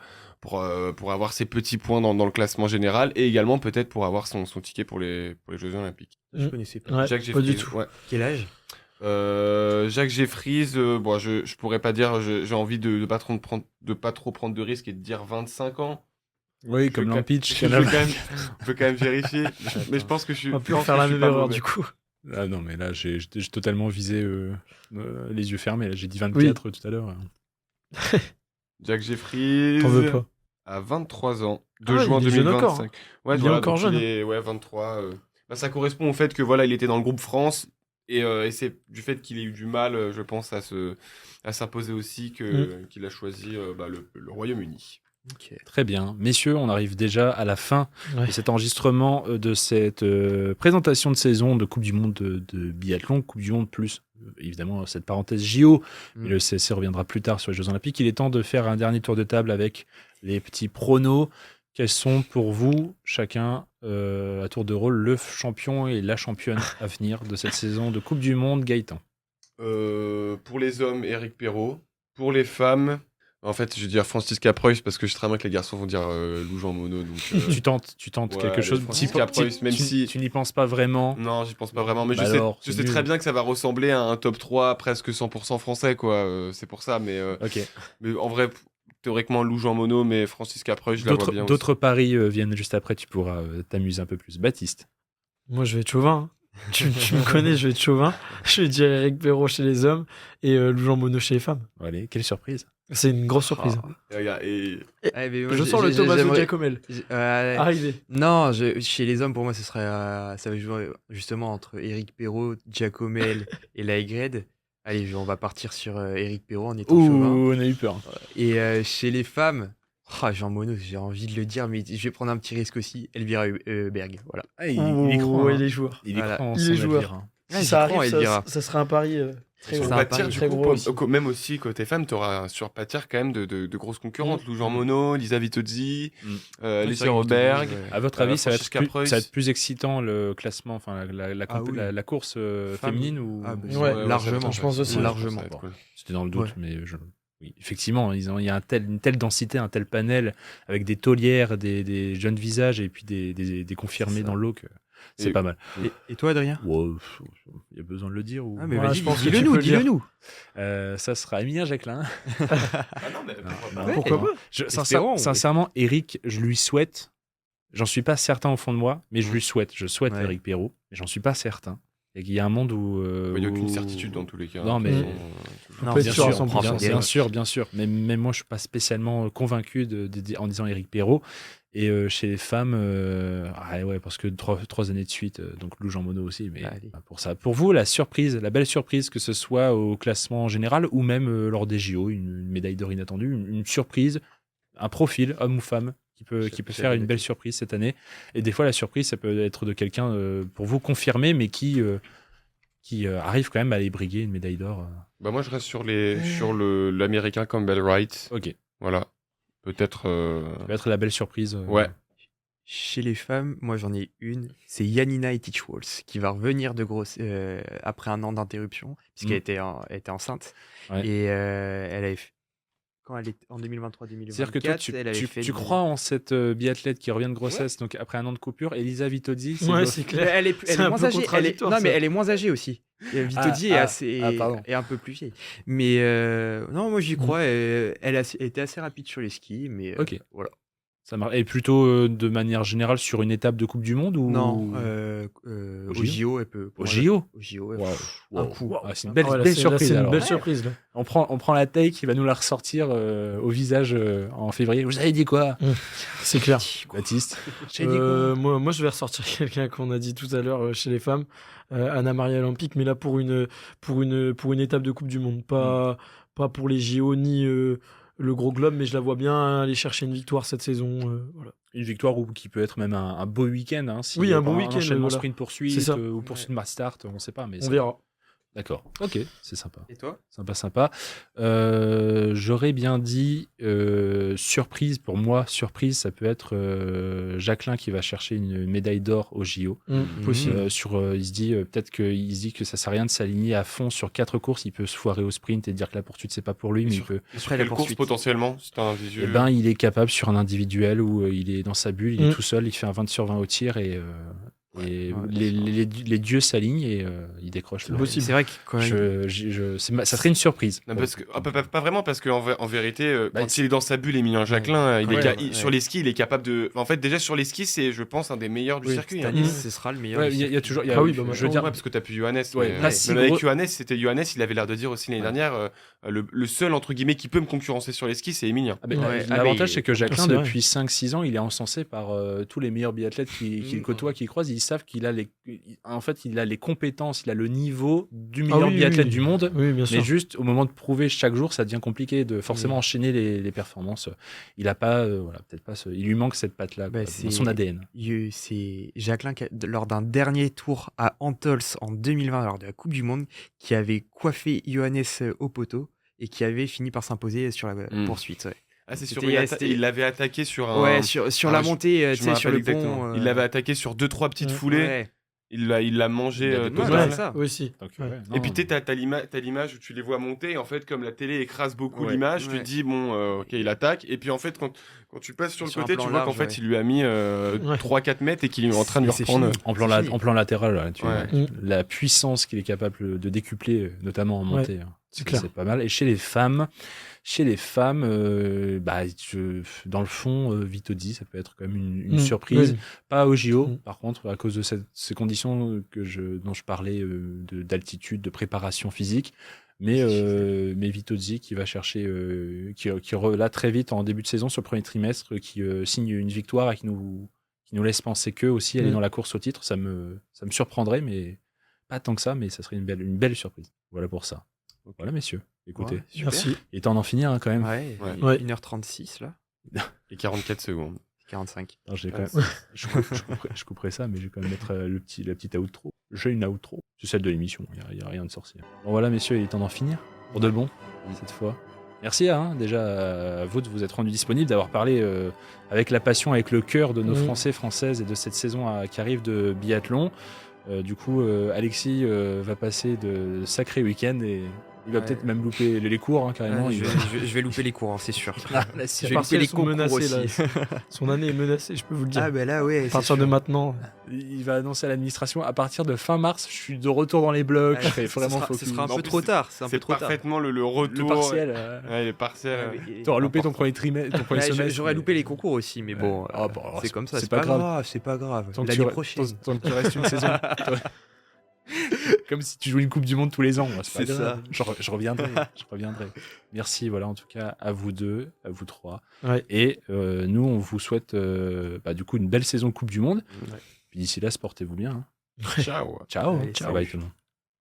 avoir ses petits points dans le classement général, et également peut-être pour avoir son ticket pour les Jeux Olympiques. Je connaissais pas. Ouais, Jacques pas Jeffries, du tout. ouais. Quel âge ? Jacques Jeffries, je pourrais pas dire, j'ai envie de pas trop prendre de risques et de dire 25 ans. Oui, comme Lampitch. On peut quand même vérifier, mais je pense que je suis. On va plus je pense faire que la je suis même pas erreur mauvais. du coup. Ah non, mais là, j'ai totalement visé les yeux fermés. Là, j'ai dit 24 tout à l'heure. Jacques Jeffries. T'en veux pas. À 23 ans, Ah 2 ouais, juin il est jeune encore, 2025. Ouais, Il est voilà, encore donc jeune, il est, 23. Ça correspond au fait que il était dans le groupe France, et c'est du fait qu'il ait eu du mal, je pense, à s'imposer aussi qu'il a choisi le Royaume-Uni. Ok. Très bien. Messieurs, on arrive déjà à la fin Ouais. de cet enregistrement, de cette présentation de saison de Coupe du Monde de biathlon, Coupe du Monde plus, évidemment, cette parenthèse JO, mais le CSC reviendra plus tard sur les Jeux Olympiques. Il est temps de faire un dernier tour de table avec les petits pronos. Quels sont pour vous, chacun, à tour de rôle, le champion et la championne à venir de cette saison de Coupe du Monde, Gaëtan? Pour les hommes, Éric Perrault. Pour les femmes, en fait, je vais dire Franziska Preuss parce que je très bien que les garçons vont dire Lou Jean Monod. Donc, Tu tentes ouais, quelque allez, chose. Franziska Preuss, même si. Tu n'y penses pas vraiment. Non, j'y pense pas vraiment, mais Bah je sais, alors, je c'est sais très nul. bien que ça va ressembler à un top 3 presque 100% français, quoi. C'est pour ça, mais Ok. en vrai, théoriquement, Lou Jean Monod, mais Franziska Preuss, je la vois bien aussi. D'autres paris viennent juste après. Tu pourras t'amuser un peu plus. Baptiste. Moi, je vais être chauvin. Tu me connais, je vais être chauvin. Je vais dire Eric Perrault chez les hommes et Jean Monod chez les femmes. Allez, quelle surprise. C'est une grosse surprise. Et regarde, Ouais, mais moi, Je sens le Tommaso Giacomel Ouais. arriver. Non, chez les hommes, pour moi, ce serait, ça va jouer justement entre Éric Perrault, Giacomel et Laegred. Allez, on va partir sur Éric Perrault en étant chauvin. Ouh, on a eu peur. Et chez les femmes, Jean Monod, j'ai envie de le dire, mais je vais prendre un petit risque aussi. Elvira Berg, voilà. Ah, il y croit. Il est joueur. Il y Voilà. croit en Il est son joueur. navire, hein. Ouais, Si ça j'y crois, arrive, Elvira. ça serait un pari très sur gros. un Patière, pari du très coup, gros aussi. même aussi côté femme, tu auras sur Patière quand même de grosses concurrentes. Lou Jean Monod, Lisa Vitozzi, Lucie Roberg. À votre avis, ça va Franziska Preuss. être plus excitant le classement, enfin oui. la course Femme. féminine ou Ah, bah, Ouais, largement. je pense aussi. Largement. Ça va être cool. C'était dans le doute, Ouais. mais oui, effectivement, il y a une telle densité, un tel panel avec des taulières, des jeunes visages et puis des confirmés C'est ça. dans le lot que c'est Et- pas mal. Et toi, Adrien? Wow, il y a besoin de le dire ou... Ah, mais Ouais, vas-y, je pense que dis-le tu nous, peux le dire. dis-le nous. Ça sera Emilien Jacquelin. Ah non, mais Non, Ouais. Pourquoi pas Espérons. Sincèrement, Eric, je lui souhaite. J'en suis pas certain au fond de moi, mais je lui souhaite. Je souhaite Ouais. Eric Perrault, mais j'en suis pas certain. Et qu'il y a un monde où. Il n'y a aucune où- certitude dans tous les cas. Non, mais- De toute façon, On Non, peut être Bien sûr à sûr, 100%. bien sûr. Mais même moi, je suis pas spécialement convaincu en disant Eric Perrault. Et chez les femmes, ouais, parce que trois années de suite, donc Lou Jean Monod aussi. Mais Allez. pour ça, pour vous, la surprise, la belle surprise, que ce soit au classement général ou même lors des JO, une médaille d'or inattendue, une surprise, un profil, homme ou femme, qui peut faire une belle surprise cette année. Et des fois, la surprise, ça peut être de quelqu'un pour vous confirmé, mais qui arrive quand même à aller briguer une médaille d'or. Bah moi je reste sur l'américain Campbell Wright. Ok, Voilà. Peut-être. ça va être la belle surprise. Ouais. Chez les femmes, moi j'en ai une, c'est Janina Etich-Walls qui va revenir de grosse après un an d'interruption puisqu'elle était enceinte. Ouais. Et elle avait quand elle est en 2023-2024, C'est-à-dire que toi, elle avait fait tu crois en cette biathlète qui revient de grossesse, donc après un an de coupure, Elisa Vitozzi, Ouais, le- c'est Mais clair. elle est C'est un moins peu âgée. contradictoire, Non, mais ça. elle est moins âgée aussi. Vitozzi pardon. est un peu plus vieille. Mais non, moi j'y crois. Elle a été assez rapide sur les skis, mais Ok. voilà. Ça marche. Et plutôt de manière générale sur une étape de Coupe du Monde ou Non, Au au JO, elle peut. Au JO. Au JO, Waouh, un waouh. coup. Ah, c'est une belle, Ah ouais, là, belle c'est surprise. une alors. belle surprise. Là. On prend la taille qui va nous la ressortir au visage en février. Vous avez dit quoi, C'est clair. Baptiste? J'ai dit quoi Moi, je vais ressortir quelqu'un qu'on a dit tout à l'heure chez les femmes, Anna Maria Olympique, mais là pour une étape de Coupe du Monde, pas pour les JO ni le gros globe, mais je la vois bien aller chercher une victoire cette saison. Voilà. Une victoire qui peut être même un beau week-end. Hein, Oui, un bon week-end, enchaînement voilà. sprint-poursuite C'est ça. ou poursuite mass start, on ne sait pas. Mais On verra. D'accord. Ok, c'est sympa. Et toi? Sympa. J'aurais bien dit surprise. Pour moi, surprise, ça peut être Jacqueline qui va chercher une médaille d'or au JO. Possible. Il se dit peut-être qu'il se dit que ça sert à rien de s'aligner à fond sur 4 courses. Il peut se foirer au sprint et dire que la poursuite c'est pas pour lui, mais il peut. Sur Après, la quelle course poursuite. potentiellement c'est un visuel. Eh ben, il est capable sur un individuel où il est dans sa bulle, il est tout seul, il fait un 20 sur 20 au tir et Ouais, les dieux s'alignent et il décroche. C'est possible. C'est vrai que quand même. Ça serait une surprise. Non, parce que, pas vraiment, parce qu'en vérité, Bah, quand il est dans sa bulle, Emilien Jacquelin, sur les skis, il est capable de. En fait, déjà sur les skis, c'est, je pense, un des meilleurs du Oui, circuit. cette hein. année, ce sera le meilleur. Ouais, du il y a circuit. toujours. Ah oui, bah, Je veux maintenant, dire, ouais. parce que t'as plus Johannes. Ouais, mais pas si même avec gros- Johannes, il avait l'air de dire aussi l'année dernière, le seul entre guillemets qui peut me concurrencer sur les skis, c'est Emilien. Ah, mais Ouais. l'avantage, Ah, c'est que Jacqueline, c'est vrai. depuis 5-6 ans, il est encensé par tous les meilleurs biathlètes qui le côtoient, qui le croisent. Ils savent qu'il a il a les compétences, il a le niveau du meilleur oui, biathlète oui. du monde. Oui, bien sûr. Mais juste au moment de prouver chaque jour, ça devient compliqué de forcément enchaîner les performances. Il a pas, peut-être pas. Il lui manque cette patte-là Bah, quoi, c'est- dans son ADN. C'est Jacqueline, lors d'un dernier tour à Antols en 2020, lors de la Coupe du Monde, qui avait coiffé Johannes au poteau et qui avait fini par s'imposer sur la poursuite. Ouais. Ah, c'est sûr. C'était- Il l'avait attaqué sur un. Ouais, sur la montée, je tu me sais, sur le rappelle exactement. pont. Il l'avait attaqué sur 2-3 petites foulées. Ouais. Il l'a mangé Il a des bonnes total. c'est ça. Aussi. Donc, Ouais. Et puis t'as l'image où tu les vois monter, et en fait comme la télé écrase beaucoup Ouais. l'image, tu Ouais. te dis bon ok il attaque, et puis en fait quand tu passes sur le Sur un côté plan tu vois qu'en large, fait ouais. il lui a mis 3-4 mètres et qu'il est en train de lui C'est reprendre. fini. En plan, C'est fini. en plan latéral, là, tu Ouais. vois, la puissance qu'il est capable de décupler, notamment en montée, hein. c'est clair. C'est pas mal. Et chez les femmes, dans le fond, Vitozzi, ça peut être quand même une surprise. Oui. Pas au JO, Mm. par contre, à cause de ces conditions dont je parlais, d'altitude, de préparation physique. Mais Vitozzi qui va chercher, là très vite en début de saison sur le premier trimestre, qui signe une victoire et qui nous laisse penser que aussi elle est dans la course au titre. Ça me surprendrait, mais pas tant que ça, mais ça serait une belle surprise. Voilà pour ça. Voilà messieurs, écoutez, Ouais, super. Merci. il est temps d'en finir hein, quand même. Ouais, Ouais. 1h36 là, Et 44 secondes. 45. Alors, j'ai quand Ouais, même- je couperai ça, mais je vais quand même mettre la petite outro. J'ai une outro. C'est celle de l'émission, il n'y a rien de sorcier. Bon voilà messieurs, il est temps d'en finir. Pour de bon, cette fois. Merci déjà à vous de vous être rendu disponible, d'avoir parlé avec la passion, avec le cœur de nos Français, Françaises et de cette saison qui arrive de biathlon. Du coup, Alexis va passer de sacrés week-ends et il va Ouais. peut-être même louper les cours, hein, carrément. Ouais, Il je, va- vais, je vais louper les cours, hein, c'est sûr. La Je vais Parce louper les qu'elles sont concours menacées, aussi. là. Son année est menacée, je peux vous le dire. Ah bah là, ouais. à partir de maintenant. Il va annoncer à l'administration à partir de fin mars, je suis de retour dans les blocs. je serai vraiment ce focus. sera un En peu plus, trop tard. C'est un peu C'est trop tard. parfaitement le retour. Le partiel. Ouais, les partiels. Tu auras loupé ton premier trimestre, ton premier Ouais, semestre. J'aurais mais- loupé les concours aussi, mais bon, Ah, bon, alors, c'est comme ça. c'est C'est pas pas grave. grave, c'est pas grave. Tant que L'année tu- prochaine. Tant que tu restes une saison. Comme si tu jouais une Coupe du Monde tous les ans. Moi, c'est pas C'est grave. Je reviendrai. Je reviendrai. Merci, voilà, en tout cas, à vous deux, à vous trois. Ouais. Et nous, on vous souhaite du coup une belle saison Coupe du Monde. Ouais. Puis d'ici là, portez-vous bien. Hein. Ciao. Ciao. Allez, Ciao. salut. Bye tout le monde.